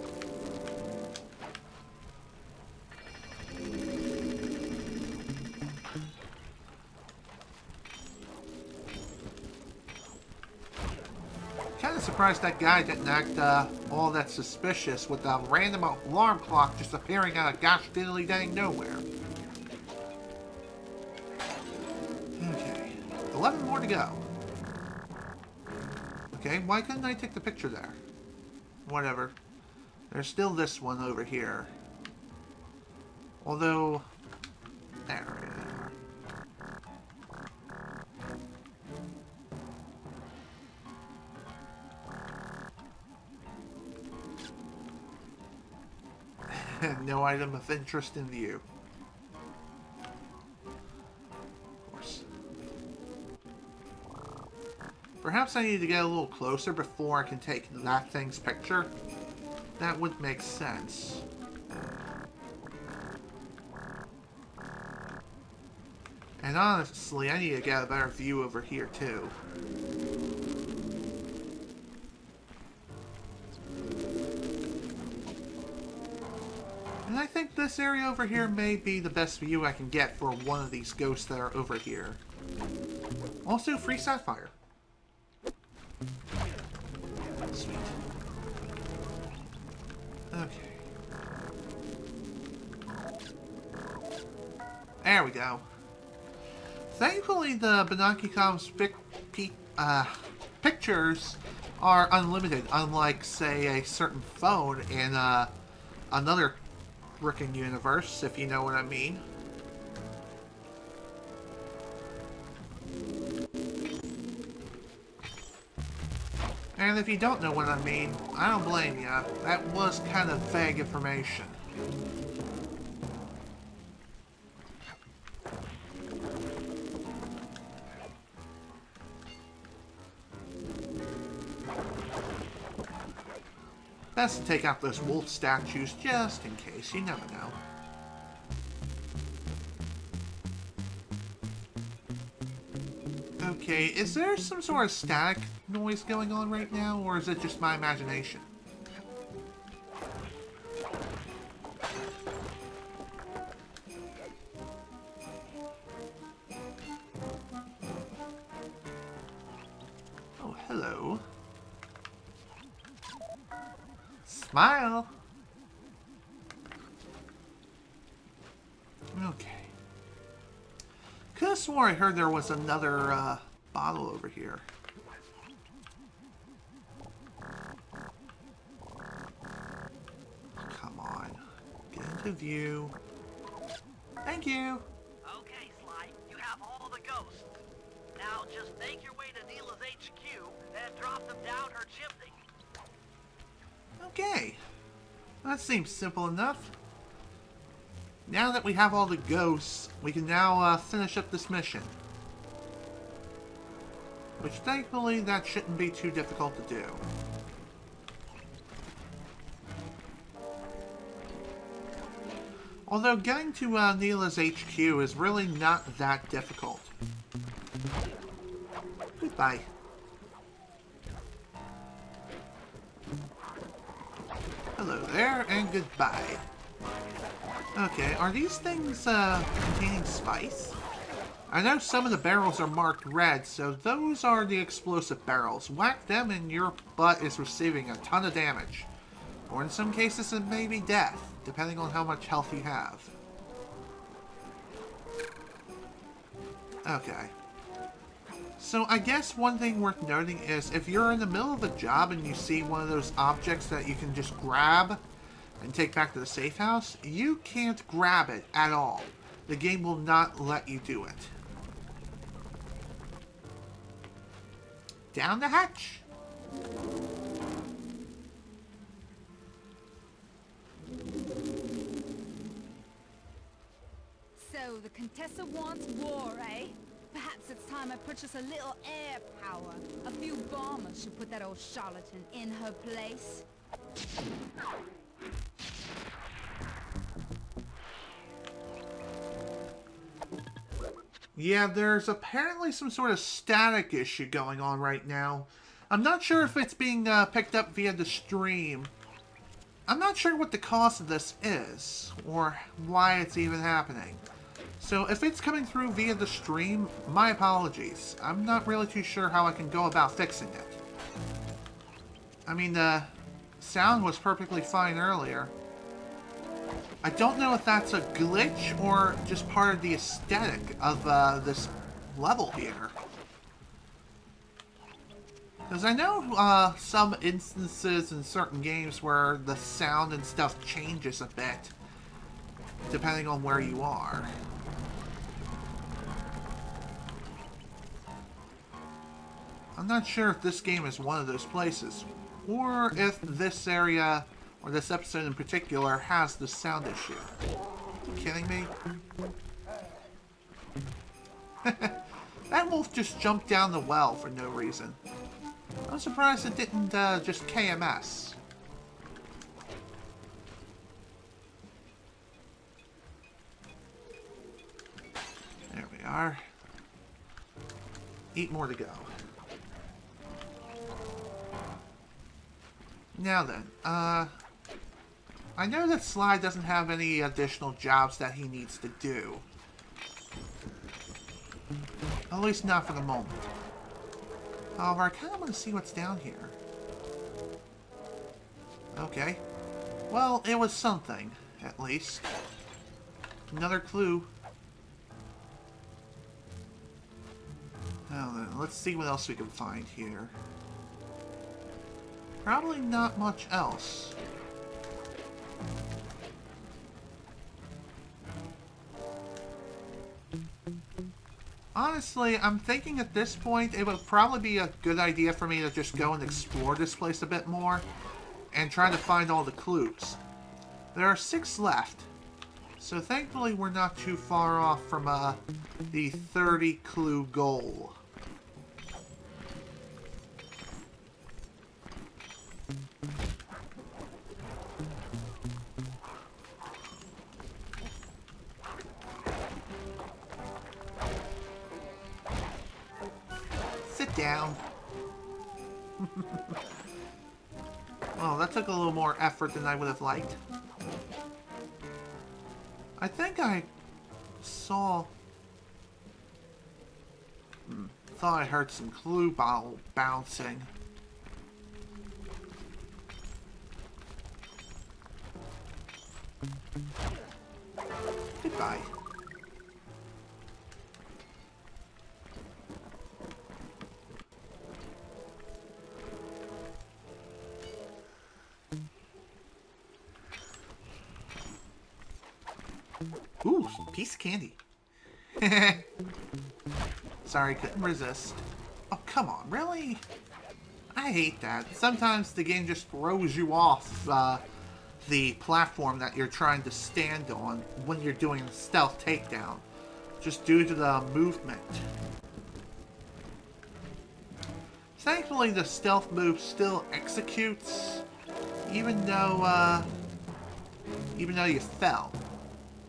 surprised that guy didn't act all that suspicious with a random alarm clock just appearing out of gosh diddly dang nowhere. Okay, 11 more to go. Okay, why couldn't I take the picture there? Whatever. There's still this one over here. Although... There we go. No item of interest in view. Of course. Perhaps I need to get a little closer before I can take that thing's picture. That would make sense. And honestly, I need to get a better view over here too. And I think this area over here may be the best view I can get for one of these ghosts that are over here. Also, free sapphire. Sweet. Okay. There we go. Thankfully, the Binocucom's pictures are unlimited, unlike, say, a certain phone in another frickin' universe, if you know what I mean. And if you don't know what I mean, I don't blame ya. That was kind of vague information. Best to take out those wolf statues just in case, you never know. Okay, is there some sort of static noise going on right now, or is it just my imagination? Oh, hello. Smile! Okay. Could've swore I heard there was another, bottle over here. Come on. Get into view. Thank you! Okay, Sly, you have all the ghosts. Now just make your way to Neyla's HQ and drop them down her chimney. Okay. That seems simple enough. Now that we have all the ghosts, we can now finish up this mission. Which thankfully that shouldn't be too difficult to do. Although getting to Neyla's HQ is really not that difficult. Goodbye. Hello there, and goodbye. Okay, are these things containing spice? I know some of the barrels are marked red, so those are the explosive barrels. Whack them and your butt is receiving a ton of damage. Or in some cases it may be death, depending on how much health you have. Okay. So I guess one thing worth noting is if you're in the middle of a job and you see one of those objects that you can just grab and take back to the safe house, you can't grab it at all. The game will not let you do it. Down the hatch. So the Contessa wants war, eh? Perhaps it's time I purchase a little air power. A few bombers should put that old charlatan in her place. Yeah, there's apparently some sort of static issue going on right now. I'm not sure if it's being picked up via the stream. I'm not sure what the cause of this is, or why it's even happening. So if it's coming through via the stream, my apologies. I'm not really too sure how I can go about fixing it. I mean, the sound was perfectly fine earlier. I don't know if that's a glitch or just part of the aesthetic of this level here. Because I know some instances in certain games where the sound and stuff changes a bit, depending on where you are. I'm not sure if this game is one of those places, or if this area, or this episode in particular, has the sound issue. Are you kidding me? That wolf just jumped down the well for no reason. I'm surprised it didn't just KMS. There we are. 8 more to go. Now then, I know that Sly doesn't have any additional jobs that he needs to do. At least not for the moment. However, I kind of want to see what's down here. Okay. Well, it was something, at least. Another clue. Now then, let's see what else we can find here. Probably not much else. Honestly, I'm thinking at this point it would probably be a good idea for me to just go and explore this place a bit more and try to find all the clues. There are 6 left, so thankfully we're not too far off from the 30 clue goal. Down. Well, that took a little more effort than I would have liked. I think I saw... thought I heard some clue bottle bouncing. Goodbye. Ooh, piece of candy. Sorry, couldn't resist. Oh, come on, really? I hate that. Sometimes the game just throws you off the platform that you're trying to stand on when you're doing a stealth takedown, just due to the movement. Thankfully, the stealth move still executes, even though you fell.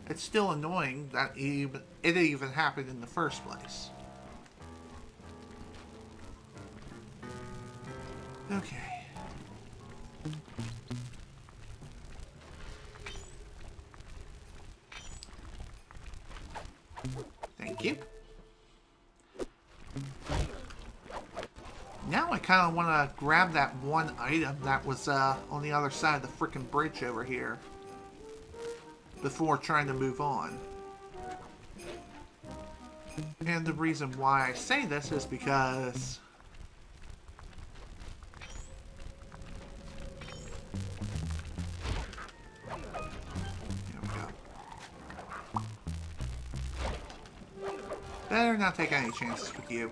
It's still annoying that it even happened in the first place. Okay. Thank you. Now I kind of want to grab that one item that was on the other side of the frickin' bridge over here before trying to move on. And the reason why I say this is because here we go. Better not take any chances with you.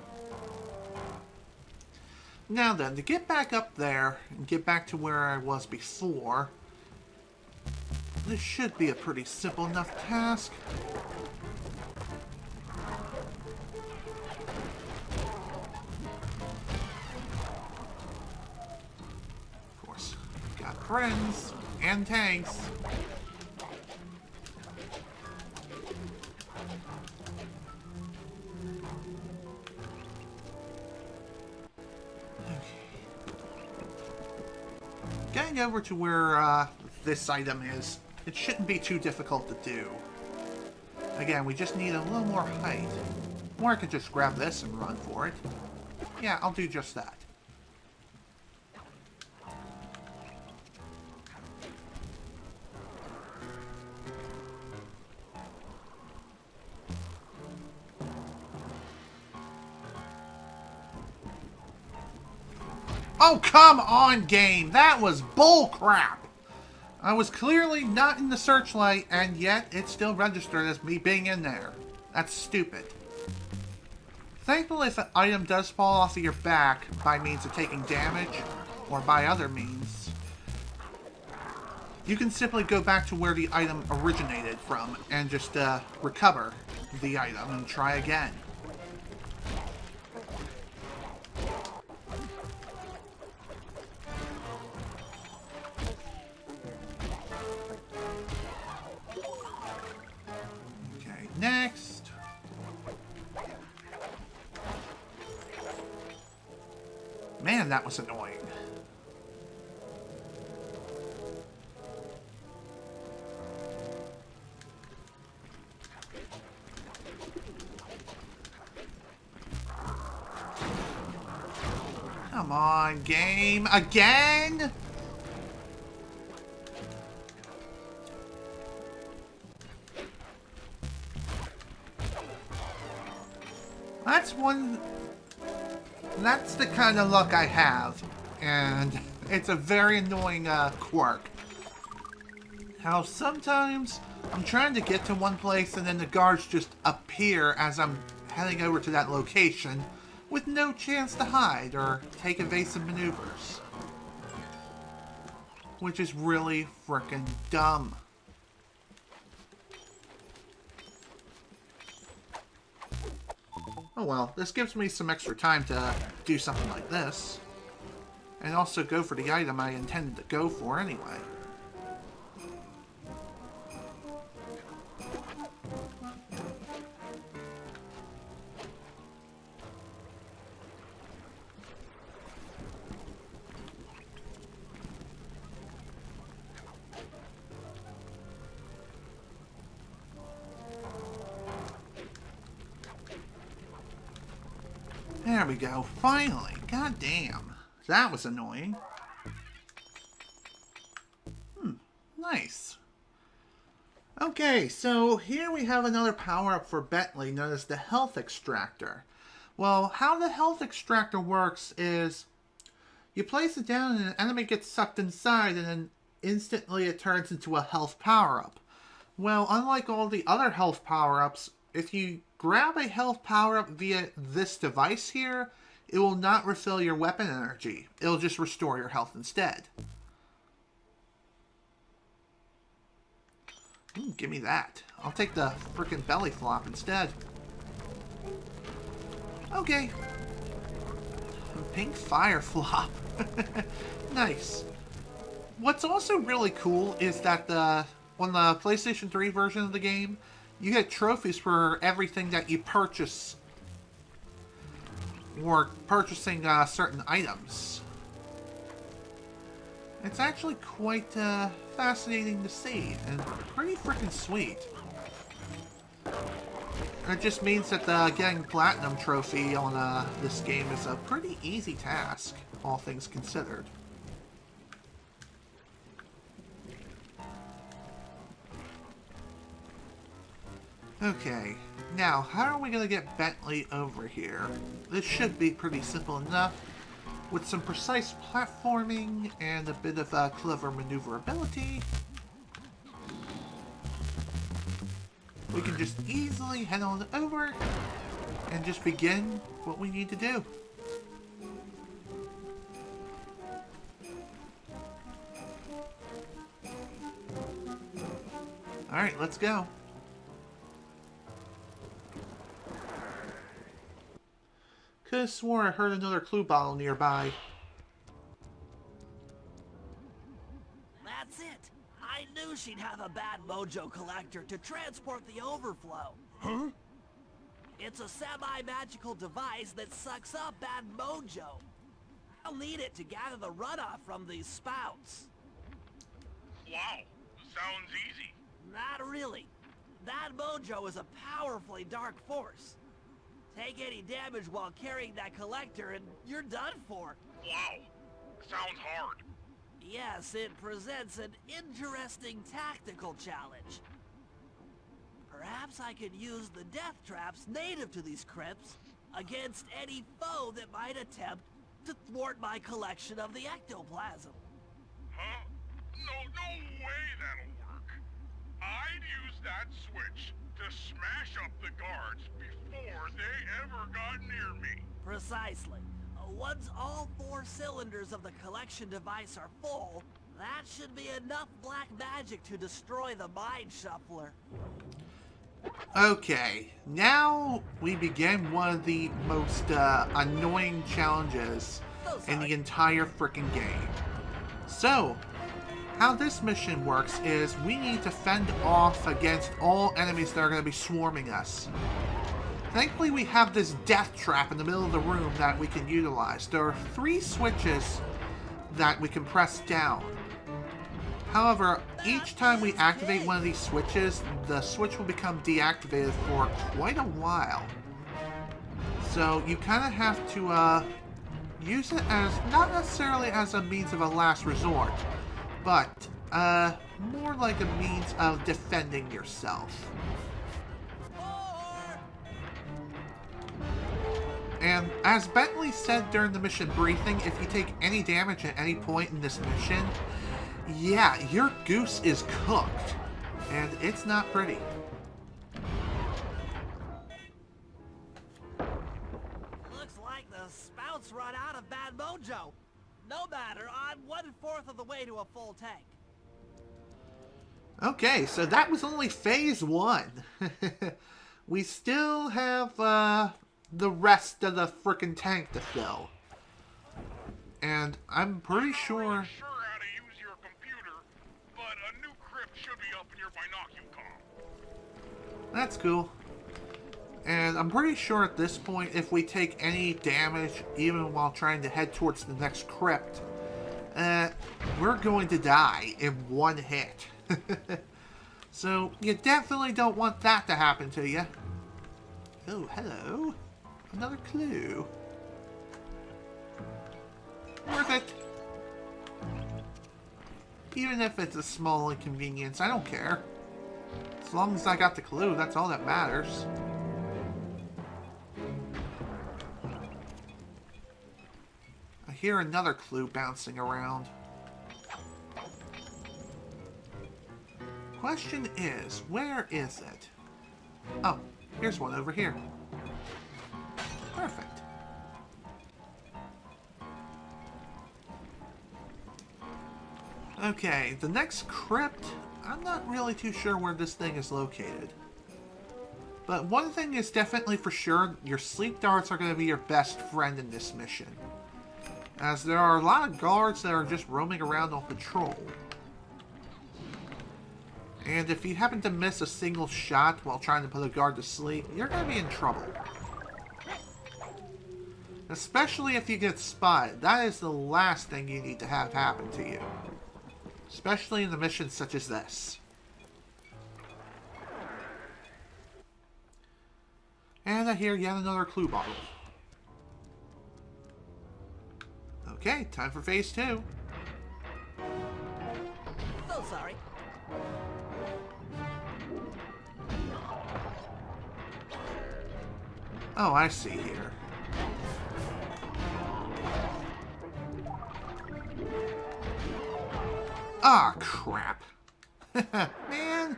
Now then, to get back up there and get back to where I was before, this should be a pretty simple enough task. Of course, got friends and tanks. Getting over to where this item is, it shouldn't be too difficult to do. Again, we just need a little more height. Or I could just grab this and run for it. Yeah, I'll do just that. Oh, come on, game! That was bull crap! I was clearly not in the searchlight, and yet it still registered as me being in there. That's stupid. Thankfully, if an item does fall off of your back by means of taking damage, or by other means, you can simply go back to where the item originated from and just recover the item and try again. Okay, next. Man, that was annoying. Come on, game. Again? That's the kind of luck I have. And it's a very annoying quirk. How sometimes I'm trying to get to one place and then the guards just appear as I'm heading over to that location with no chance to hide or take evasive maneuvers. Which is really frickin' dumb. Oh well, this gives me some extra time to do something like this. And also go for the item I intended to go for anyway. There we go, finally. God damn. That was annoying. Nice. Okay, so here we have another power-up for Bentley known as the Health Extractor. Well, how the Health Extractor works is you place it down and an enemy gets sucked inside and then instantly it turns into a health power-up. Well, unlike all the other health power-ups, if you grab a health power-up via this device here, it will not refill your weapon energy. It'll just restore your health instead. Ooh, give me that. I'll take the frickin' belly flop instead. Okay. Pink fire flop. Nice. What's also really cool is that on the PlayStation 3 version of the game, you get trophies for everything that you purchase or purchasing certain items. It's actually quite fascinating to see and pretty freaking sweet. It just means that getting Platinum Trophy on this game is a pretty easy task, all things considered. Okay, now how are we going to get Bentley over here? This should be pretty simple enough. With some precise platforming and a bit of clever maneuverability, we can just easily head on over and just begin what we need to do. Alright, let's go. Could've swore I heard another clue bottle nearby. That's it. I knew she'd have a bad mojo collector to transport the overflow. Huh? It's a semi-magical device that sucks up bad mojo. I'll need it to gather the runoff from these spouts. Wow, sounds easy. Not really. That mojo is a powerfully dark force. Take any damage while carrying that collector and you're done for. Wow, sounds hard. Yes, it presents an interesting tactical challenge. Perhaps I could use the death traps native to these crypts against any foe that might attempt to thwart my collection of the ectoplasm. Huh? No way that'll work. I'd use that switch to smash up the guards before they ever got near me. Precisely. Once all 4 cylinders of the collection device are full, that should be enough black magic to destroy the Mind Shuffler. Okay, now we begin one of the most annoying challenges in the entire freaking game. So, how this mission works is we need to fend off against all enemies that are going to be swarming us. Thankfully, we have this death trap in the middle of the room that we can utilize. There are 3 switches that we can press down. However, each time we activate one of these switches, the switch will become deactivated for quite a while. So you kind of have to use it as, not necessarily as a means of a last resort, but more like a means of defending yourself. And as Bentley said during the mission briefing, if you take any damage at any point in this mission, yeah, your goose is cooked. And it's not pretty. Looks like the spout's run out of bad mojo. No matter, I'm 1/4 of the way to a full tank. Okay, so that was only phase 1. We still have the rest of the frickin' tank to fill. And I'm pretty sure... I'm not sure how to use your computer, but a new crypt should be up in your binoculcom. That's cool. And I'm pretty sure at this point, if we take any damage, even while trying to head towards the next crypt, we're going to die in one hit. So, you definitely don't want that to happen to you. Oh, hello. Another clue. Worth it. Even if it's a small inconvenience, I don't care. As long as I got the clue, that's all that matters. I hear another clue bouncing around. Question is, where is it? Oh, here's one over here. Perfect. Okay, the next crypt, I'm not really too sure where this thing is located. But one thing is definitely for sure, your sleep darts are going to be your best friend in this mission. As there are a lot of guards that are just roaming around on patrol. And if you happen to miss a single shot while trying to put a guard to sleep, you're going to be in trouble. Especially if you get spotted. That is the last thing you need to have happen to you. Especially in a mission such as this. And I hear yet another clue bottle. Okay, time for phase 2. So sorry. Oh, I see here. Ah, crap. Man,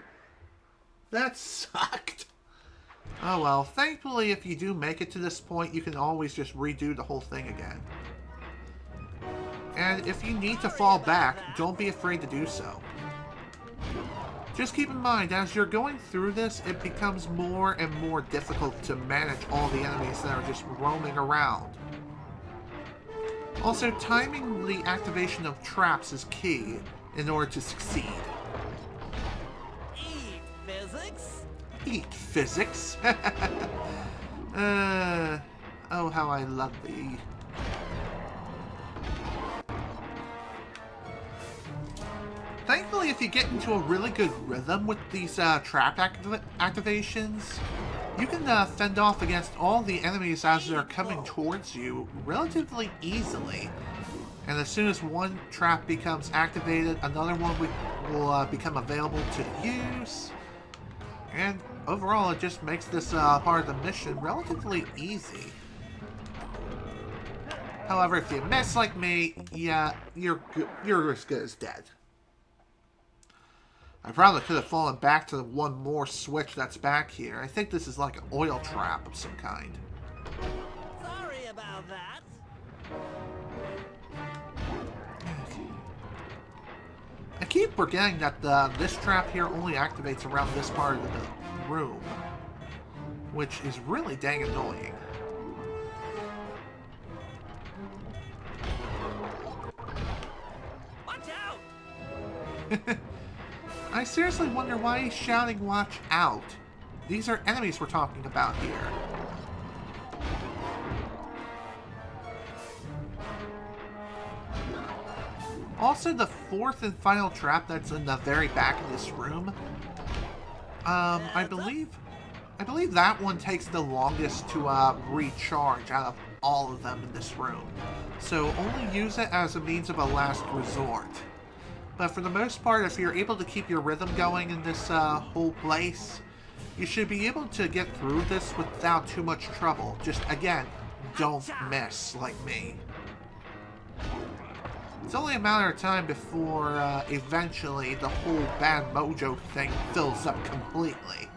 that sucked. Oh well, thankfully if you do make it to this point, you can always just redo the whole thing again. And if you need to fall back, don't be afraid to do so. Just keep in mind, as you're going through this, it becomes more and more difficult to manage all the enemies that are just roaming around. Also, timing the activation of traps is key in order to succeed. Eat physics? Eat physics? Oh, how I love thee. Thankfully, if you get into a really good rhythm with these trap activations, you can fend off against all the enemies as they're coming towards you relatively easily. And as soon as one trap becomes activated, another one will become available to use. And overall, it just makes this part of the mission relatively easy. However, if you miss like me, yeah, you're as good as dead. I probably could have fallen back to the one more switch that's back here. I think this is like an oil trap of some kind. Sorry about that. I keep forgetting that this trap here only activates around this part of the room, which is really dang annoying. Watch out! I seriously wonder why he's shouting "watch out." These are enemies we're talking about here. Also, the fourth and final trap that's in the very back of this room, I believe that one takes the longest to recharge out of all of them in this room. So only use it as a means of a last resort. But for the most part, if you're able to keep your rhythm going in this whole place, you should be able to get through this without too much trouble. Just, again, don't miss like me. It's only a matter of time before eventually the whole bad mojo thing fills up completely.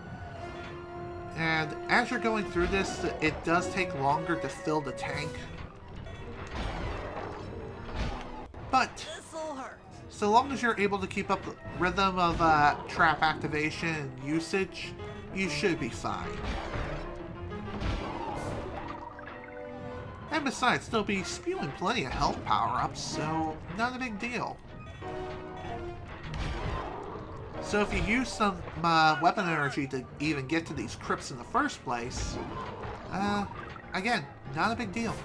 And as you're going through this, it does take longer to fill the tank. But This'll hurt. so long as you're able to keep up the rhythm of trap activation and usage, you should be fine. And besides, they'll be spewing plenty of health power-ups, so not a big deal. So if you use some weapon energy to even get to these crypts in the first place, again, not a big deal.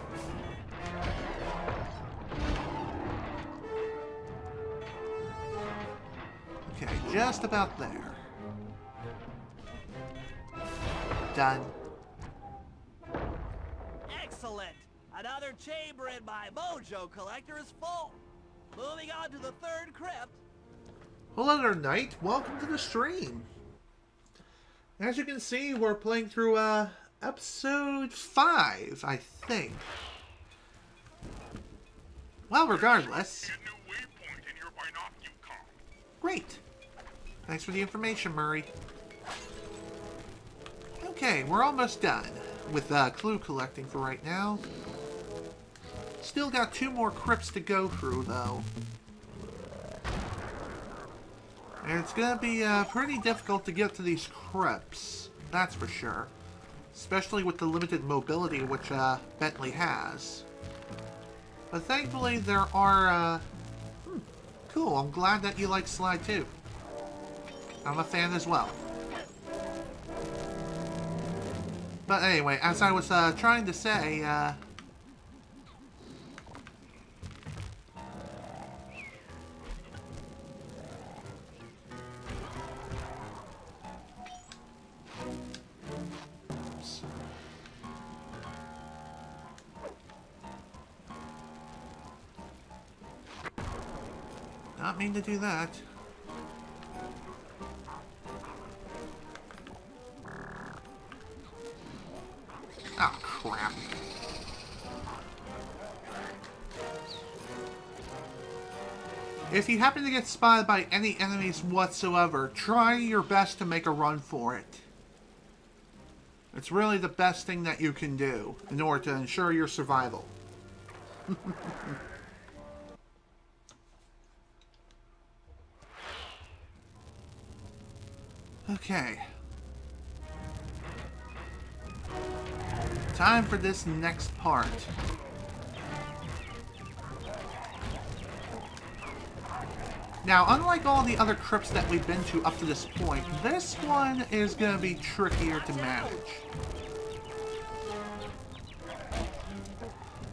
Okay, just about there. Done. Excellent. Another chamber in my mojo collector is full. Moving on to the third crypt. Hello there, Knight. Welcome to the stream. As you can see, we're playing through episode 5, I think. Well, regardless. Great. Thanks for the information, Murray. Okay, we're almost done with clue collecting for right now. Still got 2 more crypts to go through, though. And it's going to be pretty difficult to get to these crypts, that's for sure. Especially with the limited mobility which Bentley has. But thankfully there are... cool, I'm glad that you like Sly too. I'm a fan as well. But anyway, as I was trying to say, not mean to do that. Oh, crap. If you happen to get spotted by any enemies whatsoever, try your best to make a run for it. It's really the best thing that you can do in order to ensure your survival. Okay. Time for this next part. Now, unlike all the other crypts that we've been to up to this point, this one is going to be trickier to manage.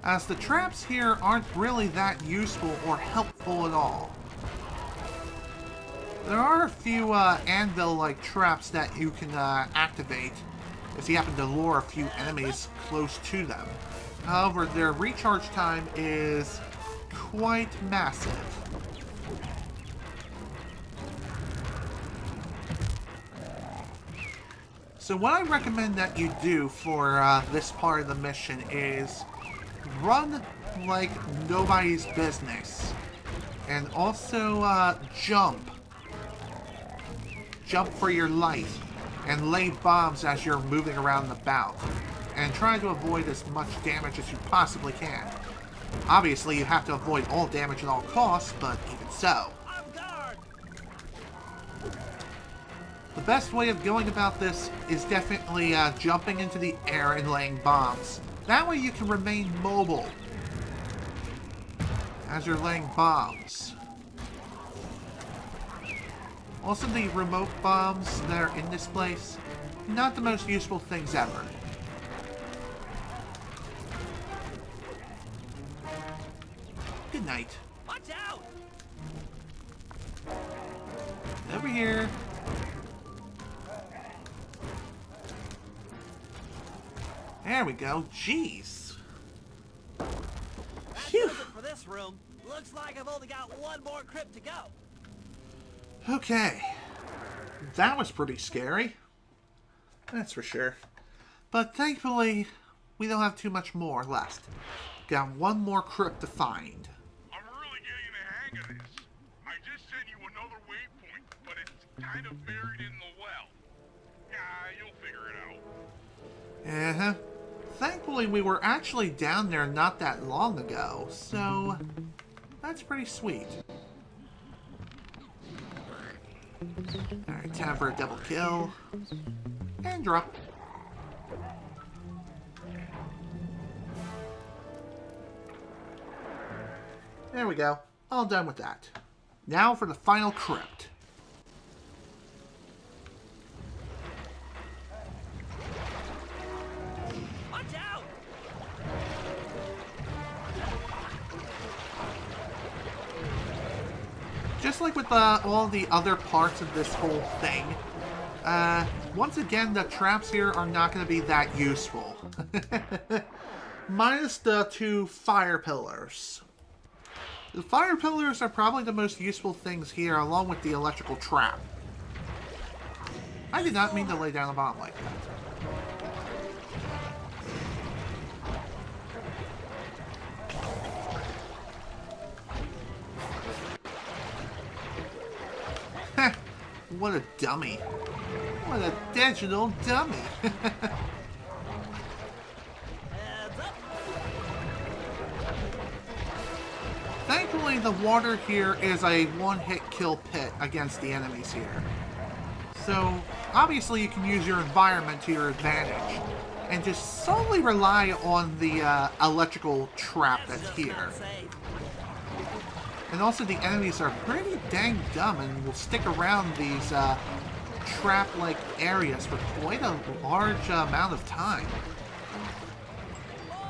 As the traps here aren't really that useful or helpful at all. There are a few anvil-like traps that you can activate if you happen to lure a few enemies close to them. However, their recharge time is quite massive. So what I recommend that you do for this part of the mission is run like nobody's business. And also, jump. Jump for your life. And lay bombs as you're moving around the bout. And try to avoid as much damage as you possibly can. Obviously, you have to avoid all damage at all costs, but even so. The best way of going about this is definitely jumping into the air and laying bombs. That way you can remain mobile as you're laying bombs. Also, the remote bombs that are in this place, not the most useful things ever. Good night. Watch out! Over here. There we go. Jeez. That's Phew. it for this room. Looks like I've only got one more crypt to go. Okay. That was pretty scary. That's for sure. But thankfully, we don't have too much more left. Got one more crypt to find. I'm really getting the hang of this. I just sent you another waypoint, but it's kind of buried in the well. Yeah, you'll figure it out. Uh-huh. Thankfully, we were actually down there not that long ago, so that's pretty sweet. Alright, time for a double kill. And drop. There we go. All done with that. Now for the final crypt. Watch out! Just like with all the other parts of this whole thing, once again, the traps here are not going to be that useful. Minus the two fire pillars. The fire pillars are probably the most useful things here, along with the electrical trap. I did not mean to lay down a bomb like that. What a dummy. What a digital dummy. Heads up! Thankfully, the water here is a one-hit kill pit against the enemies here. So, obviously you can use your environment to your advantage, and just solely rely on the electrical trap that's here. And also the enemies are pretty dang dumb and will stick around these trap-like areas for quite a large amount of time.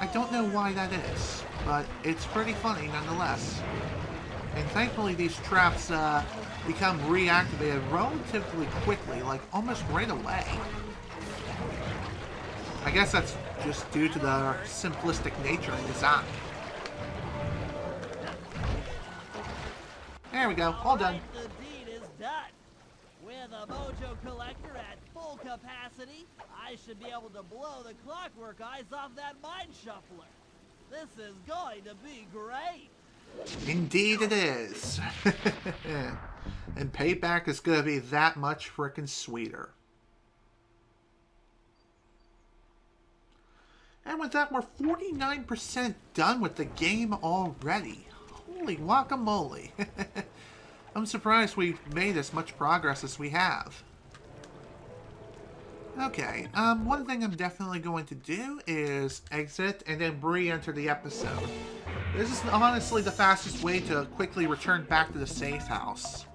I don't know why that is, but it's pretty funny nonetheless. And thankfully these traps become reactivated relatively quickly, like almost right away. I guess that's just due to their simplistic nature and design. There we go, all done. The deed is done. With a mojo collector at full capacity, I should be able to blow the Clockwork Eyes off that mine shuffler. This is going to be great. Indeed it is. And payback is going to be that much frickin' sweeter. And with that, we're 49% done with the game already. Holy guacamole. I'm surprised we've made as much progress as we have. Okay, one thing I'm definitely going to do is exit and then re-enter the episode. This is honestly the fastest way to quickly return back to the safe house.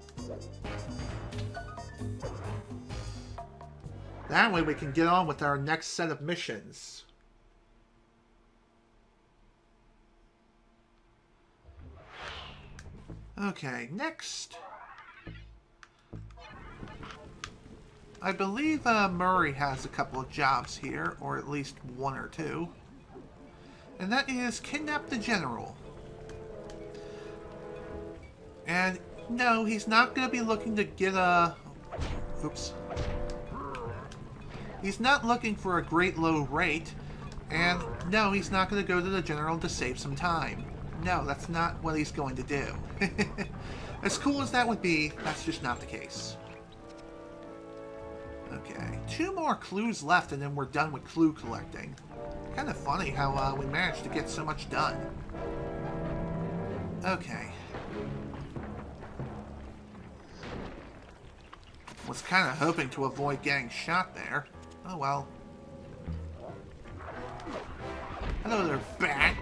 That way we can get on with our next set of missions. Okay, next. I believe Murray has a couple of jobs here, or at least one or two. And that is kidnap the general. And no, he's not going to be looking to get a... Oops. He's not looking for a great low rate. And no, he's not going to go to the general to save some time. No, that's not what he's going to do. As cool as that would be, that's just not the case. Okay, 2 more clues left and then we're done with clue collecting. Kind of funny how we managed to get so much done. Okay. Was kind of hoping to avoid getting shot there. Oh well. Hello there, bat!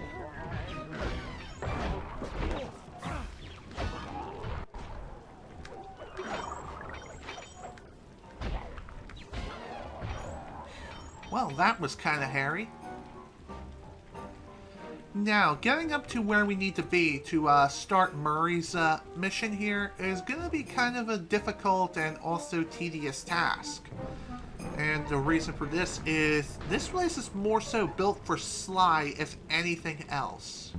Well, that was kind of hairy. Now, getting up to where we need to be to start Murray's mission here is going to be kind of a difficult and also tedious task. And the reason for this is, this place is more so built for Sly, if anything else.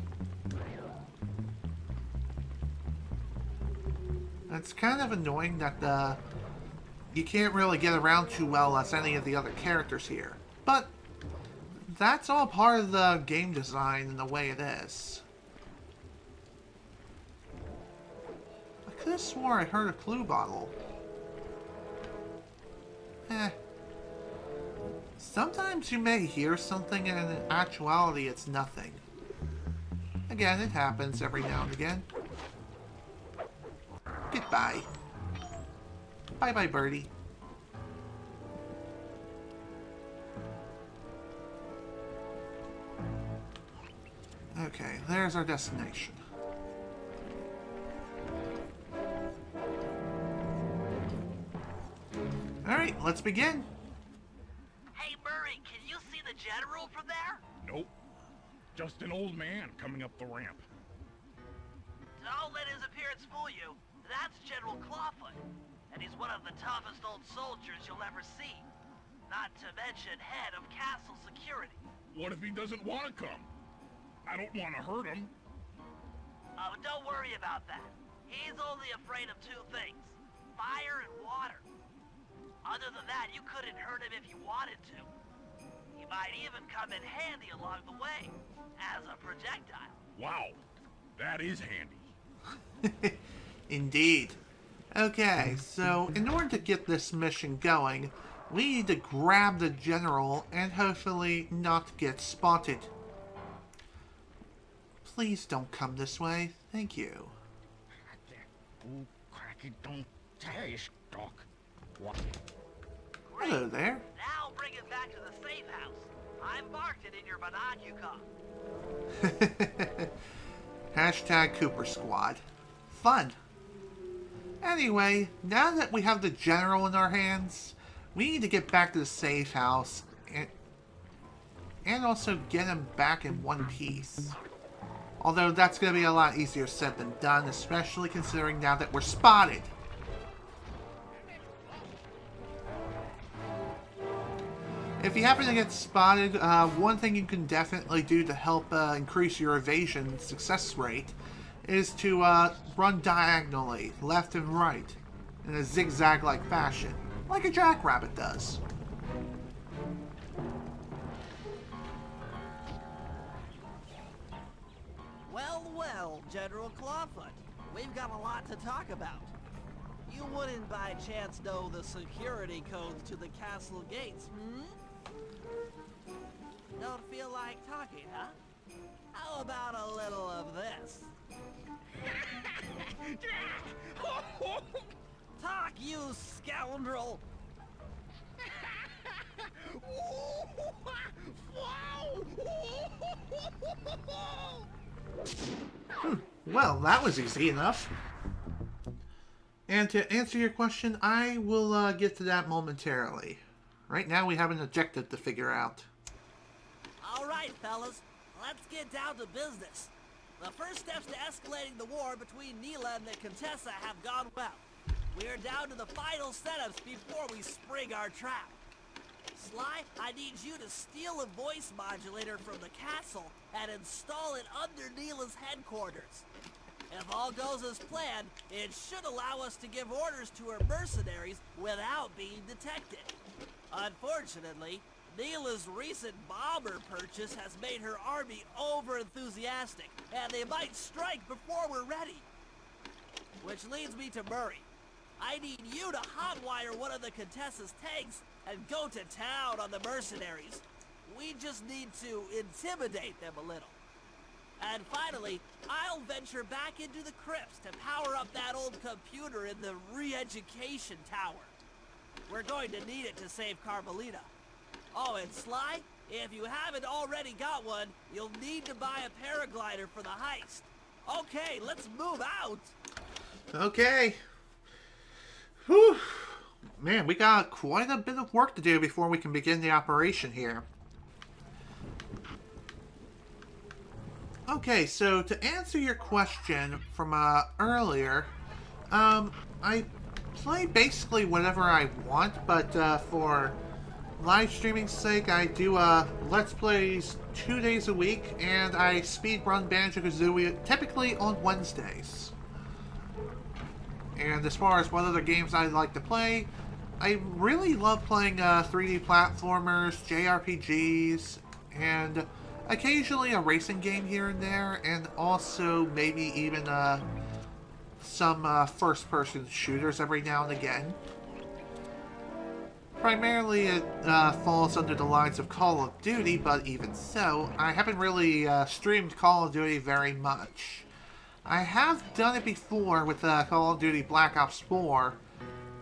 It's kind of annoying that you can't really get around too well as any of the other characters here. But that's all part of the game design and the way it is. I could have swore I heard a clue bottle. Sometimes you may hear something and in actuality it's nothing. Again, it happens every now and again. Goodbye. Bye-bye, birdie. Okay, there's our destination. Alright, let's begin. Hey, Murray, can you see the general from there? Nope. Just an old man coming up the ramp. Don't let his appearance fool you. That's General Clawfoot, and he's one of the toughest old soldiers you'll ever see. Not to mention head of castle security. What if he doesn't want to come? I don't want to hurt him. Oh, don't worry about that. He's only afraid of 2 things. Fire and water. Other than that, you couldn't hurt him if you wanted to. He might even come in handy along the way, as a projectile. Wow, that is handy. Indeed. Okay, so in order to get this mission going, we need to grab the general and hopefully not get spotted. Please don't come this way. Thank you. Hello there. Now bring it back to the safe house. I marked it in your binocular. Hashtag Cooper Squad. Fun. Anyway, now that we have the general in our hands, we need to get back to the safe house and also get him back in one piece. Although that's going to be a lot easier said than done, especially considering now that we're spotted. If you happen to get spotted, one thing you can definitely do to help increase your evasion success rate is to run diagonally, left and right, in a zigzag-like fashion, like a jackrabbit does. Well, General Clawfoot, we've got a lot to talk about. You wouldn't by chance know the security codes to the castle gates, hmm? Don't feel like talking, huh? How about a little of this? Talk, you scoundrel! Well, that was easy enough. And to answer your question, I will get to that momentarily. Right now we have an objective to figure out. Alright, fellas, let's get down to business. The first steps to escalating the war between Neyla and the Contessa have gone well. We're down to the final setups before we spring our trap. Sly, I need you to steal a voice modulator from the castle and install it under Neyla's headquarters. If all goes as planned, it should allow us to give orders to her mercenaries without being detected. Unfortunately, Neyla's recent bomber purchase has made her army over-enthusiastic, and they might strike before we're ready. Which leads me to Murray. I need you to hotwire one of the Contessa's tanks and go to town on the mercenaries. We just need to intimidate them a little. And finally, I'll venture back into the crypts to power up that old computer in the re-education tower. We're going to need it to save Carmelita. Oh, and Sly, if you haven't already got one, you'll need to buy a paraglider for the heist. Okay, let's move out. Okay. Whew. Man, we got quite a bit of work to do before we can begin the operation here. Okay, so to answer your question from earlier, I play basically whatever I want, but for live streaming's sake, I do Let's Plays 2 days a week, and I speedrun Banjo-Kazooie typically on Wednesdays. And as far as what other games I like to play, I really love playing 3D platformers, JRPGs, and occasionally a racing game here and there, and also maybe even some first-person shooters every now and again. Primarily it falls under the lines of Call of Duty, but even so, I haven't really streamed Call of Duty very much. I have done it before with Call of Duty Black Ops 4,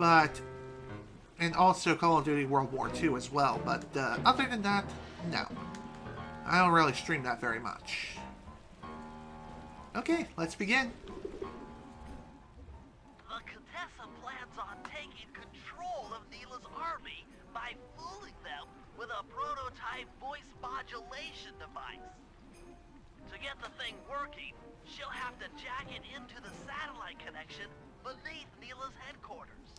and also Call of Duty World War II as well, but other than that, no. I don't really stream that very much. Okay, let's begin. The Contessa plans on taking control of Neyla's army by fooling them with a prototype voice modulation device. To get the thing working, she'll have to jack it into the satellite connection beneath Neyla's headquarters.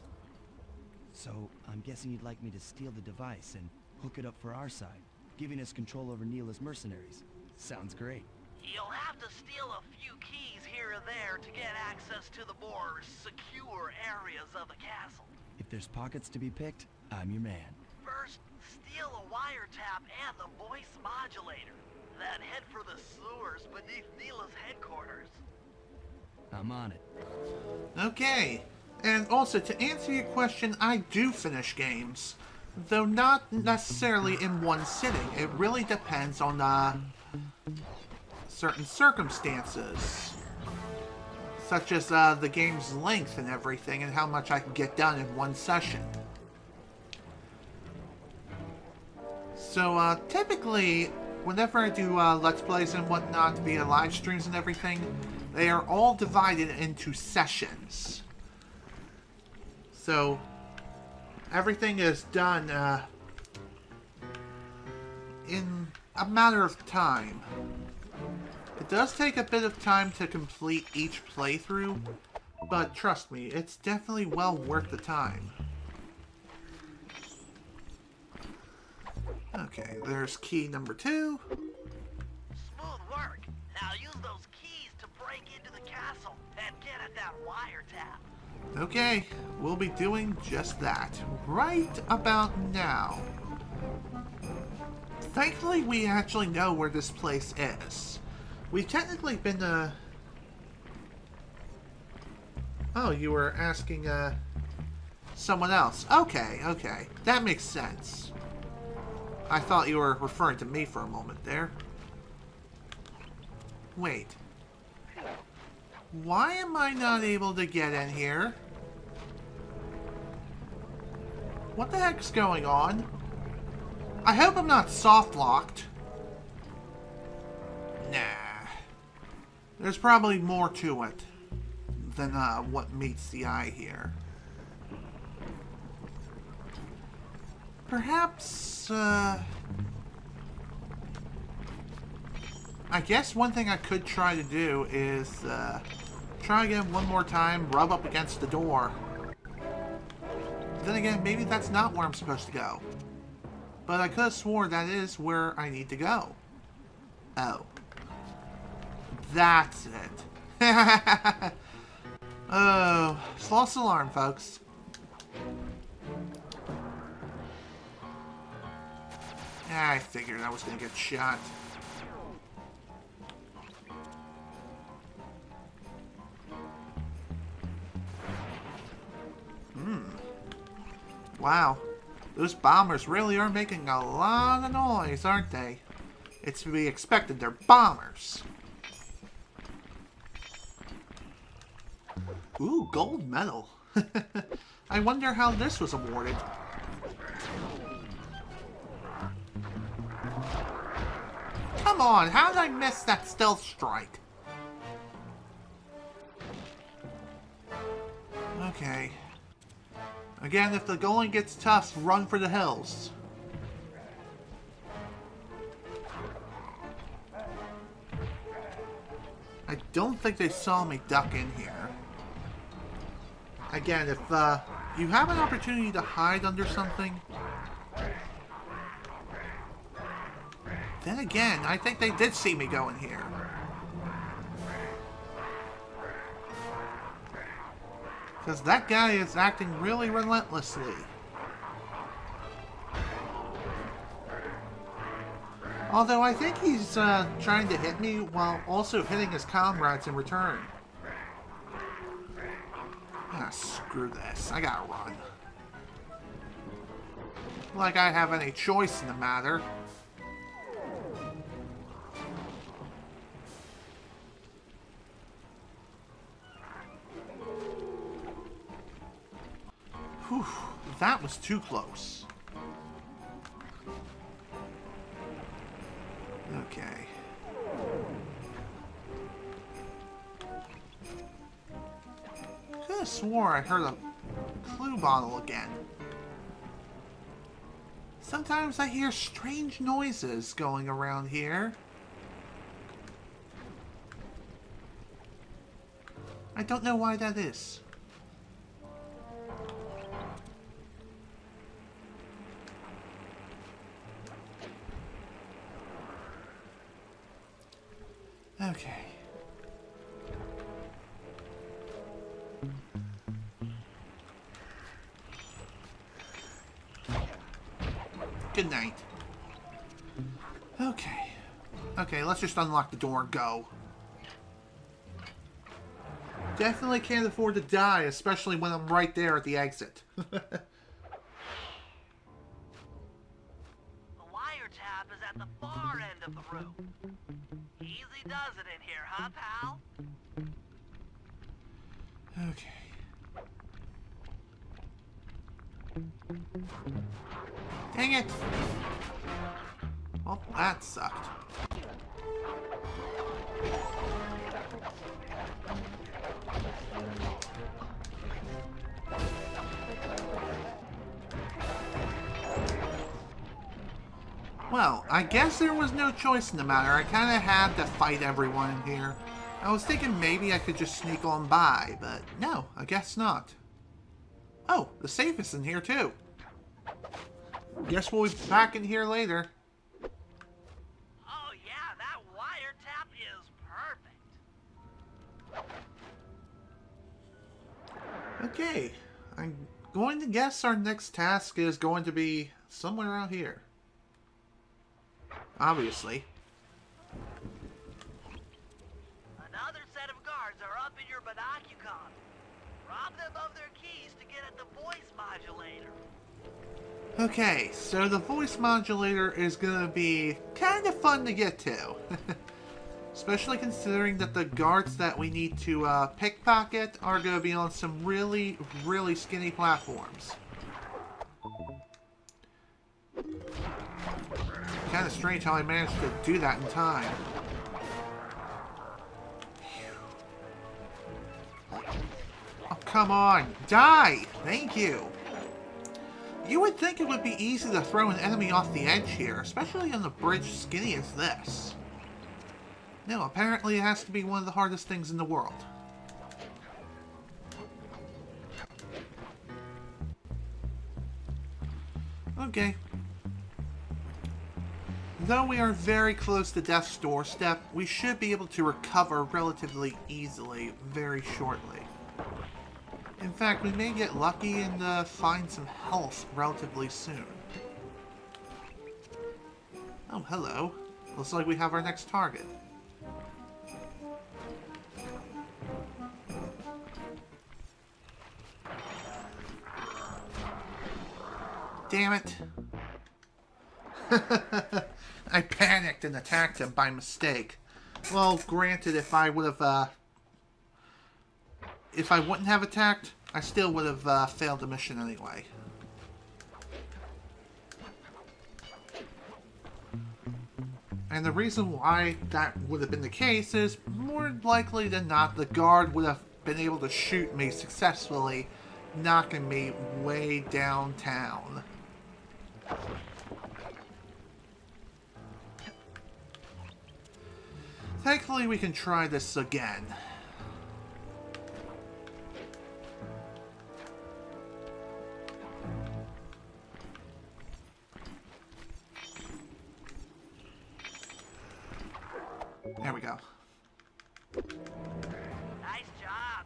So, I'm guessing you'd like me to steal the device and hook it up for our side, giving us control over Neyla's mercenaries. Sounds great. You'll have to steal a few keys here and there to get access to the more secure areas of the castle. If there's pockets to be picked, I'm your man. First, steal a wiretap and the voice modulator. Then head for the sewers beneath Neyla's headquarters. I'm on it. Okay, and also to answer your question, I do finish games. Though not necessarily in one sitting. It really depends on certain circumstances. Such as the game's length and everything, and how much I can get done in one session. So typically, whenever I do Let's Plays and whatnot via live streams and everything, they are all divided into sessions. So everything is done in a matter of time. It does take a bit of time to complete each playthrough, but trust me, it's definitely well worth the time. Okay, there's key number 2. Smooth work. Now use those keys to break into the castle and get at that wiretap. Okay, we'll be doing just that right about now. Thankfully, we actually know where this place is. We've technically been, Oh, you were asking, someone else. Okay, okay. That makes sense. I thought you were referring to me for a moment there. Wait. Why am I not able to get in here? What the heck's going on? I hope I'm not soft-locked. Nah. There's probably more to it than what meets the eye here. Perhaps, I guess one thing I could try to do is, try again one more time, rub up against the door. Then again, maybe that's not where I'm supposed to go. But I could have sworn that is where I need to go. Oh. That's it. Oh, false alarm, folks. I figured I was gonna get shot. Wow. Those bombers really are making a lot of noise, aren't they? It's to be expected, they're bombers. Ooh, gold medal. I wonder how this was awarded. Come on, how did I miss that stealth strike? Okay. Again, if the going gets tough, run for the hills. I don't think they saw me duck in here. Again, if you have an opportunity to hide under something, then again, I think they did see me go in here. Because that guy is acting really relentlessly. Although I think he's trying to hit me while also hitting his comrades in return. Ah, screw this. I gotta run. Like I have any choice in the matter. Whew, that was too close. Okay. Could have swore I heard a clue bottle again. Sometimes I hear strange noises going around here. I don't know why that is. Okay. Good night. Okay. Okay, let's just unlock the door and go. Definitely can't afford to die, especially when I'm right there at the exit. The wiretap is at the far end of the room. Easy does it in here, huh, pal? Okay. Dang it! Well, that sucked. Well, I guess there was no choice in the matter. I kind of had to fight everyone in here. I was thinking maybe I could just sneak on by, but no, I guess not. Oh, the safe is in here too. Guess we'll be back in here later. Oh yeah, that wiretap is perfect. Okay, I'm going to guess our next task is going to be somewhere out here. Obviously. Another set of guards are up in your binocucon. Rob them of their keys to get at the voice modulator. Okay, so the voice modulator is going to be kind of fun to get to. Especially considering that the guards that we need to pickpocket are going to be on some really, really skinny platforms. Kind of strange how I managed to do that in time. Oh, come on. Die! Thank you. You would think it would be easy to throw an enemy off the edge here, especially on a bridge skinny as this. No, apparently it has to be one of the hardest things in the world. Okay. Though we are very close to death's doorstep, we should be able to recover relatively easily very shortly. In fact, we may get lucky and find some health relatively soon. Oh, hello. Looks like we have our next target. Damn it. I panicked and attacked him by mistake. Well, granted, if I would have, if I wouldn't have attacked, I still would have failed the mission anyway. And the reason why that would have been the case is, more likely than not, the guard would have been able to shoot me successfully, knocking me way downtown. Thankfully, we can try this again. There we go. Nice job.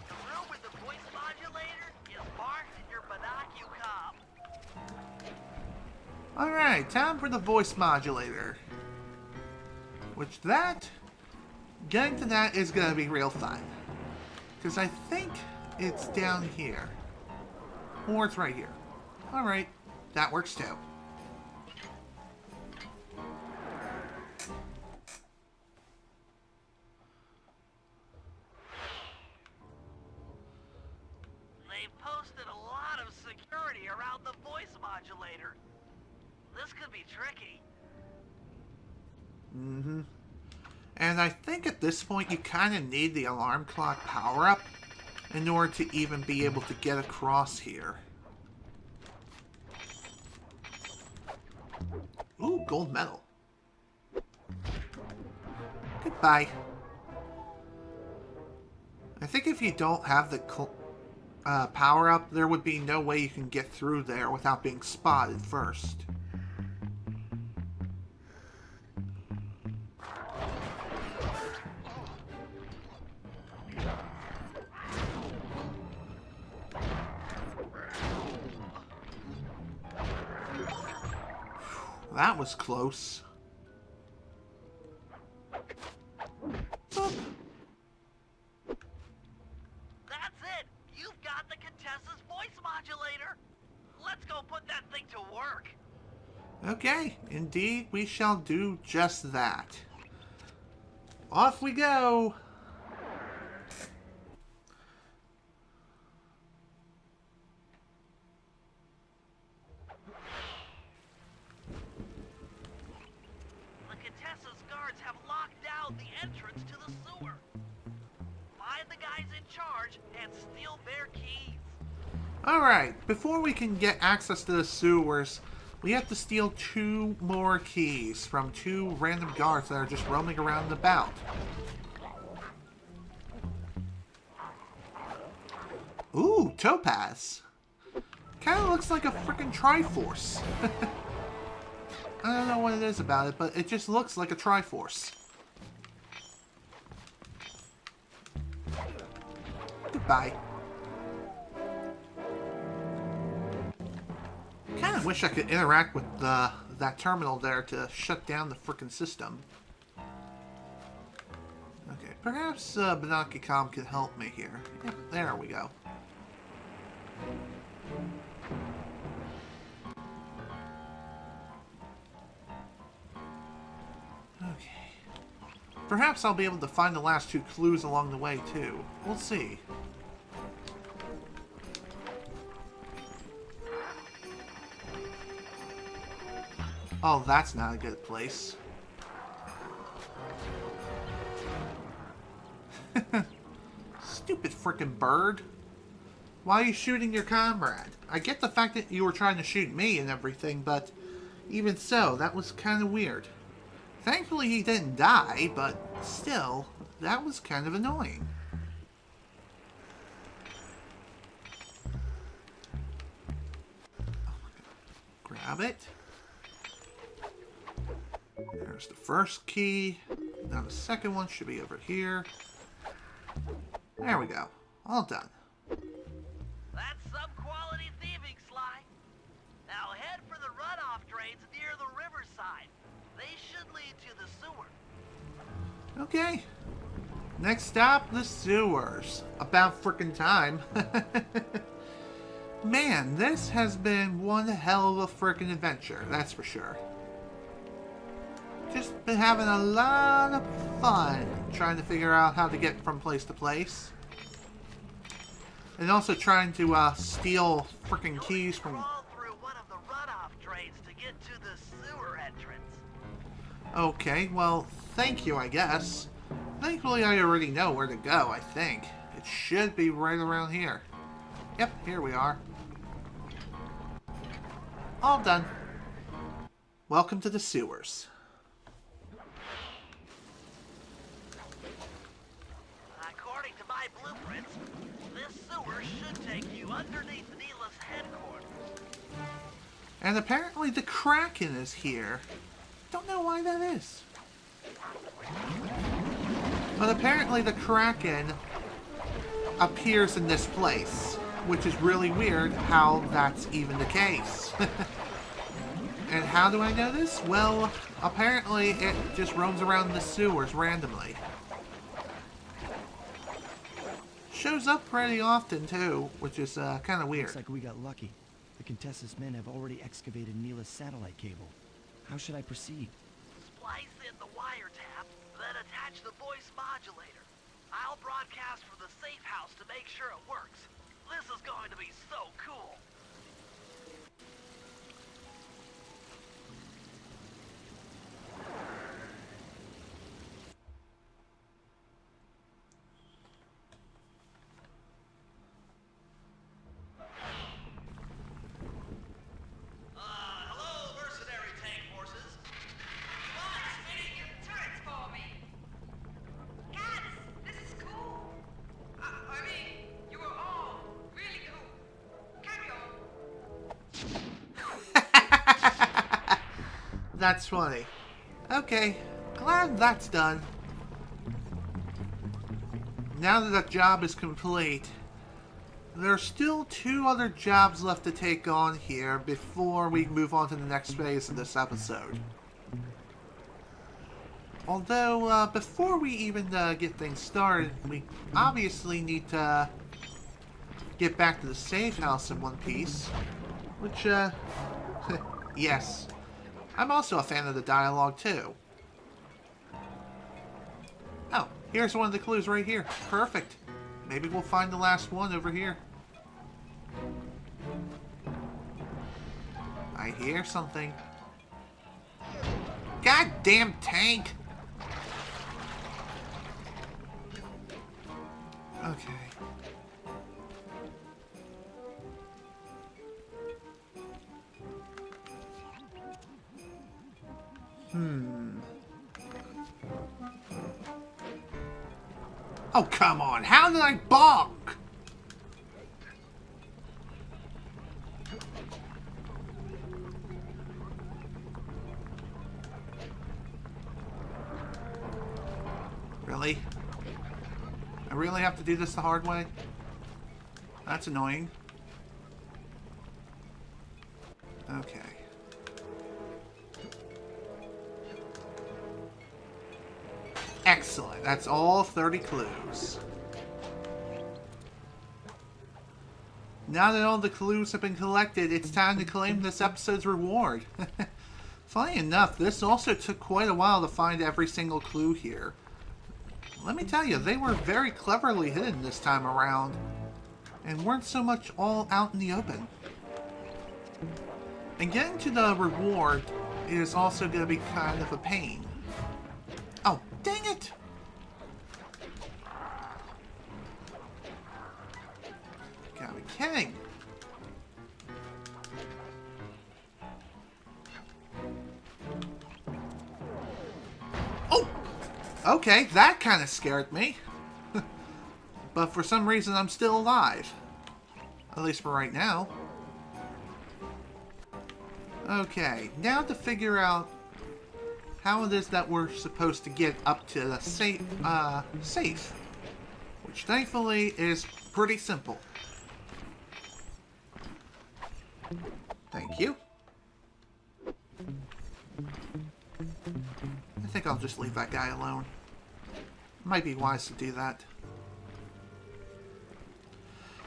The room with the voice modulator is marked in your binocular. Alright, time for the voice modulator. Which getting to that is going to be real fun. Because I think it's down here. Or it's right here. Alright, that works too. They've posted a lot of security around the voice modulator. This could be tricky. Mm-hmm. And I think at this point you kind of need the alarm clock power-up in order to even be able to get across here. Ooh, gold medal. Goodbye. I think if you don't have the power-up, there would be no way you can get through there without being spotted first. That was close. Boop. That's it! You've got the Contessa's voice modulator! Let's go put that thing to work! Okay, indeed, we shall do just that. Off we go! The Contessa's guards have locked down the entrance to the sewer. Find the guys in charge and steal their keys. Alright, before we can get access to the sewers, we have to steal 2 more keys from 2 random guards that are just roaming around about. Ooh, Topaz. Kinda looks like a freaking Triforce. I don't know what it is about it, but it just looks like a Triforce. Goodbye. Kinda wish I could interact with that terminal there to shut down the frickin' system. Okay, perhaps Banaki-Com could help me here. Yep, there we go. Okay. Perhaps I'll be able to find the last 2 clues along the way, too. We'll see. Oh, that's not a good place. Stupid frickin' bird. Why are you shooting your comrade? I get the fact that you were trying to shoot me and everything, but even so, that was kind of weird. Thankfully he didn't die, but still, that was kind of annoying. Grab it. There's the first key. Now the second one should be over here. There we go. All done. That's some quality thieving, Sly. Now head for the runoff drains near the riverside. They should lead to the sewer. Okay. Next stop, the sewers. About frickin' time. Man, this has been one hell of a frickin' adventure, that's for sure. Just been having a lot of fun trying to figure out how to get from place to place. And also trying to steal frickin' keys from... Crawl through one of the runoff drains to get to the sewer entrance. Okay, well, thank you, I guess. Thankfully, I already know where to go, I think. It should be right around here. Yep, here we are. All done. Welcome to the sewers. According to my blueprints, this sewer should take you underneath Neyla's headquarters. And apparently the Kraken is here. Don't know why that is. But apparently the Kraken appears in this place, which is really weird how that's even the case. And how do I know this? Well, apparently it just roams around the sewers randomly. Shows up pretty often too, which is kind of weird. Looks like we got lucky. The Contessa's men have already excavated Neyla's satellite cable. How should I proceed? Splice in the wiretap, then attach the voice modulator. I'll broadcast from the safe house to make sure it works. This is going to be so cool. Hello, mercenary tank forces. Come on, spinning your turrets for me. Guys, this is cool. I mean, you were all really cool. Carry on. That's funny. Okay, glad that's done. Now that the job is complete, there are still 2 other jobs left to take on here before we move on to the next phase of this episode. Although, before we even get things started, we obviously need to get back to the safe house in one piece. Which, yes. I'm also a fan of the dialogue, too. Oh, here's one of the clues right here. Perfect. Maybe we'll find the last one over here. I hear something. Goddamn tank! Okay. Oh, come on. How did I bonk? Really? I really have to do this the hard way? That's annoying. Okay. Excellent. That's all 30 clues. Now that all the clues have been collected, it's time to claim this episode's reward. Funny enough, this also took quite a while to find every single clue here. Let me tell you, they were very cleverly hidden this time around, and weren't so much all out in the open. And getting to the reward is also going to be kind of a pain. Oh, dang it! Gotta be kidding. Oh! Okay, that kind of scared me. But for some reason, I'm still alive. At least for right now. Okay, now to figure out how it is that we're supposed to get up to the safe, which thankfully is pretty simple. Thank you. I'll just leave that guy alone. Might be wise to do that.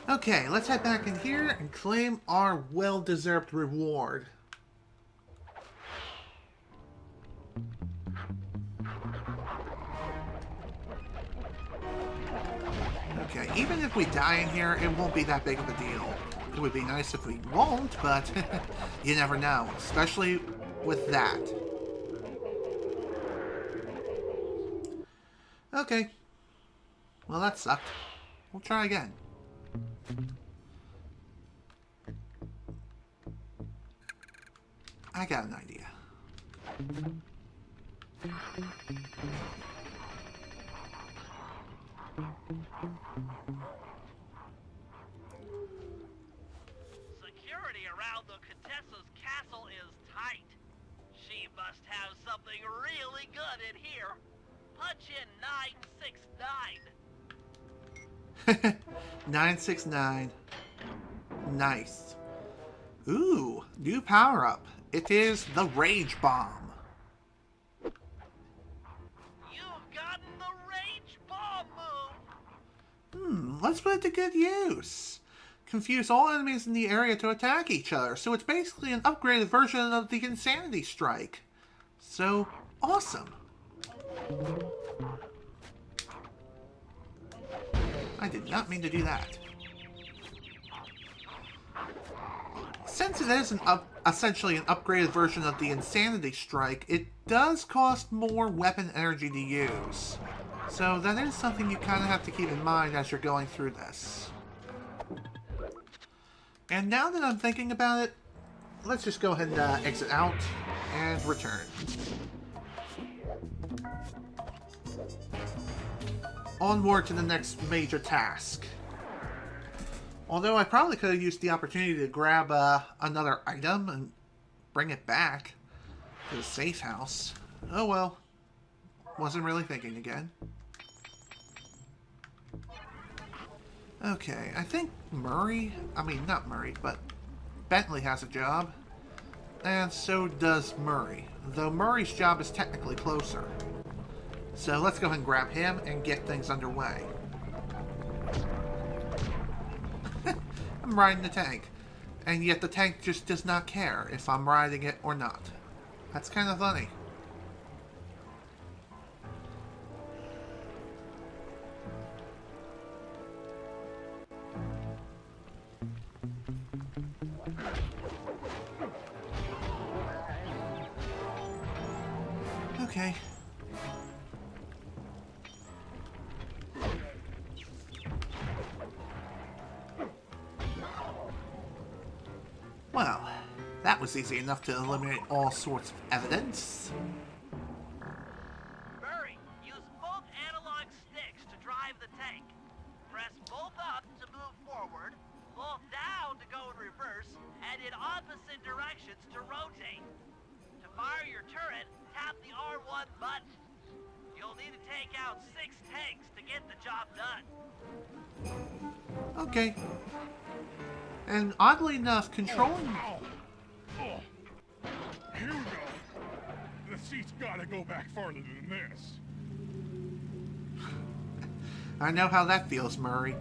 Okay, let's head back in here and claim our well-deserved reward. Okay, even if we die in here, it won't be that big of a deal. It would be nice if we won't, but you never know, especially with that. Okay. Well, that sucked. We'll try again. I got an idea. Security around the Contessa's castle is tight. She must have something really good in here. Punch in 969. 969. Nice. Ooh, new power-up. It is the Rage Bomb. You've gotten the Rage Bomb move. Let's put it to good use. Confuse all enemies in the area to attack each other, so it's basically an upgraded version of the Insanity Strike. So, awesome. I did not mean to do that. Since it is essentially an upgraded version of the Insanity Strike, it does cost more weapon energy to use. So that is something you kind of have to keep in mind as you're going through this. And now that I'm thinking about it, let's just go ahead and exit out and return. Onward to the next major task. Although I probably could have used the opportunity to grab another item and bring it back to the safe house. Oh well. Wasn't really thinking again. Okay, I think not Murray, but Bentley has a job. And so does Murray. Though Murray's job is technically closer. So let's go ahead and grab him and get things underway. I'm riding the tank. And yet the tank just does not care if I'm riding it or not. That's kind of funny. Okay. Well, that was easy enough to eliminate all sorts of evidence. Murray, use both analog sticks to drive the tank. Press both up to move forward, both down to go in reverse, and in opposite directions to rotate. To fire your turret, tap the R1 button. You'll need to take out 6 tanks to get the job done. Okay. And oddly enough, controlling... Oh. Here we go. The seat's gotta go back farther than this. I know how that feels, Murray.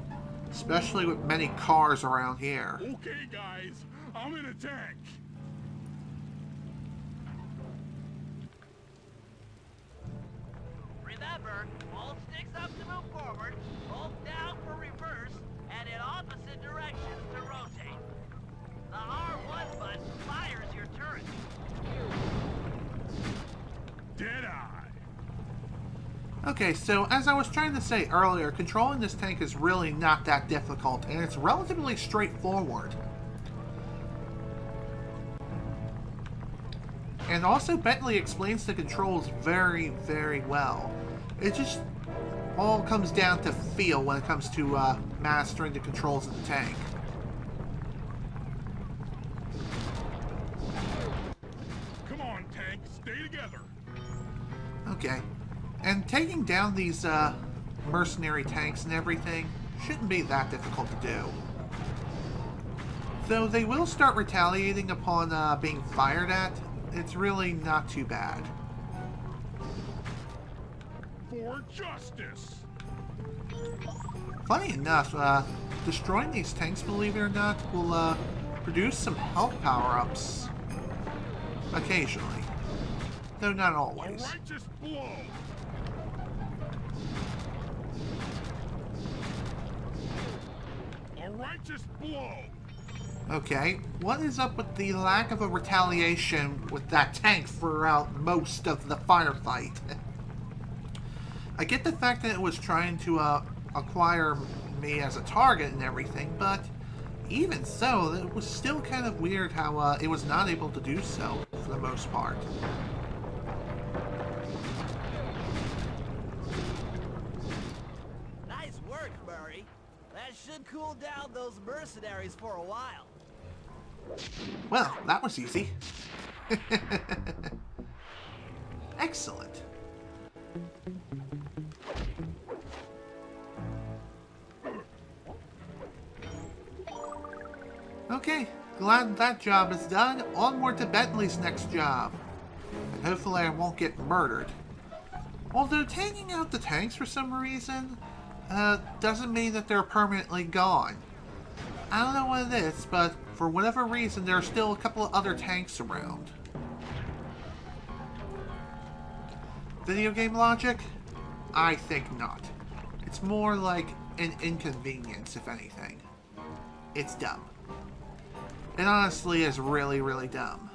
Especially with many cars around here. Okay, guys. I'm in a tank. Remember, hold sticks up to move forward, hold down for reverse, and in opposite directions to rotate. The R1 button fires your turret. Deadeye. Okay, so as I was trying to say earlier, controlling this tank is really not that difficult, and it's relatively straightforward. And also, Bentley explains the controls very, very well. It just all comes down to feel when it comes to mastering the controls of the tank. Come on, tank. Stay together. Okay. And taking down these mercenary tanks and everything shouldn't be that difficult to do. Though they will start retaliating upon being fired at, it's really not too bad. more justice. Funny enough, destroying these tanks, believe it or not, will produce some health power-ups occasionally, though not A always. righteous blow. A righteous blow. Okay, what is up with the lack of a retaliation with that tank throughout most of the firefight? I get the fact that it was trying to acquire me as a target and everything, but even so, it was still kind of weird how it was not able to do so for the most part. Nice work, Murray. That should cool down those mercenaries for a while. Well, that was easy. Excellent. Okay, glad that job is done. Onward to Bentley's next job. And hopefully I won't get murdered. Although taking out the tanks for some reason doesn't mean that they're permanently gone. I don't know what it is, but for whatever reason there are still a couple of other tanks around. Video game logic? I think not. It's more like an inconvenience, if anything. It's dumb. It honestly is really, really dumb.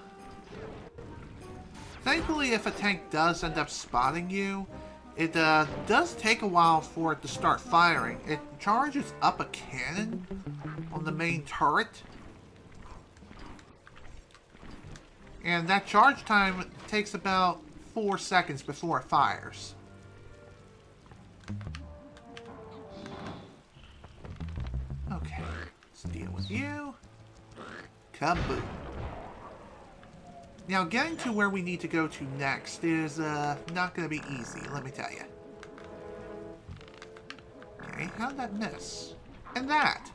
Thankfully, if a tank does end up spotting you, it does take a while for it to start firing. It charges up a cannon on the main turret. And that charge time takes about 4 seconds before it fires. Okay, let's deal with you. Kaboom. Now, getting to where we need to go to next is not going to be easy, let me tell you. Okay, how did that miss? And that!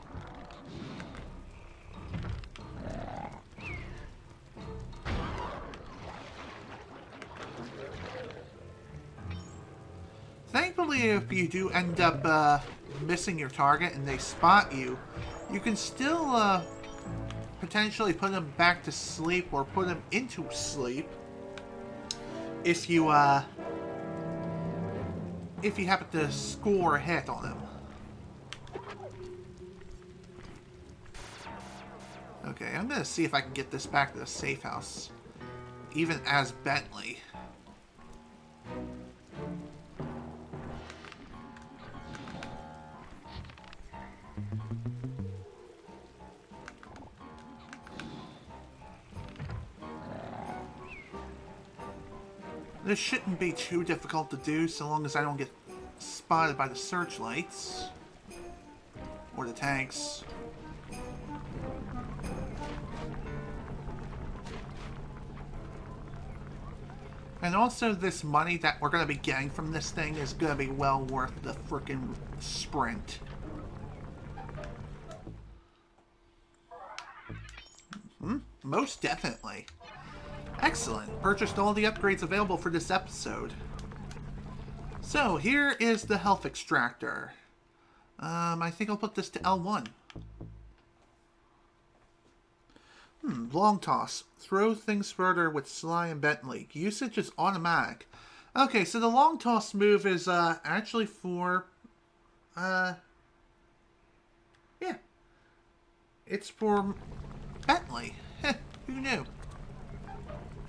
Thankfully, if you do end up missing your target and they spot you, you can still potentially put them back to sleep or put them into sleep if you happen to score a hit on them. Okay, I'm gonna see if I can get this back to the safe house, even as Bentley. This shouldn't be too difficult to do so long as I don't get spotted by the searchlights or the tanks. And also, this money that we're going to be getting from this thing is going to be well worth the frickin' sprint. Most definitely. Excellent. Purchased all the upgrades available for this episode. So, here is the health extractor. I think I'll put this to L1. Long toss. Throw things further with Sly and Bentley. Usage is automatic. Okay, so the long toss move is actually for... yeah. It's for Bentley. Who knew?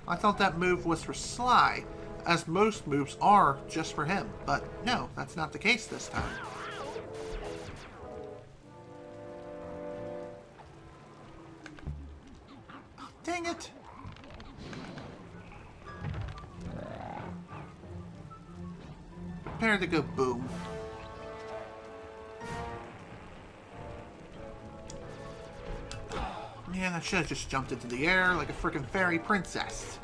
I thought that move was for Sly, as most moves are just for him. But no, that's not the case this time. Oh, dang it! Prepare to go boom. Man, I should have just jumped into the air like a freaking fairy princess.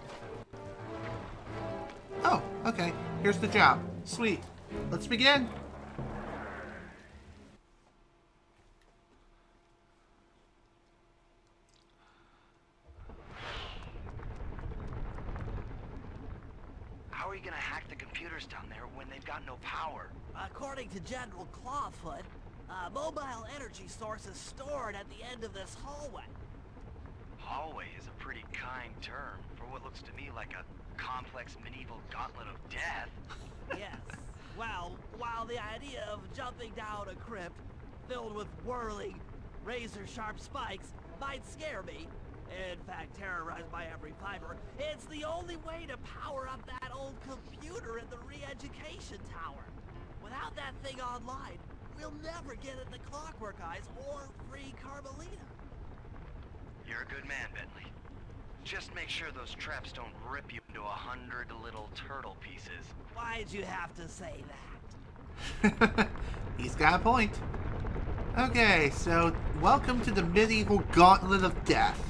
Oh, okay. Here's the job. Sweet. Let's begin. How are we gonna hack the computers down there when they've got no power? According to General Clawfoot, a mobile energy source is stored at the end of this hallway. Hallway is a pretty kind term for what looks to me like a complex medieval gauntlet of death. Yes. Well, while the idea of jumping down a crypt filled with whirling, razor-sharp spikes might scare me, in fact terrorize my every fiber, it's the only way to power up that old computer in the re-education tower. Without that thing online, we'll never get into Clockwork Eyes or free Carmelita. You're a good man, Bentley. Just make sure those traps don't rip you into 100 little turtle pieces. Why'd you have to say that? He's got a point. Okay, so welcome to the medieval gauntlet of death.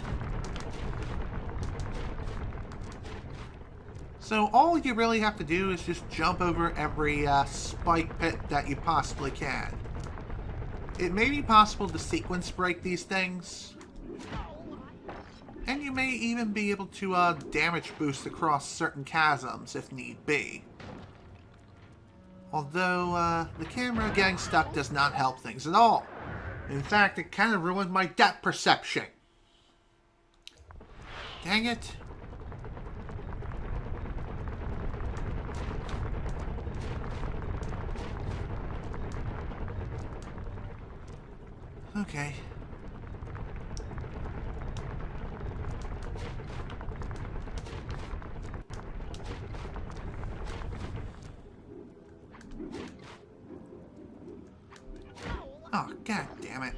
So all you really have to do is just jump over every spike pit that you possibly can. It may be possible to sequence break these things, and you may even be able to damage boost across certain chasms if need be. Although the camera getting stuck does not help things at all. In fact, it kind of ruined my depth perception. Dang it. Okay. Oh, god damn it.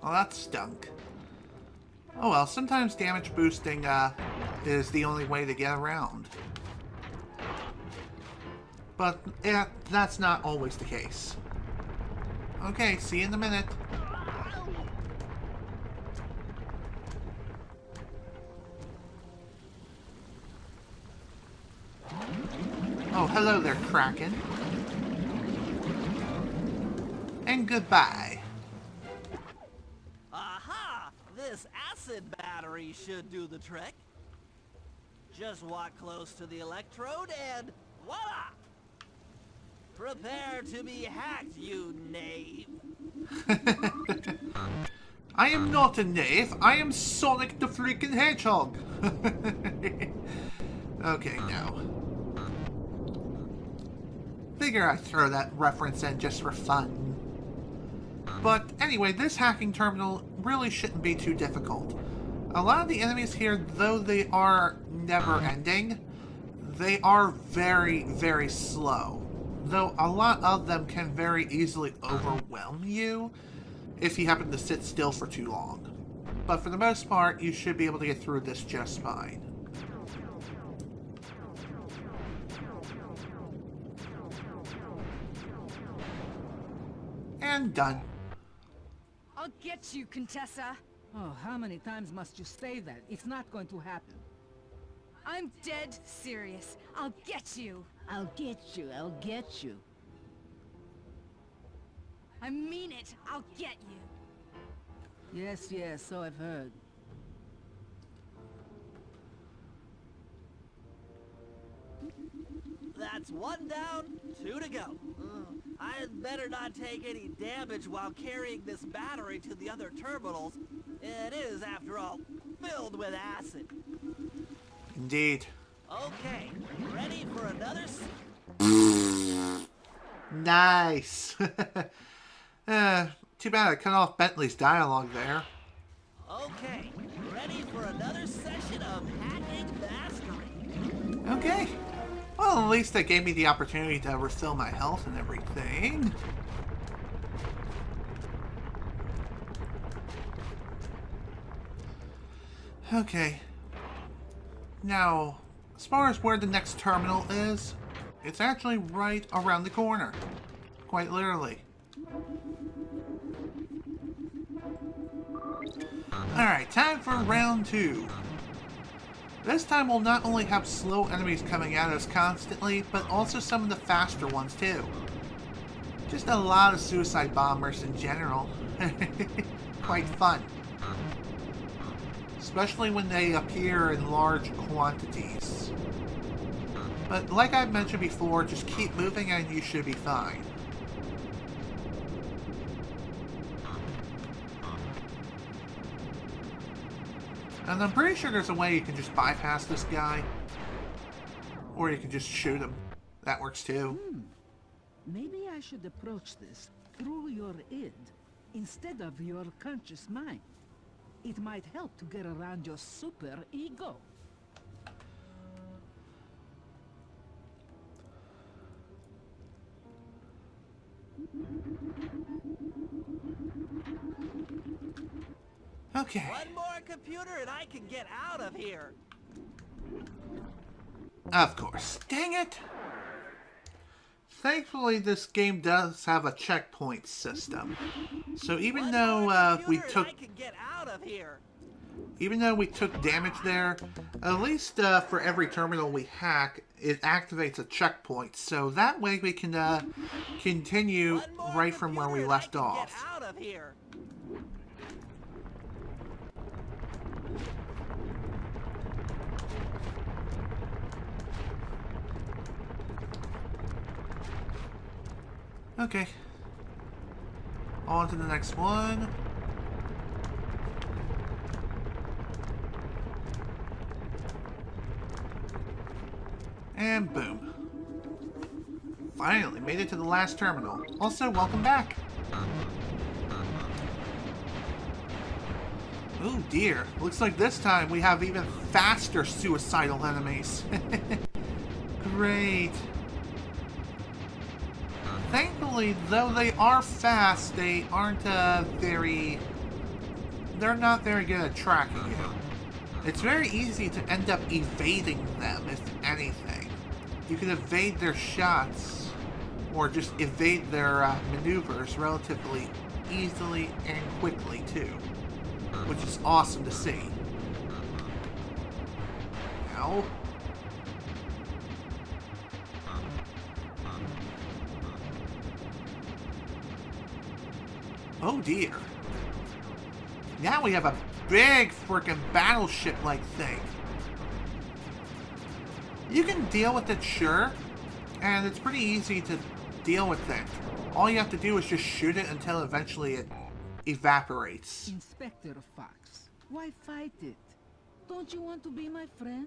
Well, that stunk. Oh well, sometimes damage boosting is the only way to get around. But yeah, that's not always the case. Okay, see you in a minute. Oh, hello there, Kraken. And goodbye. Aha! This acid battery should do the trick. Just walk close to the electrode and voila! Prepare to be hacked, you knave. I am not a knave. I am Sonic the freaking Hedgehog. Okay, now. Figure I'd throw that reference in just for fun. But anyway, this hacking terminal really shouldn't be too difficult. A lot of the enemies here, though they are never-ending, they are very, very slow. Though a lot of them can very easily overwhelm you if you happen to sit still for too long. But for the most part, you should be able to get through this just fine. And done. I'll get you, Contessa. Oh, how many times must you say that? It's not going to happen. I'm dead serious. I'll get you. I'll get you, I'll get you. I mean it. I'll get you. Yes, yes, so I've heard. That's one down, 2 to go. I'd better not take any damage while carrying this battery to the other terminals. It is, after all, filled with acid. Indeed. Okay, ready for another Nice. Too bad I cut off Bentley's dialogue there. Okay, ready for another session of hacking mastery. Okay. Well, at least that gave me the opportunity to refill my health and everything. Okay. Now, as far as where the next terminal is, it's actually right around the corner. Quite literally. Alright, time for round 2. This time we'll not only have slow enemies coming at us constantly, but also some of the faster ones too. Just a lot of suicide bombers in general. Quite fun. Especially when they appear in large quantities. But like I've mentioned before, just keep moving and you should be fine. And I'm pretty sure there's a way you can just bypass this guy. Or you can just shoot him. That works too. Maybe I should approach this through your id instead of your conscious mind. It might help to get around your super ego. Okay. One more computer and I can get out of here. Of course. Dang it! Thankfully, this game does have a checkpoint system. So even though we took damage there, at least for every terminal we hack, it activates a checkpoint. So that way we can continue right from where we left off. Okay. On to the next one. And boom. Finally made it to the last terminal. Also, welcome back. Oh dear. Looks like this time we have even faster suicidal enemies. Great. Thankfully, though they are fast, they aren't they're not very good at tracking you. It's very easy to end up evading them, if anything. You can evade their shots, or just evade their maneuvers relatively easily and quickly, too. Which is awesome to see. Ow. Oh dear. Now we have a big freaking battleship-like thing. You can deal with it, sure. And it's pretty easy to deal with it. All you have to do is just shoot it until eventually it evaporates. Inspector Fox, why fight it? Don't you want to be my friend?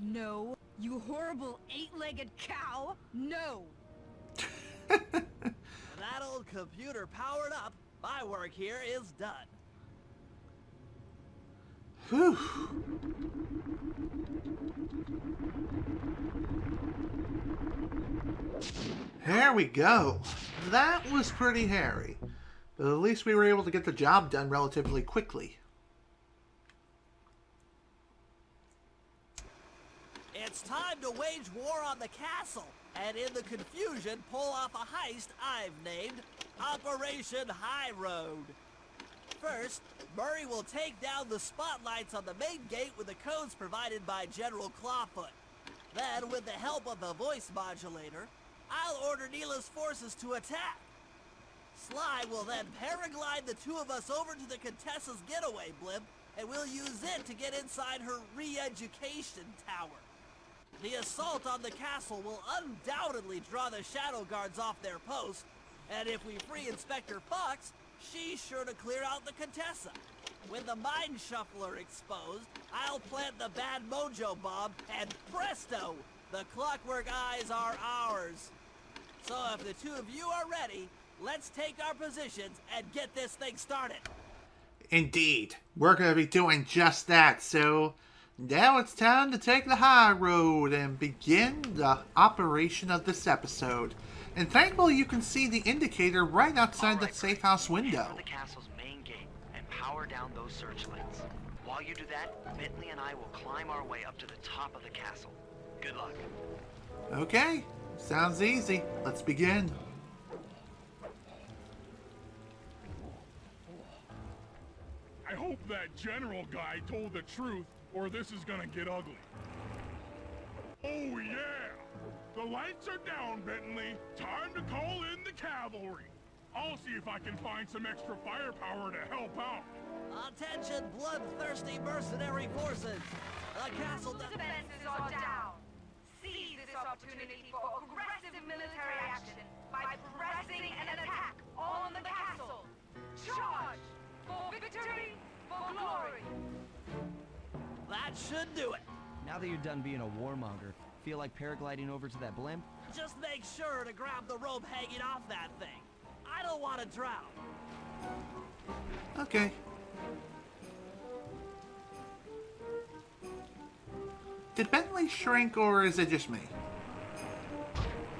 No, you horrible eight-legged cow. No. That old computer powered up, my work here is done. Whew. There we go. That was pretty hairy. But at least we were able to get the job done relatively quickly. It's time to wage war on the castle, and in the confusion, pull off a heist I've named Operation High Road. First, Murray will take down the spotlights on the main gate with the codes provided by General Clawfoot. Then, with the help of the voice modulator, I'll order Neyla's forces to attack. Sly will then paraglide the two of us over to the Contessa's getaway blimp, and we'll use it to get inside her re-education tower. The assault on the castle will undoubtedly draw the Shadow Guards off their post, and if we free Inspector Fox, she's sure to clear out the Contessa. With the Mind Shuffler exposed, I'll plant the Bad Mojo Bomb, and presto! The Clockwork Eyes are ours. So if the two of you are ready, let's take our positions and get this thing started. Indeed. We're going to be doing just that, so now it's time to take the high road and begin the operation of this episode. And thankfully you can see the indicator right outside the safe house window. Enter the castle's main gate and power down those searchlights. While you do that, Bentley and I will climb our way up to the top of the castle. Good luck. Okay, sounds easy. Let's begin. I hope that general guy told the truth, or this is gonna get ugly. Oh yeah! The lights are down, Bentley. Time to call in the cavalry. I'll see if I can find some extra firepower to help out. Attention, bloodthirsty mercenary forces! The castle defenses are down! opportunity for aggressive military action by pressing an attack on the castle. Charge! For victory, for glory! That should do it. Now that you're done being a warmonger, feel like paragliding over to that blimp? Just make sure to grab the rope hanging off that thing. I don't want to drown. Okay. Did Bentley shrink, or is it just me?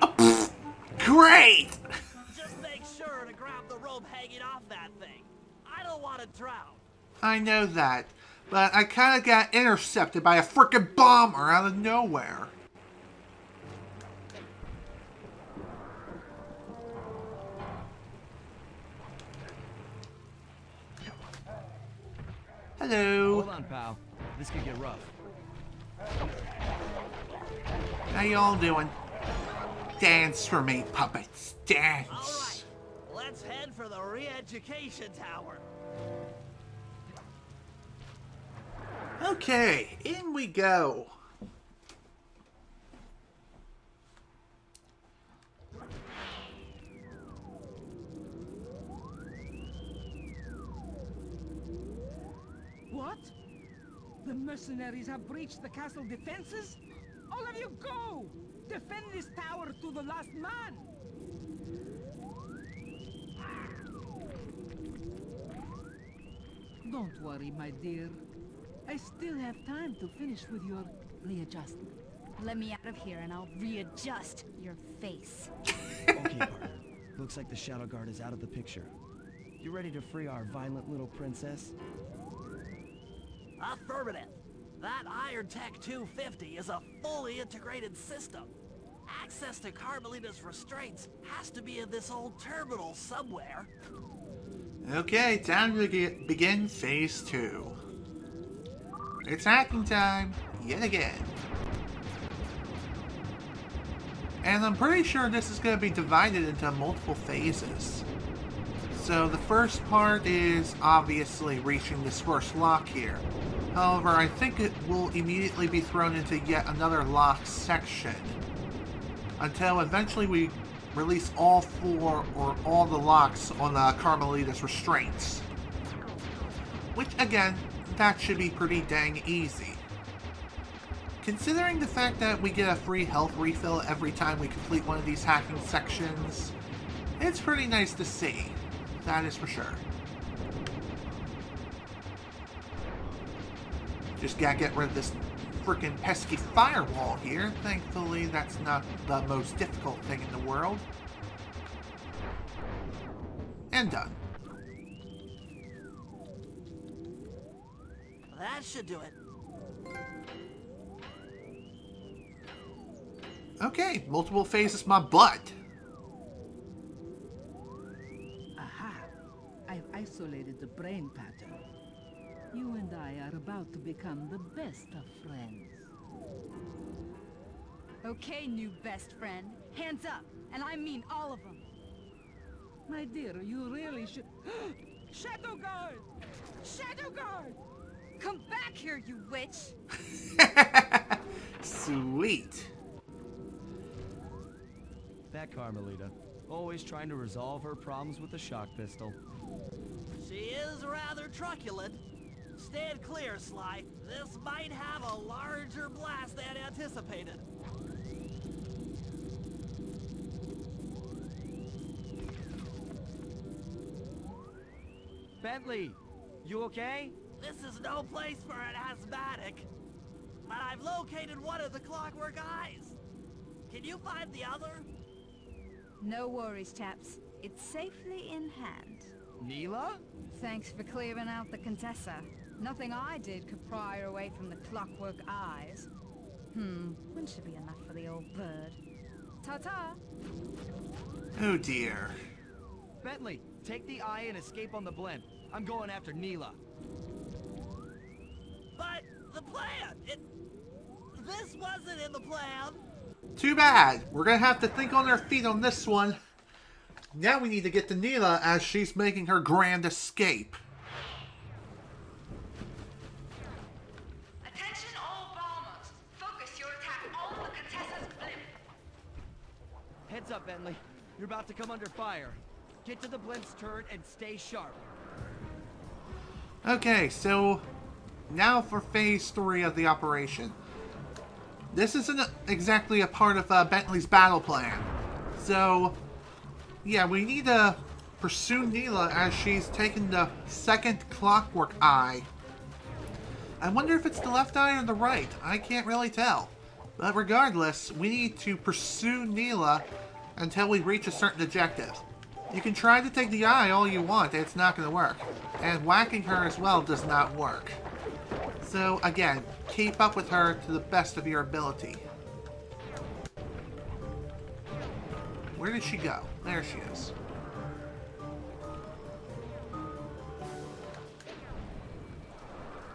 Oh, pfft. Great! Just make sure to grab the rope hanging off that thing. I don't want to drown. I know that, but I kind of got intercepted by a frickin' bomber out of nowhere. Hello. Hold on, pal. This could get rough. How y'all doing? Dance for me, puppets. Dance. All right, let's head for the re-education tower. Okay, in we go. What? The mercenaries have breached the castle defenses? All of you go! Defend this tower to the last man! Don't worry, my dear. I still have time to finish with your readjustment. Let me out of here and I'll readjust your face. Okay, partner. Looks like the Shadow Guard is out of the picture. You ready to free our violent little princess? Affirmative. That Iron Tech 250 is a fully integrated system. Access to Carmelita's restraints has to be in this old terminal somewhere. Okay, time to begin phase 2. It's hacking time, yet again. And I'm pretty sure this is going to be divided into multiple phases. So the first part is obviously reaching this first lock here. However, I think it will immediately be thrown into yet another lock section. Until eventually we release all 4 or all the locks on Carmelita's restraints. Which, again, that should be pretty dang easy. Considering the fact that we get a free health refill every time we complete one of these hacking sections, it's pretty nice to see. That is for sure. Just gotta get rid of this frickin' pesky firewall here. Thankfully, that's not the most difficult thing in the world. And done. That should do it. Okay, multiple phases my butt. Aha! I've isolated the brain pattern. You and I are about to become the best of friends. Okay, new best friend. Hands up, and I mean all of them. My dear, you really should... Shadow Guard! Shadow Guard! Come back here, you witch! Sweet. That Carmelita. Always trying to resolve her problems with the shock pistol. She is rather truculent. Stand clear, Sly. This might have a larger blast than anticipated. Bentley, you okay? This is no place for an asthmatic. But I've located one of the Clockwork Eyes. Can you find the other? No worries, chaps. It's safely in hand. Neyla? Thanks for clearing out the Contessa. Nothing I did could pry her away from the Clockwork Eyes. One should be enough for the old bird. Ta-ta! Oh dear. Bentley, take the eye and escape on the blimp. I'm going after Neyla. But the plan! This wasn't in the plan! Too bad. We're gonna have to think on our feet on this one. Now we need to get to Neyla as she's making her grand escape. Attention all bombers! Focus your attack on the Contessa's blimp. Heads up, Bentley. You're about to come under fire. Get to the blimp's turret and stay sharp. Okay, so now for phase 3 of the operation. This isn't exactly a part of Bentley's battle plan. So, yeah, we need to pursue Neyla as she's taken the second Clockwork Eye. I wonder if it's the left eye or the right. I can't really tell. But regardless, we need to pursue Neyla until we reach a certain objective. You can try to take the eye all you want, it's not going to work. And whacking her as well does not work. So again, keep up with her to the best of your ability. Where did she go? There she is.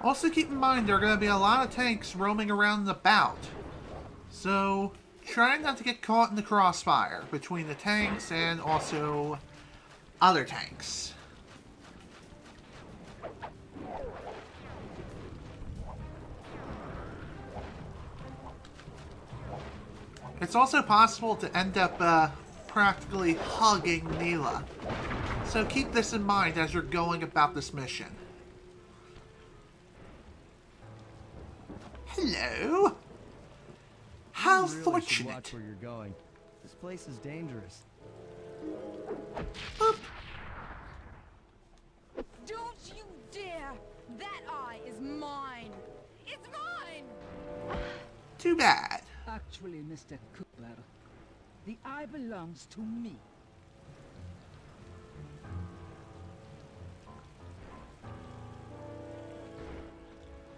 Also keep in mind there are going to be a lot of tanks roaming around the bout. So try not to get caught in the crossfire between the tanks and also other tanks. It's also possible to end up practically hugging Neyla. So keep this in mind as you're going about this mission. Hello? How You really should fortunate. watch where you're going. This place is dangerous. Boop. Don't you dare! That eye is mine! It's mine! Too bad. Actually, Mr. Cooper, the eye belongs to me.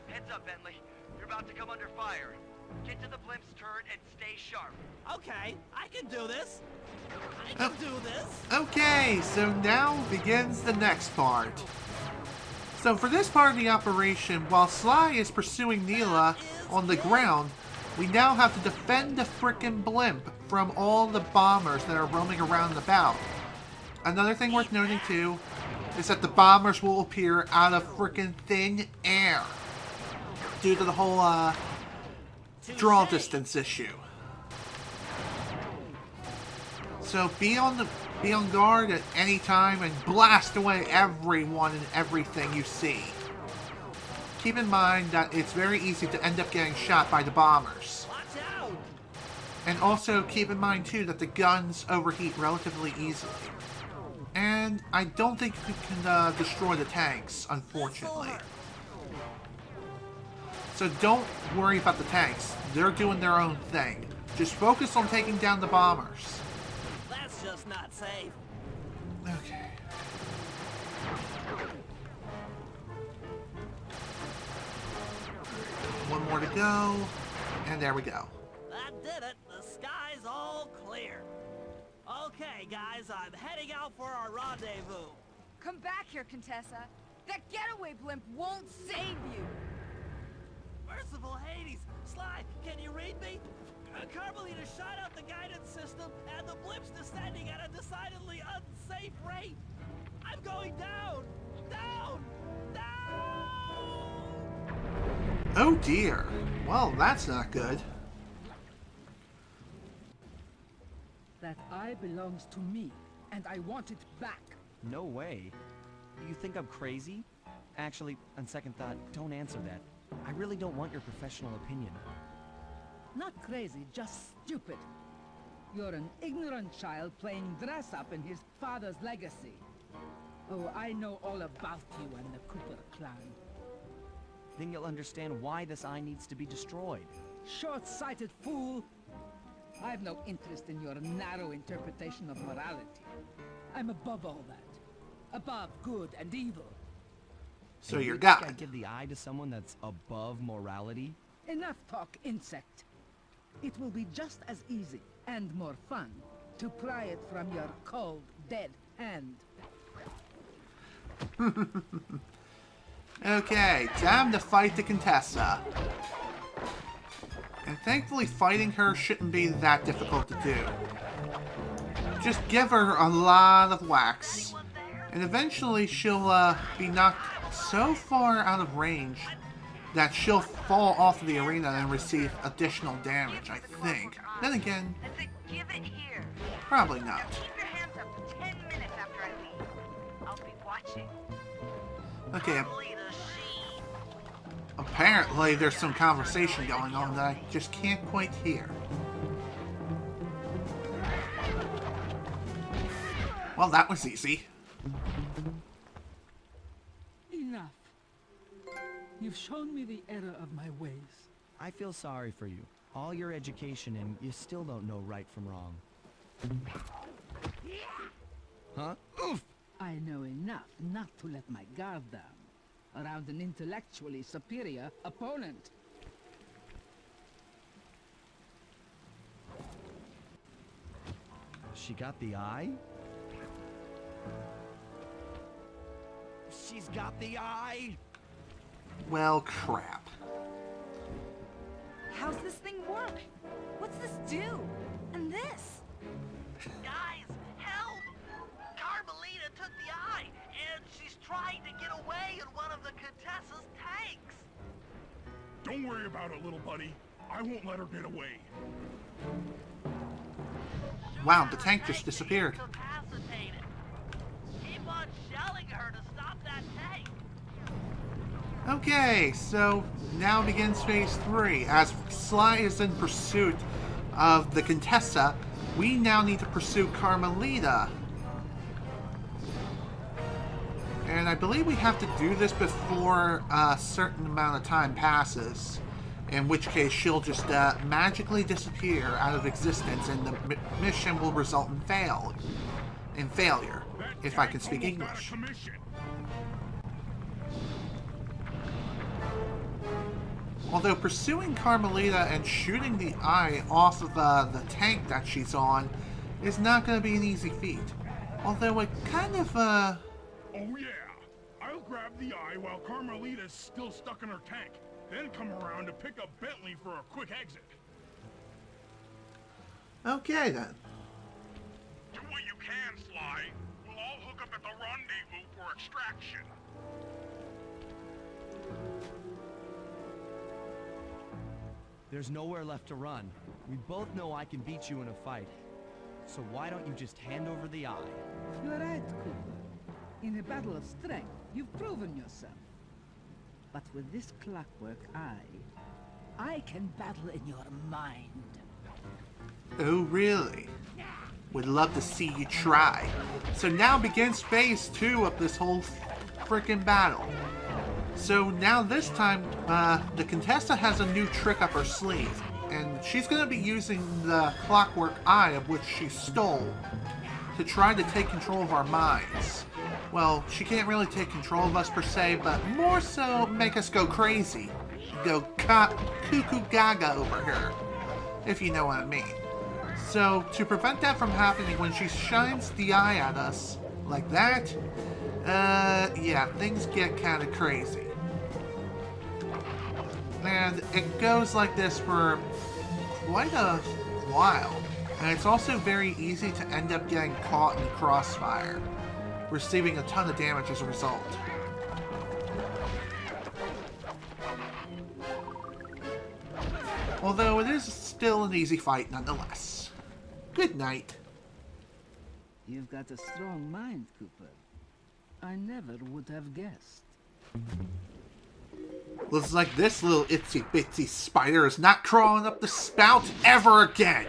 Heads up, Bentley. You're about to come under fire. Get to the blimp's turret and stay sharp. Okay, I can do this. I can do this. Okay, so now begins the next part. So for this part of the operation, while Sly is pursuing Neyla on the ground, we now have to defend the frickin' blimp from all the bombers that are roaming around the bout. Another thing worth noting too is that the bombers will appear out of frickin' thin air due to the whole draw distance issue. So be on guard at any time and blast away everyone and everything you see. Keep in mind that it's very easy to end up getting shot by the bombers. Watch out! And also keep in mind too that the guns overheat relatively easily. And I don't think you can destroy the tanks, unfortunately. So don't worry about the tanks. They're doing their own thing. Just focus on taking down the bombers. That's just not safe. Okay. One more to go. And there we go. That did it. The sky's all clear. Okay, guys, I'm heading out for our rendezvous. Come back here, Contessa. That getaway blimp won't save you! Merciful Hades! Sly, can you read me? Carmelita shot out the guidance system, and the blimp's descending at a decidedly unsafe rate. I'm going down! Down! Down! Oh dear. Well, that's not good. That eye belongs to me, and I want it back. No way. You think I'm crazy? Actually, on second thought, don't answer that. I really don't want your professional opinion. Not crazy, just stupid. You're an ignorant child playing dress-up in his father's legacy. Oh, I know all about you and the Cooper clan. Then you'll understand why this eye needs to be destroyed. Short-sighted fool! I've no interest in your narrow interpretation of morality. I'm above all that. Above good and evil. So And you're you think God. I'd give the eye to someone that's above morality? Enough talk, insect. It will be just as easy and more fun to pry it from your cold, dead hand. Okay, time to fight the Contessa. And thankfully fighting her shouldn't be that difficult to do. Just give her a lot of whacks. And eventually she'll be knocked so far out of range that she'll fall off of the arena and receive additional damage, I think. Then again, And say, give it here. Probably not. Now keep your hands up for 10 minutes after I leave. I'll be watching. Okay, Carmelita, she... apparently there's some conversation going on that I just can't quite hear. Well, that was easy. Enough. You've shown me the error of my ways. I feel sorry for you. All your education and you still don't know right from wrong. Huh? Oof! I know enough not to let my guard down around an intellectually superior opponent. She got the eye? She's got the eye! Well, crap. How's this thing work? What's this do? And this? Guys, help! Carmelita took the eye, and she's trying to get away in one of the Contessa's tanks. Don't worry about it, little buddy. I won't let her get away. Wow, the tank just disappeared. Incapacitated. Keep on shelling her to stop that tank. Okay, so now begins phase 3. As Sly is in pursuit of the Contessa, we now need to pursue Carmelita. And I believe we have to do this before a certain amount of time passes. In which case she'll just magically disappear out of existence and the mission will result in failure, if I can speak English. Although pursuing Carmelita and shooting the eye off of the tank that she's on is not going to be an easy feat. Although it kind of, Oh yeah, I'll grab the eye while Carmelita's still stuck in her tank. Then come around to pick up Bentley for a quick exit. Okay then. Do what you can, Sly. We'll all hook up at the rendezvous for extraction. There's nowhere left to run. We both know I can beat you in a fight. So why don't you just hand over the eye? You're right, Cooper. In a battle of strength, you've proven yourself. But with this Clockwork Eye, I can battle in your mind. Oh really? Would love to see you try. So now begins phase 2 of this whole freaking battle. So now this time, the Contessa has a new trick up her sleeve. And she's going to be using the Clockwork Eye of which she stole to try to take control of our minds. Well, she can't really take control of us per se, but more so make us go crazy. Go cuckoo gaga over here, if you know what I mean. So, to prevent that from happening, when she shines the eye at us, like that, yeah, things get kind of crazy. And it goes like this for quite a while. And it's also very easy to end up getting caught in the crossfire, receiving a ton of damage as a result. Although it is still an easy fight nonetheless. Good night. You've got a strong mind, Cooper. I never would have guessed. Looks like this little itsy bitsy spider is not crawling up the spout ever again.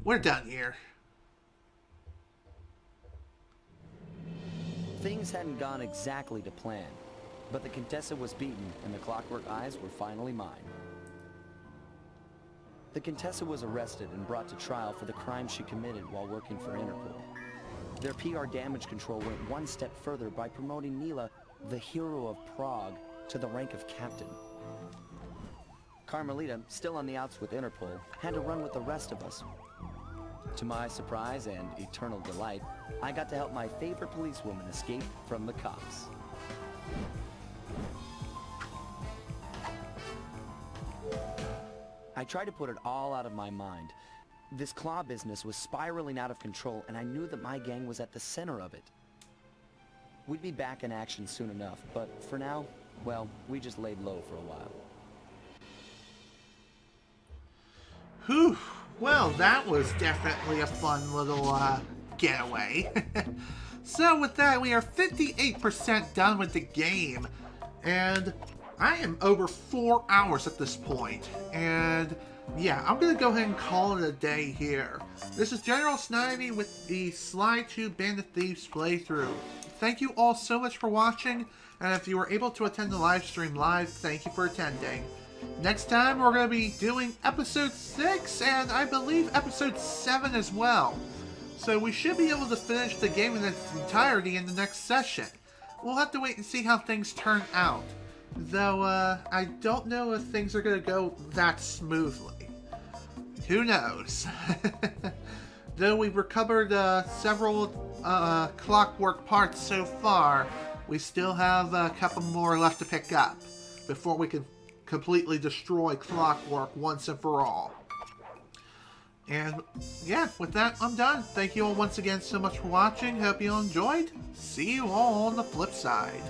We're done here. Things hadn't gone exactly to plan, but the Contessa was beaten and the Clockwork Eyes were finally mine. The Contessa was arrested and brought to trial for the crime she committed while working for Interpol. Their PR damage control went one step further by promoting Neyla, the hero of Prague, to the rank of captain. Carmelita, still on the outs with Interpol, had to run with the rest of us. To my surprise and eternal delight, I got to help my favorite policewoman escape from the cops. I tried to put it all out of my mind. This claw business was spiraling out of control, and I knew that my gang was at the center of it. We'd be back in action soon enough, but for now, well, we just laid low for a while. Whew. Well, that was definitely a fun little getaway. So with that, we are 58% done with the game. And I am over 4 hours at this point. And yeah, I'm going to go ahead and call it a day here. This is General Snivy with the Sly 2 Band of Thieves playthrough. Thank you all so much for watching. And if you were able to attend the live stream live, thank you for attending. Next time, we're going to be doing Episode 6 and I believe Episode 7 as well. So we should be able to finish the game in its entirety in the next session. We'll have to wait and see how things turn out. Though, I don't know if things are going to go that smoothly. Who knows? Though we've recovered several clockwork parts so far, we still have a couple more left to pick up before we can completely destroy Clockwork once and for all. And yeah, with that, I'm done. Thank you all once again so much for watching. Hope you all enjoyed. See you all on the flip side.